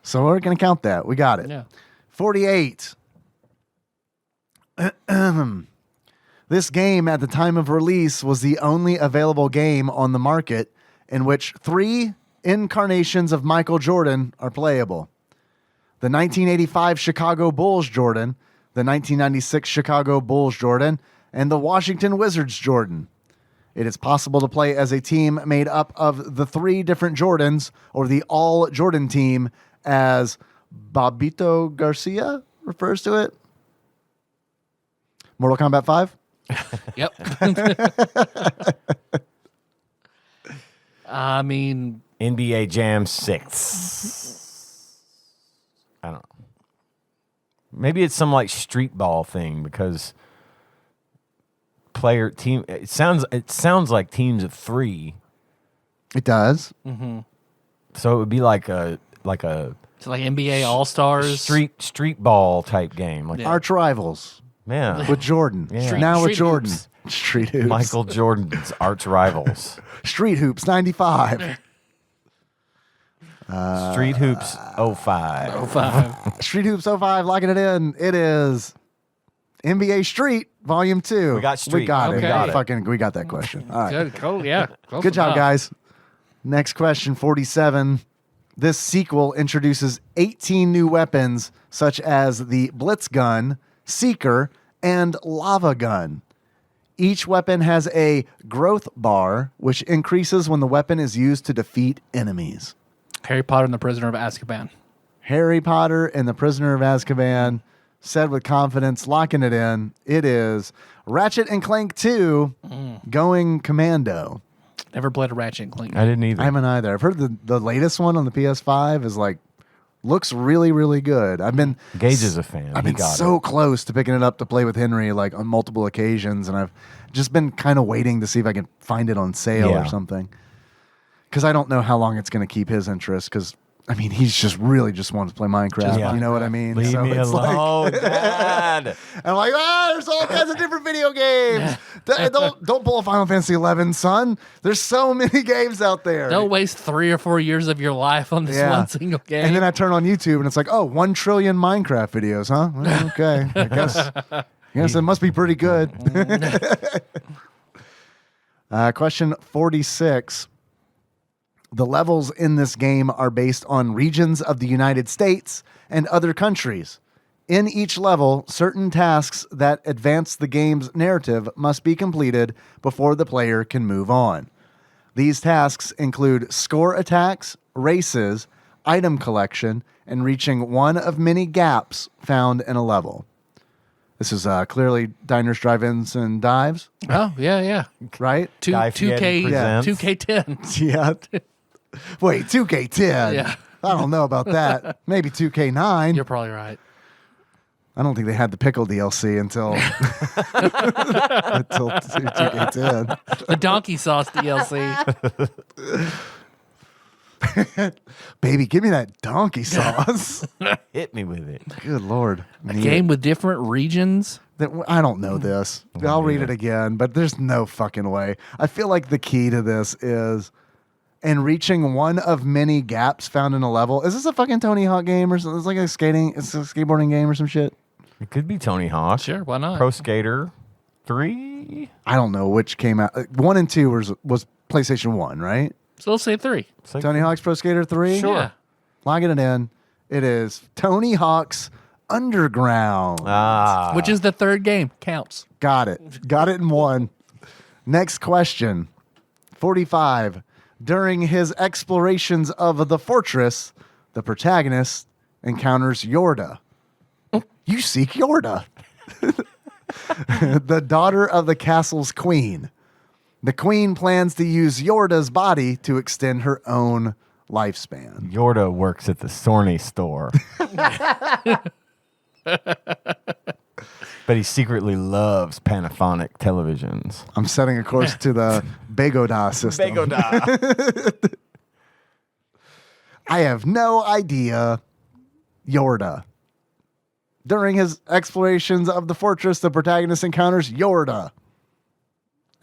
So we're going to count that. We got it. Yeah. 48. This game at the time of release was the only available game on the market in which 3 incarnations of Michael Jordan are playable. The 1985 Chicago Bulls Jordan, the 1996 Chicago Bulls Jordan, and the Washington Wizards Jordan. It is possible to play as a team made up of the 3 different Jordans, or the all Jordan team, as Bobito Garcia refers to it. Mortal Kombat 5? Yep. I mean, NBA Jam 6. I don't know. Maybe it's some like street ball thing because player team. It sounds like teams of 3. It does. So it would be like a it's like NBA All Stars. street ball type game. Like Arch rivals yeah, with Jordan. Yeah. Now with Street Jordan. hoops. Street Hoops. Michael Jordan's arch rivals. Street Hoops 95. Street Hoops 05. 05. Street Hoops 05, locking it in. It is NBA Street Volume 2. We got Street. We got it. Okay. We got it. We got that question. All right. Good. Cool. Yeah. Close Good job, enough. guys. Next question, 47. This sequel introduces 18 new weapons, such as the Blitz Gun, Seeker, and Lava Gun. Each weapon has a growth bar, which increases when the weapon is used to defeat enemies. Harry Potter and the Prisoner of Azkaban. Harry Potter and the Prisoner of Azkaban, said with confidence, locking it in. It is Ratchet and Clank 2, Going Commando. Never played a Ratchet and Clank. I didn't either. I haven't either. I've heard the latest one on the PS5 is like, looks really, really good. Gage is a fan. I've He been got so it. close to picking it up to play with Henry like on multiple occasions, and I've just been kind of waiting to see if I can find it on sale or Yeah. something. Because I don't know how long it's going to keep his interest. Because I mean, he's just really just wants to play Minecraft. Yeah. You know what I mean? Leave So me it's like- alone, Dad. I'm like, there's all kinds of different video games. Don't pull a Final Fantasy 11, son. There's so many games out there. Don't waste 3 or 4 years of your life on this one single game. And then I turn on YouTube and it's like, 1 trillion Minecraft videos, huh? Well, okay. I guess it must be pretty good. Question 46. The levels in this game are based on regions of the United States and other countries. In each level, certain tasks that advance the game's narrative must be completed before the player can move on. These tasks include score attacks, races, item collection, and reaching one of many gaps found in a level. This is clearly Diners, Drive-Ins, and Dives, Oh, yeah. right? Dive 2K, presents. 2K10. Yeah. Wait, 2K10? Yeah. I don't know about that. Maybe 2K9. You're probably right. I don't think they had the pickle DLC until 2K10. The donkey sauce DLC. Baby, give me that donkey sauce. Hit me with it. Good Lord. A game with different regions. I don't know this. I'll read it again, but there's no fucking way. I feel like the key to this is in reaching one of many gaps found in a level. Is this a fucking Tony Hawk game or something? It's like it's a skateboarding game or some shit. It could be Tony Hawk. Sure, why not? Pro Skater 3. I don't know which came out. 1 and 2 was PlayStation 1, right? So let's say 3. Tony Hawk's Pro Skater 3? Sure. Yeah. Logging it in. It is Tony Hawk's Underground. Which is the third game. Counts. Got it. Got it in 1. Next question. 45. During his explorations of the fortress, the protagonist encounters Yorda. You seek Yorda. The daughter of the castle's queen. The queen plans to use Yorda's body to extend her own lifespan. Yorda works at the Sorny store. But he secretly loves Panaphonic televisions. I'm setting a course to the Begoda system. Begoda. I have no idea. Yorda. During his explorations of the fortress, the protagonist encounters Yorda.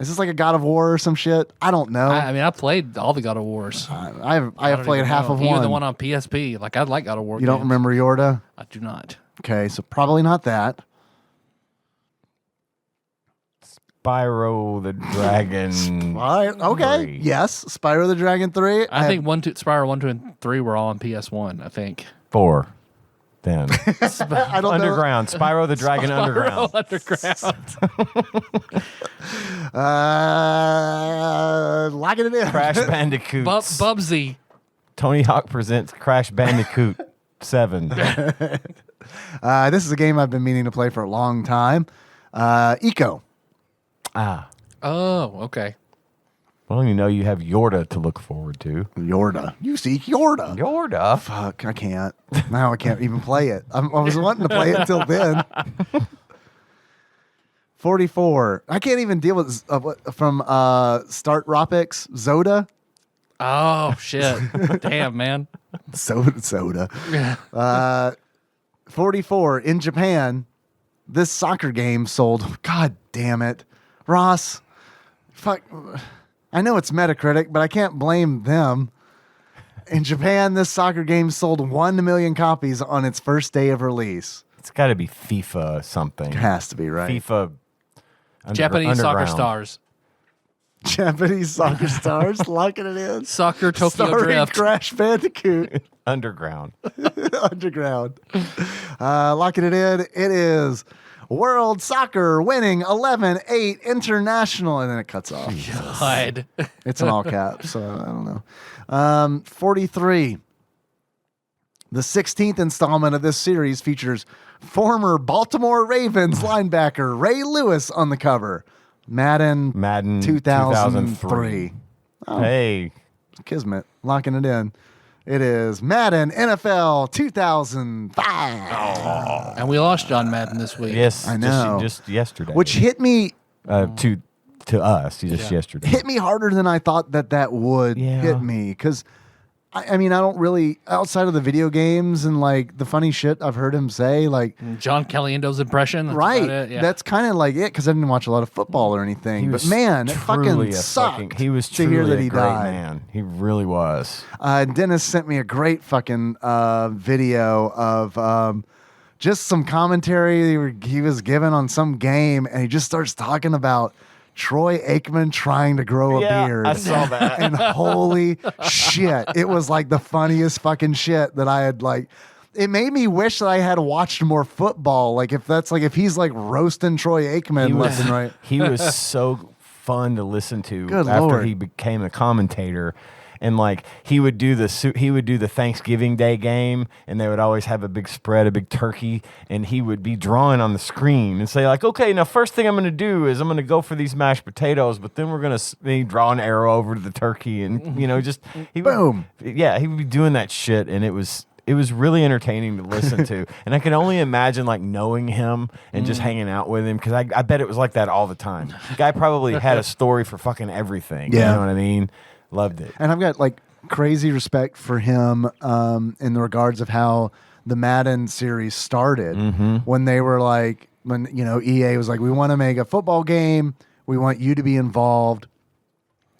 Is this like a God of War or some shit? I don't know. I mean, I played all the God of Wars. I have played half of Even one. the one on PSP. Like, I like God of War. You don't remember Yorda? I do not. Okay, so probably not that. Spyro the Dragon. Okay, 3. yes. Spyro the Dragon 3. I think Spyro 1, 2, and 3 were all on PS1, I think. 4. Then. I don't Underground. Spyro the Dragon Underground. Locking it in. Crash Bandicoot. Bubsy. Tony Hawk presents Crash Bandicoot 7. This is a game I've been meaning to play for a long time. Eco. Ah. Oh, okay. Well, you know you have Yorda to look forward to. Yorda. You seek Yorda. Yorda? Fuck, I can't. Now I can't even play it. I was wanting to play it until then. 44. I can't even deal with from Start Ropics, Zoda. Oh, shit. Damn, man. Soda. 44. In Japan, this soccer game sold. God damn it. Ross. Fuck. I know it's Metacritic, but I can't blame them. In Japan, this soccer game sold 1 million copies on its first day of release. It's got to be FIFA something. It has to be, right? FIFA. Japanese soccer Underground. stars. Japanese soccer stars, locking it in. Soccer Tokyo Starring Drift. Crash Bandicoot. Underground. Underground. Locking it in. It is World Soccer winning 11-8 international. And then it cuts off. God. It's in all caps, so I don't know. 43. The 16th installment of this series features former Baltimore Ravens linebacker Ray Lewis on the cover. Madden 2003. Oh, Hey. Kismet. Locking it in. It is Madden NFL 2005. And we lost John Madden this week. Yes. I know. Just yesterday. Which hit me to us, just yesterday. hit me harder than I thought that would hit me. Because, I mean, I don't really, outside of the video games and like the funny shit I've heard him say, like, John Caliendo's impression. That's right. about it, yeah. That's kind of like it because I didn't watch a lot of football or anything. But man, it fucking sucked. He was to truly hear that he a great died. man. He really was. Dennis sent me a great fucking video of just some commentary he was given on some game, and he just starts talking about Troy Aikman trying to grow a beard. I saw that. And holy shit, it was like the funniest fucking shit that I had like. It made me wish that I had watched more football. Like if he's like roasting Troy Aikman left and right. He was so fun to listen to Good after Lord. he became a commentator. And like he would do the Thanksgiving Day game, and they would always have a big spread, a big turkey, and he would be drawing on the screen and say like, "Okay, now first thing I'm going to do is I'm going to go for these mashed potatoes, but then we're going to draw an arrow over to the turkey, and just Boom. he would be doing that shit, and it was really entertaining to listen to. And I can only imagine like knowing him and just hanging out with him, because I bet it was like that all the time. The guy probably had a story for fucking everything. Yeah. You know what I mean? Loved it. And I've got like crazy respect for him in the regards of how the Madden series started when they were like, when EA was like, we want to make a football game, we want you to be involved.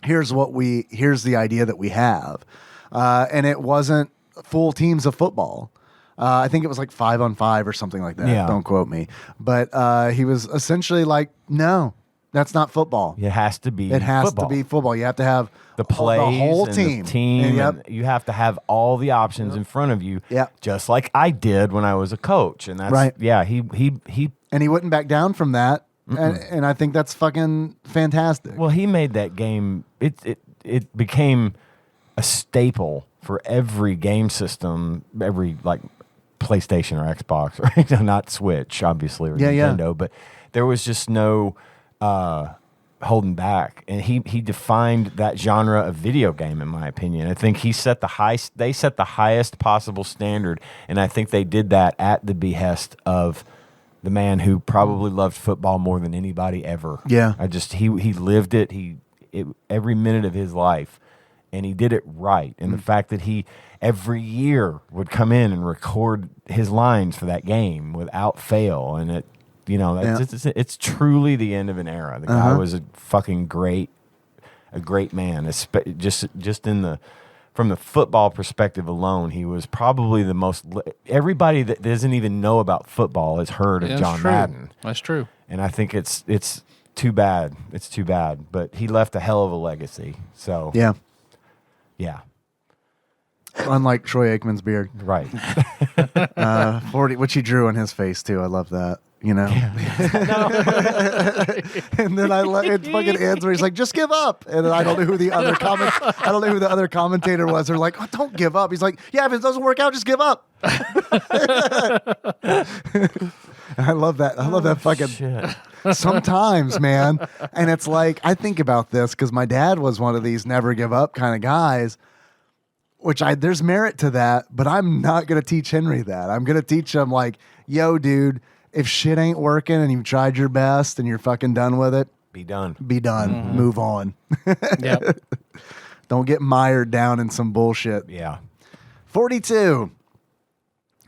Here's the idea that we have, and it wasn't full teams of football. I think it was like 5-on-5 or something like that. Yeah. Don't quote me, but he was essentially like, no. That's not football. It has to be. It has to be football. You have to have the plays, the whole and team. the team. Yep. And you have to have all the options in front of you. Yep. Just like I did when I was a coach, and that's right. Yeah, he and he wouldn't back down from that, and I think that's fucking fantastic. Well, he made that game. It became a staple for every game system, every like PlayStation or Xbox, right? Not Switch, obviously, or Nintendo, but there was just no holding back, and he defined that genre of video game, in my opinion. I think they set the highest possible standard, and I think they did that at the behest of the man who probably loved football more than anybody ever. Yeah. He lived it. Every minute of his life, and he did it right. And the fact that he every year would come in and record his lines for that game without fail, and it's truly the end of an era. The guy was a fucking great man. Just from the football perspective alone, he was probably the most. Everybody that doesn't even know about football has heard of John Madden. That's true. And I think it's too bad. It's too bad. But he left a hell of a legacy. So yeah. Unlike Troy Aikman's beard, Right. 40, which he drew on his face too. I love that. And then it fucking ends where he's like, "Just give up." And then I don't know who the other commentator was. They're like, "Oh, don't give up." He's like, "Yeah, if it doesn't work out, just give up." I love that. I love that fucking. Shit. Sometimes, man, and it's like I think about this because my dad was one of these never give up kind of guys. There's merit to that, but I'm not gonna teach Henry that. I'm gonna teach him like, "Yo, dude. If shit ain't working and you've tried your best and you're fucking done with it, Be done. Move on. Yep. Don't get mired down in some bullshit." Yeah. 42.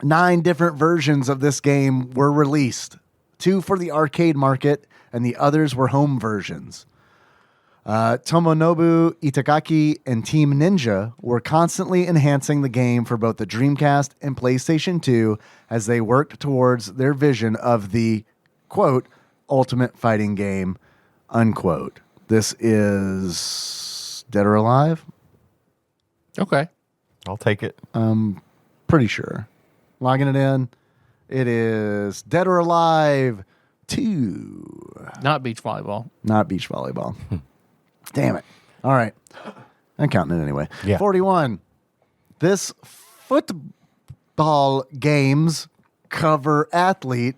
9 different versions of this game were released. 2 for the arcade market, and the others were home versions. Tomonobu Itagaki and Team Ninja were constantly enhancing the game for both the Dreamcast and PlayStation 2 as they worked towards their vision of the, quote, ultimate fighting game, unquote. This is Dead or Alive? Okay. I'll take it. Pretty sure. Logging it in. It is Dead or Alive 2. Not beach volleyball. Not beach volleyball. Damn it. All right. I'm counting it anyway. Yeah. 41. This football game's cover athlete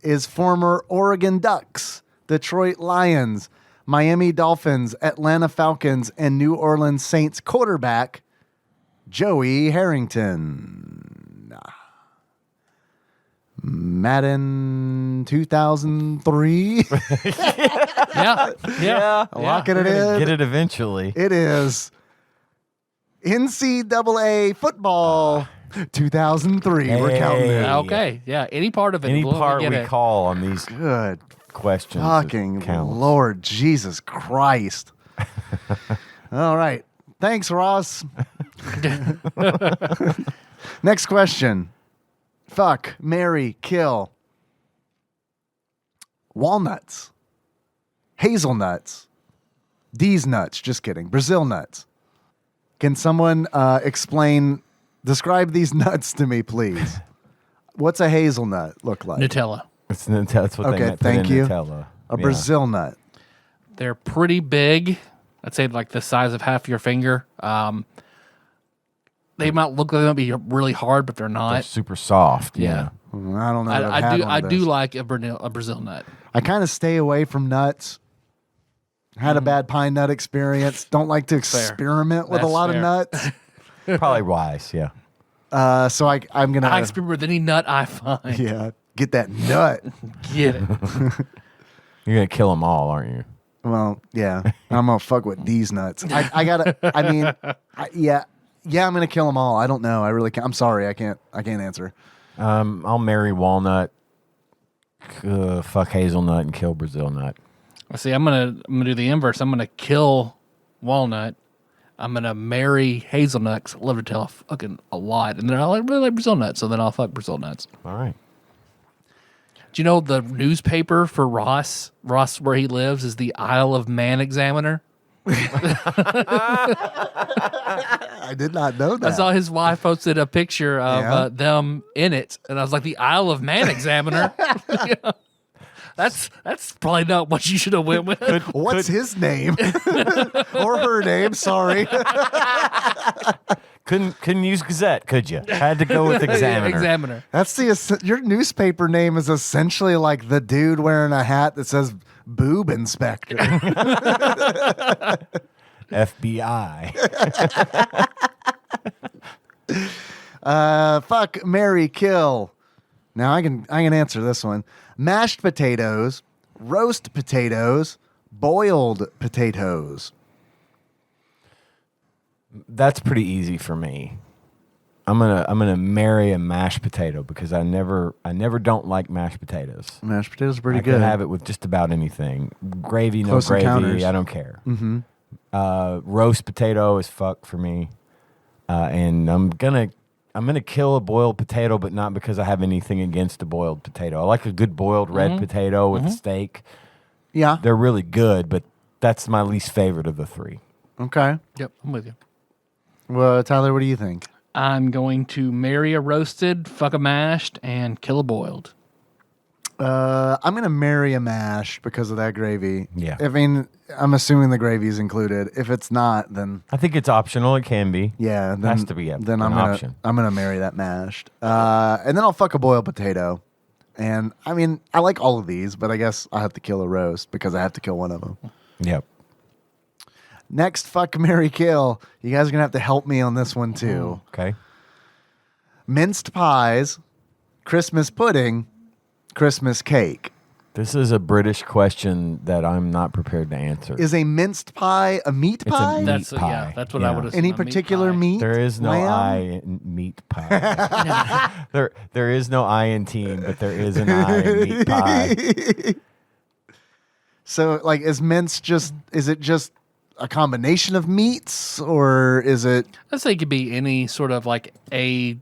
is former Oregon Ducks, Detroit Lions, Miami Dolphins, Atlanta Falcons, and New Orleans Saints quarterback Joey Harrington. Madden 2003. Yeah. Locking it in. Get it eventually. It is NCAA football 2003. We're counting it. Okay. Yeah. Any part of it. Any we'll part get we it. call on these Good questions. fucking counts. Lord Jesus Christ. All right. Thanks, Ross. Next question. Fuck, marry, kill. Walnuts. Hazelnuts. These nuts. Just kidding. Brazil nuts. Can someone describe these nuts to me, please? What's a hazelnut look like? Nutella. That's what they Okay, meant. Put thank in you. Nutella. A Yeah. Brazil nut. They're pretty big. I'd say like the size of half your finger. They might look like they might be really hard, but they're They're not. super soft. Yeah. I don't know. that I've I had do. one I of do those. like a Brazil nut. I kind of stay away from nuts. Had a bad pine nut experience. Don't like to experiment with a That's lot fair. of nuts. Probably wise. Yeah. So I'm gonna. I experiment with any nut I find. Yeah, get that nut. Get it. You're gonna kill them all, aren't you? Well, yeah, I'm gonna fuck with these nuts. I gotta. I mean, Yeah, I'm gonna kill them all. I don't know. I really can't. I'm sorry. I can't answer. I'll marry walnut, fuck hazelnut, and kill Brazil nut. See, I'm gonna do the inverse. I'm gonna kill walnut. I'm gonna marry hazelnut 'cause I love to tell fucking a lot, and then I really like Brazil nuts, so then I'll fuck Brazil nuts. All right. Do you know the newspaper for Ross where he lives is the Isle of Man Examiner? I did not know that. I saw his wife posted a picture of them in it, and I was like, the Isle of Man Examiner? Yeah. That's probably not what you should have went with. What's his name? Or her name, sorry. Couldn't use Gazette, could you? Had to go with Examiner. Examiner. That's your newspaper name is essentially like the dude wearing a hat that says Boob Inspector. FBI. Fuck, marry, kill. Now I can answer this one. Mashed potatoes, roast potatoes, boiled potatoes. That's pretty easy for me. I'm gonna marry a mashed potato because I never don't like mashed potatoes. Mashed potatoes are pretty I good. can have it with just about anything. Gravy, Close no gravy, encounters. I don't care. Mm-hmm. Roast potato is fuck for me, and I'm gonna kill a boiled potato, but not because I have anything against a boiled potato. I like a good boiled red potato with steak. Yeah. They're really good, but that's my least favorite of the three. Okay. Yep, I'm with you. Well, Tyler, what do you think? I'm going to marry a roasted, fuck a mashed, and kill a boiled. I'm going to marry a mash because of that gravy. Yeah. I mean, I'm assuming the gravy is included. If it's not, then I think it's optional. It can be. yeah, then Has to be then an I'm gonna option. I'm gonna marry that mashed, and then I'll fuck a boiled potato. And I mean, I like all of these, but I guess I have to kill a roast because I have to kill one of them. Yep. Next, fuck, marry, kill. You guys are gonna have to help me on this one too. Okay. Minced pies, Christmas pudding, Christmas cake. This is a British question that I'm not prepared to answer. Is a minced pie a meat It's a pie? meat That's pie. that's what I Yeah. would assume. Any a meat particular pie. meat? There is no Lamb? I in meat pie. there is no I in team, but there is an I in meat pie. So, like, is it just a combination of meats, or is it? I'd say it could be any sort of like a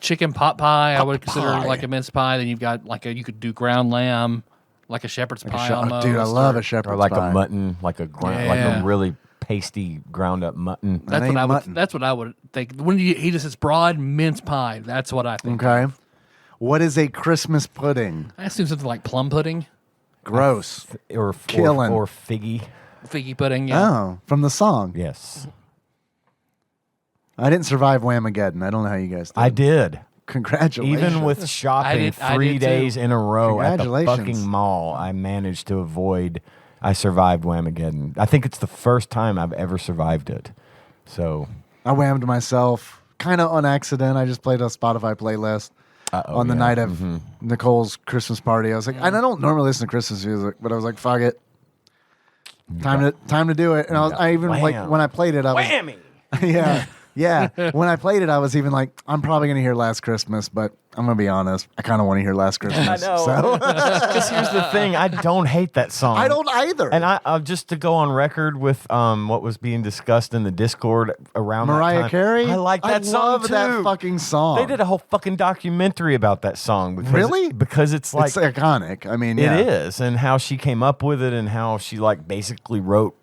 chicken pot pie. I would consider pie. like a mince pie. Then you've got you could do ground lamb, like a shepherd's pie almost. Dude, I love a shepherd's Or like pie. a mutton, like a Yeah. really pasty ground up mutton. That ain't mutton. That's what I would think. When he just says broad mince pie, that's what I think. Okay. What is a Christmas pudding? I assume something like plum pudding, Gross. Or Killing. or figgy. figgy pudding. Yeah. Oh, from the song. Yes. I didn't survive Whamageddon. I don't know how you guys did. I did. Congratulations. Even with shopping I 3 did too. days in a row at the Congratulations. fucking mall, I managed to avoid. I survived Whamageddon. I think it's the first time I've ever survived it. So I whammed myself kind of on accident. I just played a Spotify playlist on the night of Nicole's Christmas party. I was like, and I don't normally listen to Christmas music, but I was like, fuck it. Time to do it. And I even like Wham. when I played it, I was whammy. yeah. Yeah. When I played it, I was even like, I'm probably going to hear Last Christmas, but I'm going to be honest. I kind of want to hear Last Christmas. I know. So Because here's the thing, I don't hate that song. I don't either. And I just to go on record with what was being discussed in the Discord around that Mariah time, Carey? I like that song love too. that fucking song. They did a whole fucking documentary about that song. Because, Really? Because it's like it's iconic. I mean, yeah. it is, and how she came up with it, and how she like basically wrote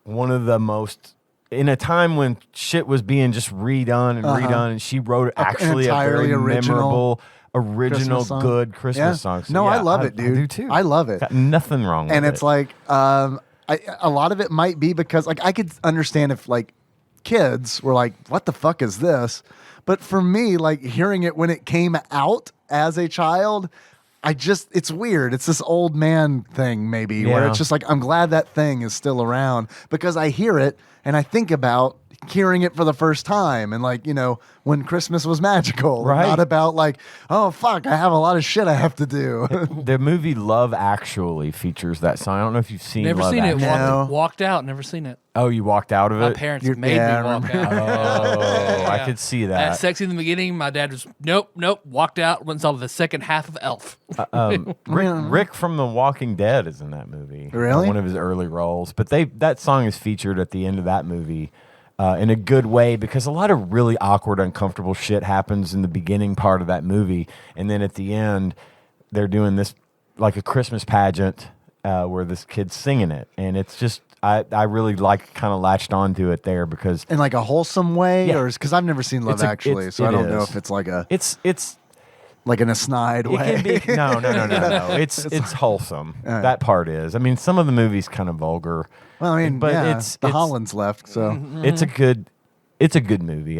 one of the most. In a time when shit was being just redone and redone, and she wrote actually a very entirely memorable, Christmas original, song. good Christmas Yeah. song. So, No, I yeah, love it, dude. I do too. I love it. Got nothing wrong with it. And it's like, a lot of it might be because, like, I could understand if, like, kids were like, what the fuck is this? But for me, like, hearing it when it came out as a child, it's weird. It's this old man thing, maybe, where Yeah. it's just like, I'm glad that thing is still around because I hear it and I think about hearing it for the first time and like, when Christmas was magical. Right. Not about like, oh fuck, I have a lot of shit I have to do. The movie Love Actually features that song. I don't know if you've seen Never Love seen it. Actually. No. Walked out. Never seen it. Oh, you walked out of My it? parents made me I walk out. Oh, I could see That that. sexy in the beginning. My dad was nope. Walked out. Went and saw the second half of Elf. Rick from The Walking Dead is in that movie. Really? One of his early roles. But that song is featured at the end of that movie in a good way because a lot of really awkward, uncomfortable shit happens in the beginning part of that movie. And then at the end, they're doing this like a Christmas pageant where this kid's singing it. And it's just, I really kind of latched onto it there because In like a wholesome way, Yeah. or because I've never seen Love It's a- Actually, it's- so I it don't know is. if it's like it's like in a snide it way. can be no. It's wholesome. right. That part is. I mean, some of the movie's kind of vulgar. Well, I mean, but yeah, it's Holland's left, so It's a good movie.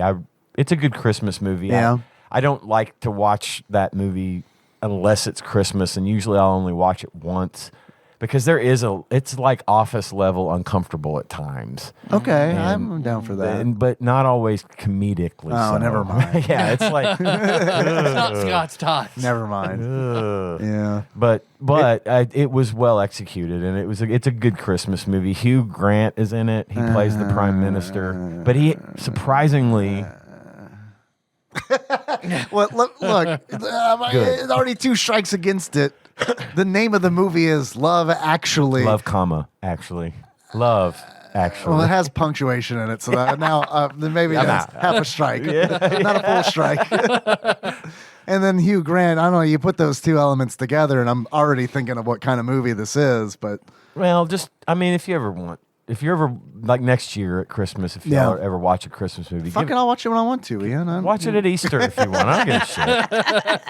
It's a good Christmas movie. Yeah. I don't like to watch that movie unless it's Christmas, and usually I'll only watch it once because it's like Office level uncomfortable at times. okay, And- I'm down for that. But not always comedically. Oh, so. never mind. Yeah, it's like, It's not Scott's Tots. Never mind. ugh. Yeah. But it was well executed, and it's a good Christmas movie. Hugh Grant is in it. He plays the prime minister, but he surprisingly Well, look, it's already 2 strikes against it. The name of the movie is Love Actually. love, actually. Love, actually. Well, it has punctuation in it, so that now then maybe that's half a strike, not a full strike. And then Hugh Grant, I don't know, you put those 2 elements together, and I'm already thinking of what kind of movie this is. But Well, if you ever like next year at Christmas, if you Yeah. ever watch a Christmas movie, fucking, I'll watch it when I want to, Ian. watch it at Easter if you want. I don't give a shit.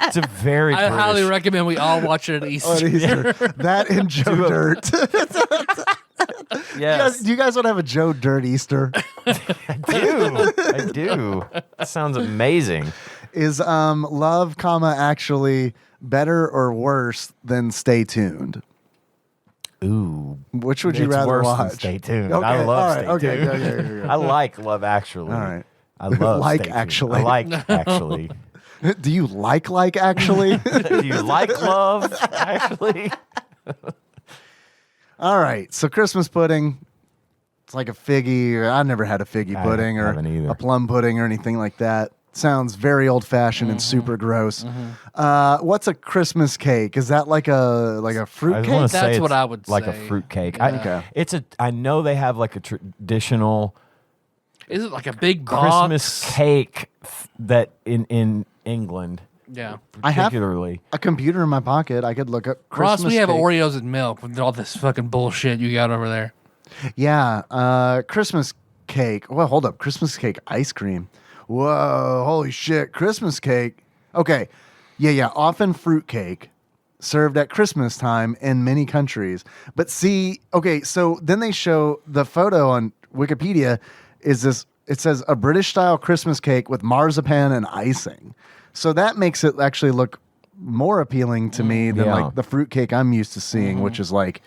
It's a very I highly British- recommend we all watch it at Easter. On Easter. That and Joe Dirt. Yes, Do you guys want to have a Joe Dirt Easter? I do. That sounds amazing. Is Love, Actually better or worse than Stay Tuned? Ooh, Which would you it's rather worse than watch? Stay Tuned. Okay, I love all right, Stay okay, Tuned. yeah. I like Love Actually. All right. I love Like Stay Tuned. Actually. I like Actually. Do you like Actually? Do you like Love Actually? All right. So Christmas pudding. It's like a figgy. I've never had a figgy I pudding or haven't either. a plum pudding or anything like that. Sounds very old fashioned and super gross. What's a Christmas cake? Is that like a fruit I cake? wanna say That's it's what I would like say. a fruit cake. Yeah. Okay. I know they have like a traditional Is it like a big box? Christmas cake that in England Yeah. I have particularly. a computer in my pocket. I could look up Christmas Ross, we have cake. Oreos and milk with all this fucking bullshit you got over there. Yeah, Christmas cake. Well, hold up. Christmas cake ice cream. Whoa, holy shit. Christmas cake. Okay. Yeah. Often fruit cake served at Christmas time in many countries. But see, okay, so then they show the photo on Wikipedia is this, it says a British style Christmas cake with marzipan and icing. So that makes it actually look more appealing to me than Yeah. like the fruit cake I'm used to seeing, which is like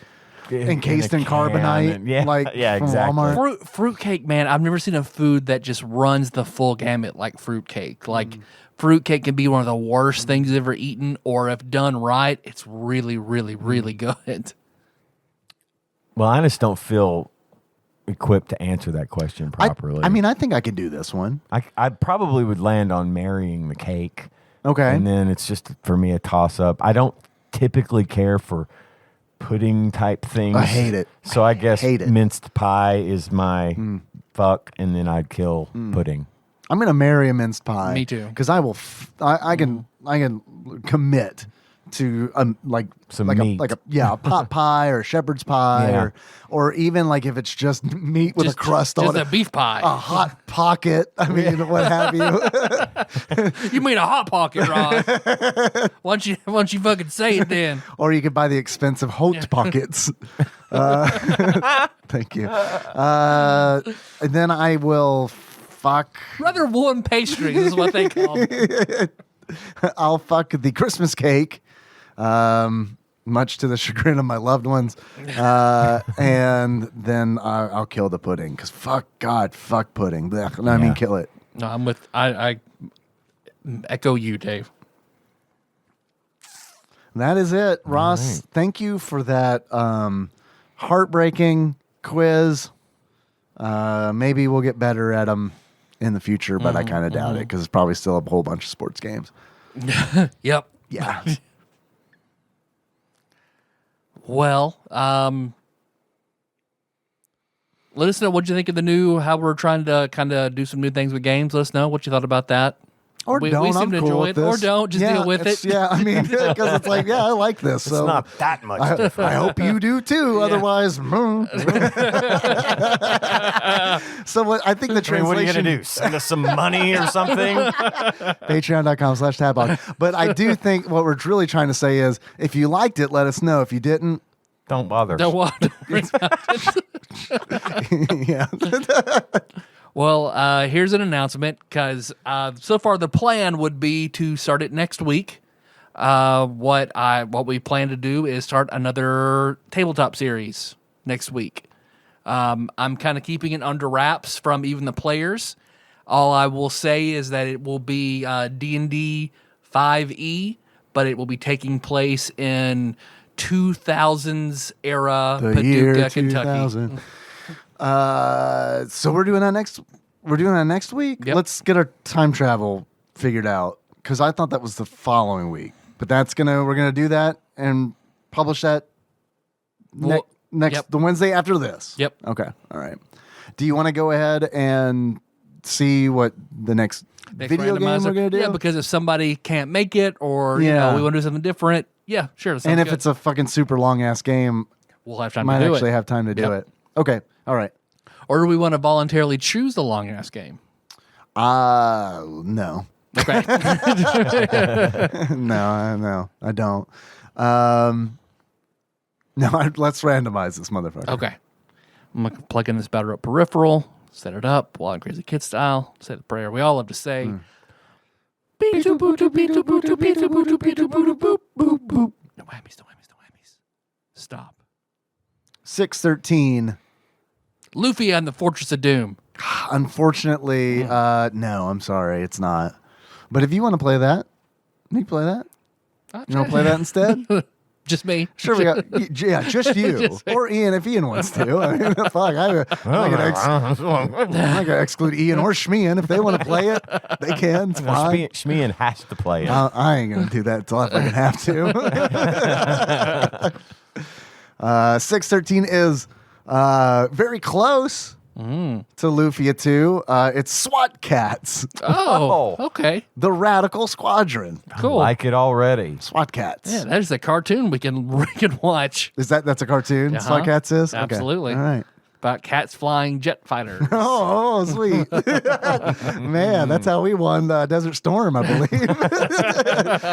encased a in can carbonite, and- yeah, like yeah, from exactly. Walmart. Fruitcake, man, I've never seen a food that just runs the full gamut like fruitcake. Like fruitcake can be one of the worst things you've ever eaten, or if done right, it's really, really, really good. Well, I just don't feel equipped to answer that question properly. I mean, I think I could do this one. I probably would land on marrying the cake. Okay. And then it's just for me a toss up. I don't typically care for pudding type things. I hate it. So I guess hate it. minced pie is my fuck, and then I'd kill pudding. I'm gonna marry a minced pie. Me too. Because I will. I can commit to Some like meat. a pot pie or shepherd's pie Yeah. or even like if it's just meat with a crust on just it. a beef pie. A hot pocket. I mean, what have you? You mean a hot pocket, Ross? Why don't you fucking say it then? Or you could buy the expensive Holt pockets. Thank you. And then I will fuck. Rather warm pastries is what they call them. I'll fuck the Christmas cake. much to the chagrin of my loved ones. And then I'll kill the pudding because fuck pudding. Blech. No, I mean, kill it. No, I'm with. I echo you, Dave. That is it, Ross. Right. Thank you for that heartbreaking quiz. Maybe we'll get better at them in the future, but I kind of doubt it because it's probably still a whole bunch of sports games. Yep. Yeah. Well, let us know what you think of the new, how we're trying to kind of do some new things with games. Let us know what you thought about that. Or we don't. seem I'm to cool enjoy with it. this. Or don't. Just deal with it. Yeah, I mean, because it's like, I like this. It's So not that much different. I hope you do too. Otherwise, So what I think the translation. What are you going to do? Send us some money or something? Patreon.com/TADPOG. But I do think what we're really trying to say is if you liked it, let us know. If you didn't, Don't bother. Don't want to worry about it. yeah. Well, here's an announcement because so far the plan would be to start it next week. What we plan to do is start another tabletop series next week. I'm kind of keeping it under wraps from even the players. All I will say is that it will be D&D 5e, but it will be taking place in 2000s era The year Paducah, Kentucky. 2000. So we're doing that next week. Yep. Let's get our time travel figured out because I thought that was the following week. But we're gonna do that and publish that Well, the Wednesday after this. Yep. Okay. All right. Do you want to go ahead and see what the next video game randomizer. we're gonna do? Yeah, because if somebody can't make it or we want to do something different, yeah, sure. And if it's a fucking super long ass game, we'll have time might to do actually it. have time to do Yep. it. Okay. All right. Or do we want to voluntarily choose the long ass game? No. Okay. No, I don't. Let's randomize this motherfucker. Okay. I'm going to plug in this battle rap peripheral, set it up, Wild and Crazy Kid style, say the prayer we all love to say. No whammies. Stop. 613. Luffy and the Fortress of Doom. Unfortunately, no, I'm sorry, it's not. But if you want to play that, you can play that. You want to play that instead? Just me. Sure, we got just you or Ian if Ian wants to. I mean, fuck, I'm not gonna exclude Ian or Shmean if they want to play it. They can. It's fine. Shmean has to play it. I ain't gonna do that until I fucking have to. 613 is very close to Lufia 2. It's SWAT Cats, Oh, okay. the Radical Squadron. Cool. Like it already. SWAT Cats. Yeah, that is a cartoon we can watch That's a cartoon? Uh-huh. SWAT Cats is? Okay. Absolutely. All right. about cats flying jet fighters. Oh, sweet. Man, that's how we won Desert Storm, I believe.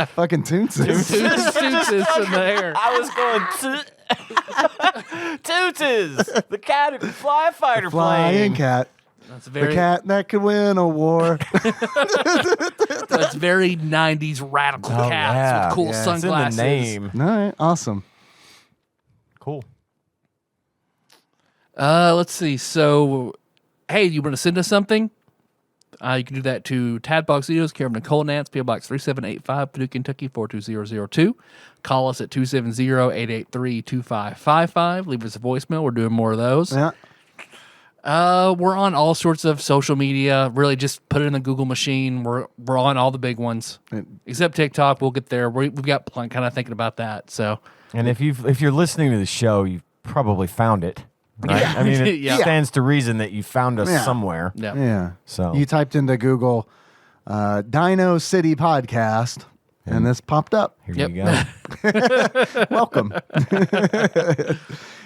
Fucking Toonses. Toonses in the air. I was going Tooties, the cat who can fly a fighter Flying plane. cat. That's The very cat that could win a war. that's very 90s radical Oh, cats yeah. with cool Yeah, it's in the sunglasses. It's in the name. All right, awesome. Cool. Let's see. So, hey, you want to send us something? You can do that to TADPOG Studios, care of Nicole, Nance, PO Box 3785, Paducah, Kentucky 42002. Call us at 270-883-2555. Leave us a voicemail. We're doing more of those. Yeah. We're on all sorts of social media. Really, just put it in the Google machine. We're on all the big ones, except TikTok. We'll get there. We've got kind of thinking about that. So, And if you're listening to the show, you've probably found it. Right? Yeah. I mean, it Yeah. stands to reason that you found us Yeah. somewhere. yeah. Yeah. So You typed into Google Dino-City podcast, and this popped up. here Yep. you go. Welcome.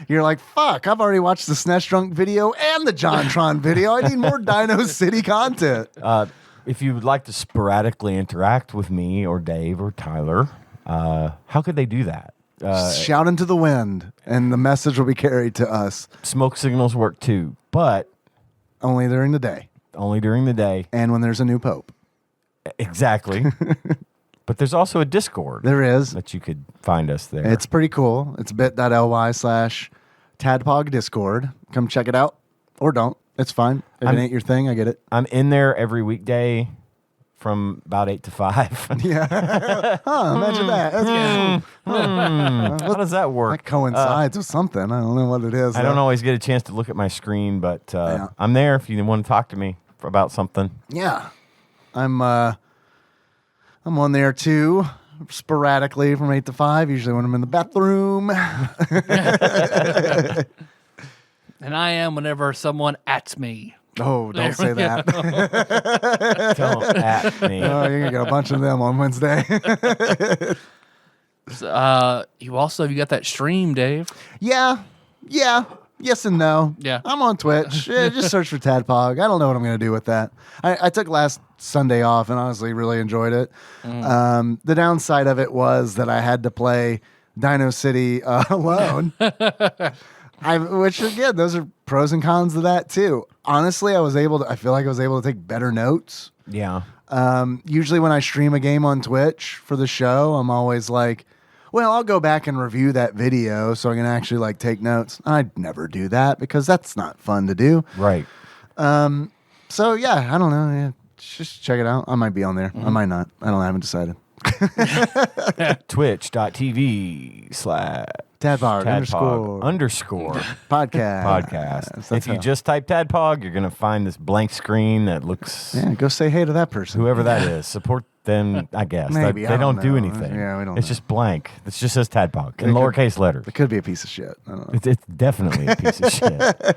You're like, fuck, I've already watched the SNES Drunk video and the JonTron video. I need more Dino-City content. If you would like to sporadically interact with me or Dave or Tyler, how could they do that? Shout into the wind, and the message will be carried to us Smoke signals work too, but only during the day only during the day. and when there's a new pope. Exactly. But there's also a Discord. There is. That you could find us there. It's pretty cool. It's bit.ly/TADPOG Discord. Come check it out. Or don't. It's fine. If it ain't your thing, I get it. I'm in there every weekday from about 8 to 5. Yeah. Imagine that. That's How does that work? That coincides with something. I don't know what it is. I don't always get a chance to look at my screen, but I'm there if you want to talk to me about something. Yeah. I'm on there too, sporadically from 8 to 5, usually when I'm in the bathroom. And I am whenever someone ats me. Oh, don't say that. Don't at me. Oh, you're going to get a bunch of them on Wednesday. You got that stream, Dave. Yeah. Yes and no. Yeah. I'm on Twitch. Just search for Tadpog. I don't know what I'm going to do with that. I took last Sunday off and honestly really enjoyed it. The downside of it was that I had to play Dino-City alone. Which again, those are pros and cons of that too. Honestly, I feel like I was able to take better notes. Yeah. Usually when I stream a game on Twitch for the show, I'm always like, well, I'll go back and review that video so I can actually like take notes. I'd never do that because that's not fun to do. Right. So yeah, I don't know. Yeah, just check it out. I might be on there. I might not. I haven't decided. Twitch.tv/Tadpog underscore podcast. If you just type Tadpog, you're going to find this blank screen that looks... Yeah, go say hey to that person. Whoever that is. Support them, I guess. Maybe, they don't do know. anything. Yeah, we don't It's know. just blank. It just says Tadpog in lowercase letters. It could be a piece of shit. I don't know. It's definitely a piece of shit.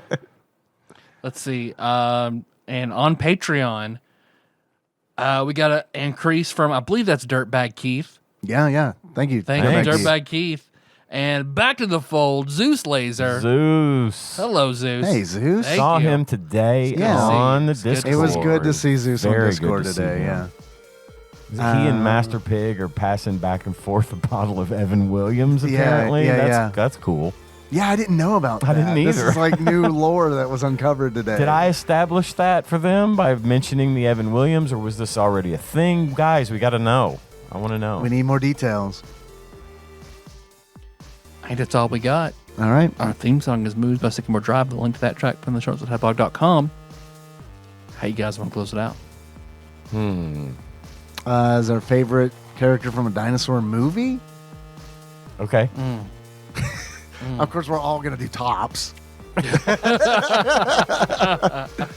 Let's see. And on Patreon, we got an increase from, I believe that's Dirtbag Keith. Yeah. Thank you. Thank you, Thanks. Dirtbag Keith. And back to the fold, Zeus Laser. Zeus. Hello, Zeus. Hey, Zeus. Thank Saw you. him today Yeah. on the It's good to Discord. It was good to see Zeus on Very Discord good to see today. him. Yeah. He and Master Pig are passing back and forth a bottle of Evan Williams, Yeah, apparently. yeah. That's cool. Yeah, I didn't know about that. I didn't This either. is like new lore that was uncovered today. Did I establish that for them by mentioning the Evan Williams, or was this already a thing? Guys, we got to know. I want to know. We need more details. I think that's all we got. All right. Our theme song is Moves by Sycamore Drive. The link to that track from the show notes at tadpog.com. How you guys want to close it out? Is our favorite character from a dinosaur movie? Okay. Of course, we're all going to do tops.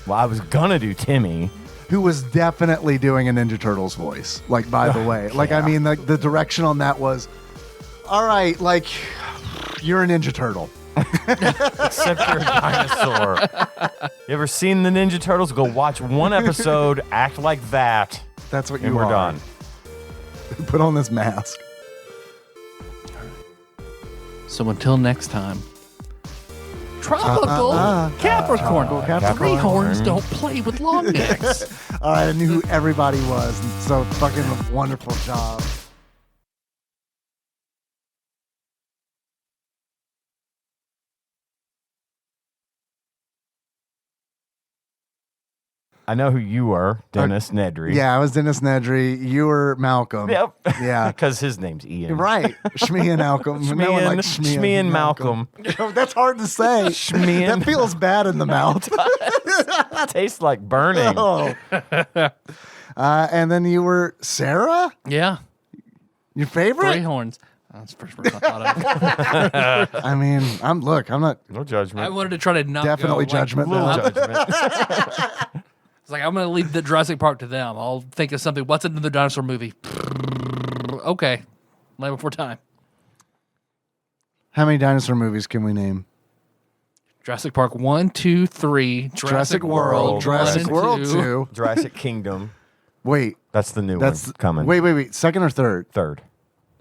Well, I was going to do Timmy. Who was definitely doing a Ninja Turtles voice. Like, by the way. Like, I mean, the direction on that was, all right, like, you're a Ninja Turtle. Except you're a dinosaur. You ever seen the Ninja Turtles? Go watch one episode, act like that, That's what and you we're are. done. Put on this mask. So until next time, Tropical Capricorn. Three horns don't play with long necks. All right, I knew who everybody was. So fucking wonderful job. I know who you were, Dennis Nedry. Yeah, I was Dennis Nedry. You were Malcolm. Yep. Yeah. Because his name's Ian. Right. Shmee and Malcolm. No one likes Shmee and Malcolm. That's hard to say. Shmee and- That feels bad in the mouth. Tastes like burning. Oh. And then you were Sarah? Yeah. Your favorite? Three horns. That's the first word I thought of. I mean, I'm not No judgment. I wanted to try to not definitely go, like, judgment. Little though. judgment. It's like, I'm going to leave the Jurassic Park to them. I'll think of something. What's another dinosaur movie? Okay. Land Before Time. How many dinosaur movies can we name? Jurassic Park 1, 2, 3. Jurassic World. Jurassic 1 and World 2. 2. Jurassic Kingdom. Wait, That's the new that's one coming. Wait. Second or third? Third.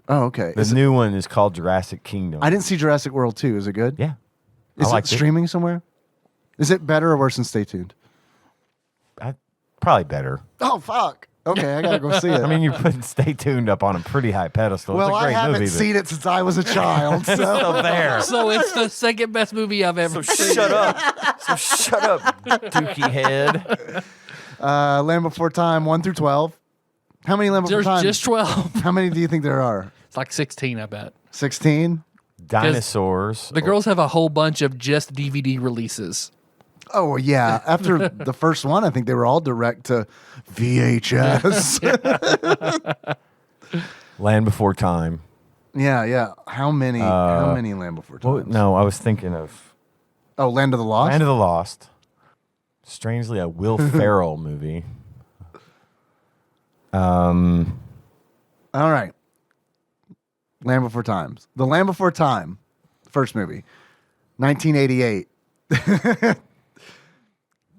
Oh, okay. The new one is called Jurassic Kingdom. I didn't see Jurassic World 2. Is it good? Yeah. Is I it liked it. streaming somewhere? Is it better or worse than Stay Tuned? Probably better. Oh, fuck. Okay, I gotta go see it. I mean, you're putting Stay Tuned up on a pretty high pedestal. well, it's a I great haven't movie. seen it since I was a child. So So there. So it's the second best movie I've ever seen. Shut up. So shut up, Dookie head. Land Before Time 1 through 12. How many Land Before There's Time? just 12. How many do you think there are? It's like 16, I bet. 16? Dinosaurs. The girls have a whole bunch of just DVD releases. Oh, yeah. After the first one, I think they were all direct to VHS. Land Before Time. Yeah. How many Land Before Time? Well, no, I was thinking of Land of the Lost? Land of the Lost. Strangely, a Will Ferrell movie. All right. Land Before Times. The Land Before Time, first movie, 1988.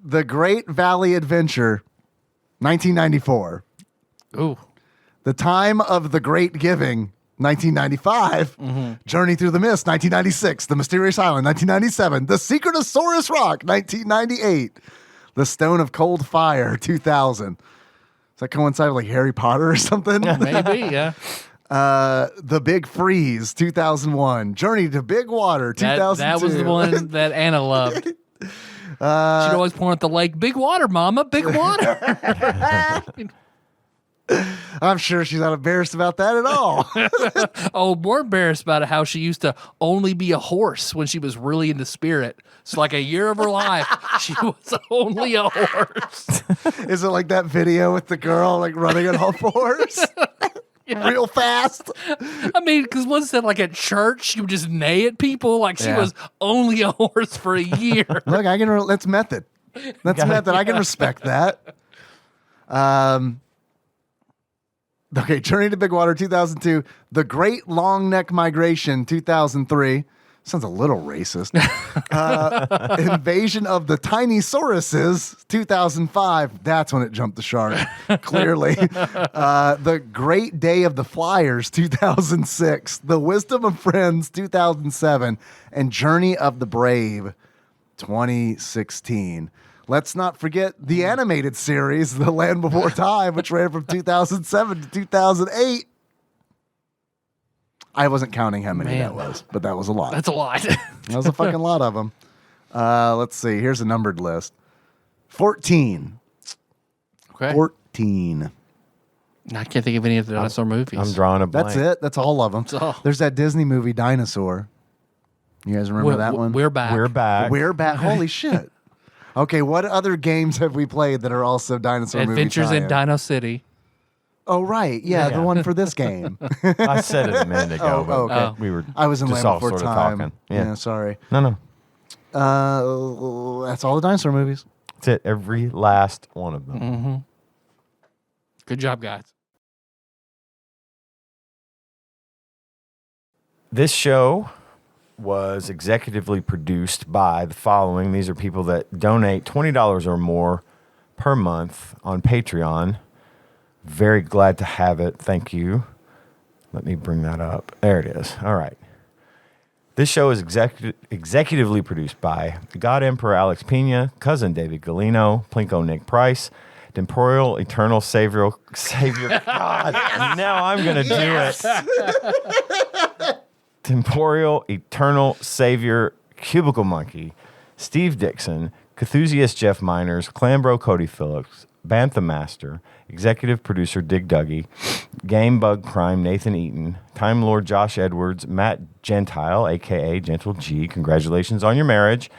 The Great Valley Adventure, 1994. Ooh. The Time of the Great Giving, 1995. Journey Through the Mist, 1996. The Mysterious Island, 1997. The Secret of Saurus Rock, 1998. The Stone of Cold Fire, 2000. Does that coincide with like Harry Potter or something? Maybe, yeah. The Big Freeze, 2001. Journey to Big Water, 2002. That was the one that Anna loved. She'd always point at the lake. Big water, Mama. Big water. I'm sure she's not embarrassed about that at all. Oh, more embarrassed about how she used to only be a horse when she was really in the spirit. So like a year of her life, she was only a horse. Is it like that video with the girl like running on all fours? Real fast. I mean, because one said like at church, she would just neigh at people like she was only a horse for a year. Look, that's method. That's method. I can respect that. Okay, Journey to Big Water, 2002. The Great Long Neck Migration, 2003. Sounds a little racist. Invasion of the Tiny Sauruses, 2005. That's when it jumped the shark, clearly. The Great Day of the Flyers, 2006. The Wisdom of Friends, 2007. And Journey of the Brave, 2016. Let's not forget the animated series, The Land Before Time, which ran from 2007 to 2008. I wasn't counting how many that was, but that was a lot. That's a lot. That was a fucking lot of them. Let's see. Here's a numbered list. 14. Okay. 14. I can't think of any of the dinosaur movies. I'm drawing a blank. That's it. That's all of them. all. There's that Disney movie, Dinosaur. You guys remember that one? We're back. We're back. We're back. Holy shit. Okay, what other games have we played that are also dinosaur movie Adventures in tie-in? Dino-City. Oh, right. Yeah, the one for this game. I said it a minute ago, but okay. we were I was in just Land all Before sort of Time. talking. Yeah, sorry. No. That's all the dinosaur movies. That's it. Every last one of them. Mm-hmm. Good job, guys. This show was executively produced by the following. These are people that donate $20 or more per month on Patreon. Very glad to have it. Thank you. Let me bring that up. There it is. All right. This show is executively produced by the God Emperor Alex Pena, Cousin David Galino, Plinko Nick Price, Temporal Eternal Savior God. Now I'm going to do it. Temporal Eternal Savior Cubicle Monkey, Steve Dixon, Cthusiast Jeff Miners, Clambro Cody Phillips, Bantha Master, Executive Producer Dig Duggy, Game Bug Crime Nathan Eaton, Time Lord Josh Edwards, Matt Gentile, a.k.a. Gentle G, congratulations on your marriage,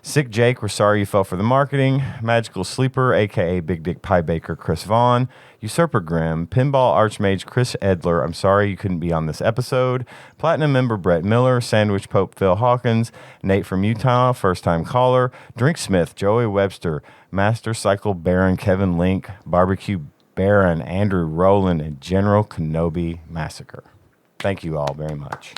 Sick Jake, we're sorry you fell for the marketing, Magical Sleeper, a.k.a. Big Dick Pie Baker Chris Vaughn, Usurper Grimm, Pinball Archmage Chris Edler, I'm sorry you couldn't be on this episode, Platinum member Brett Miller, Sandwich Pope Phil Hawkins, Nate from Utah, first time caller, Drink Smith, Joey Webster, Master Cycle Baron Kevin Link, Barbecue Baron Andrew Rowland, and General Kenobi Massacre. Thank you all very much.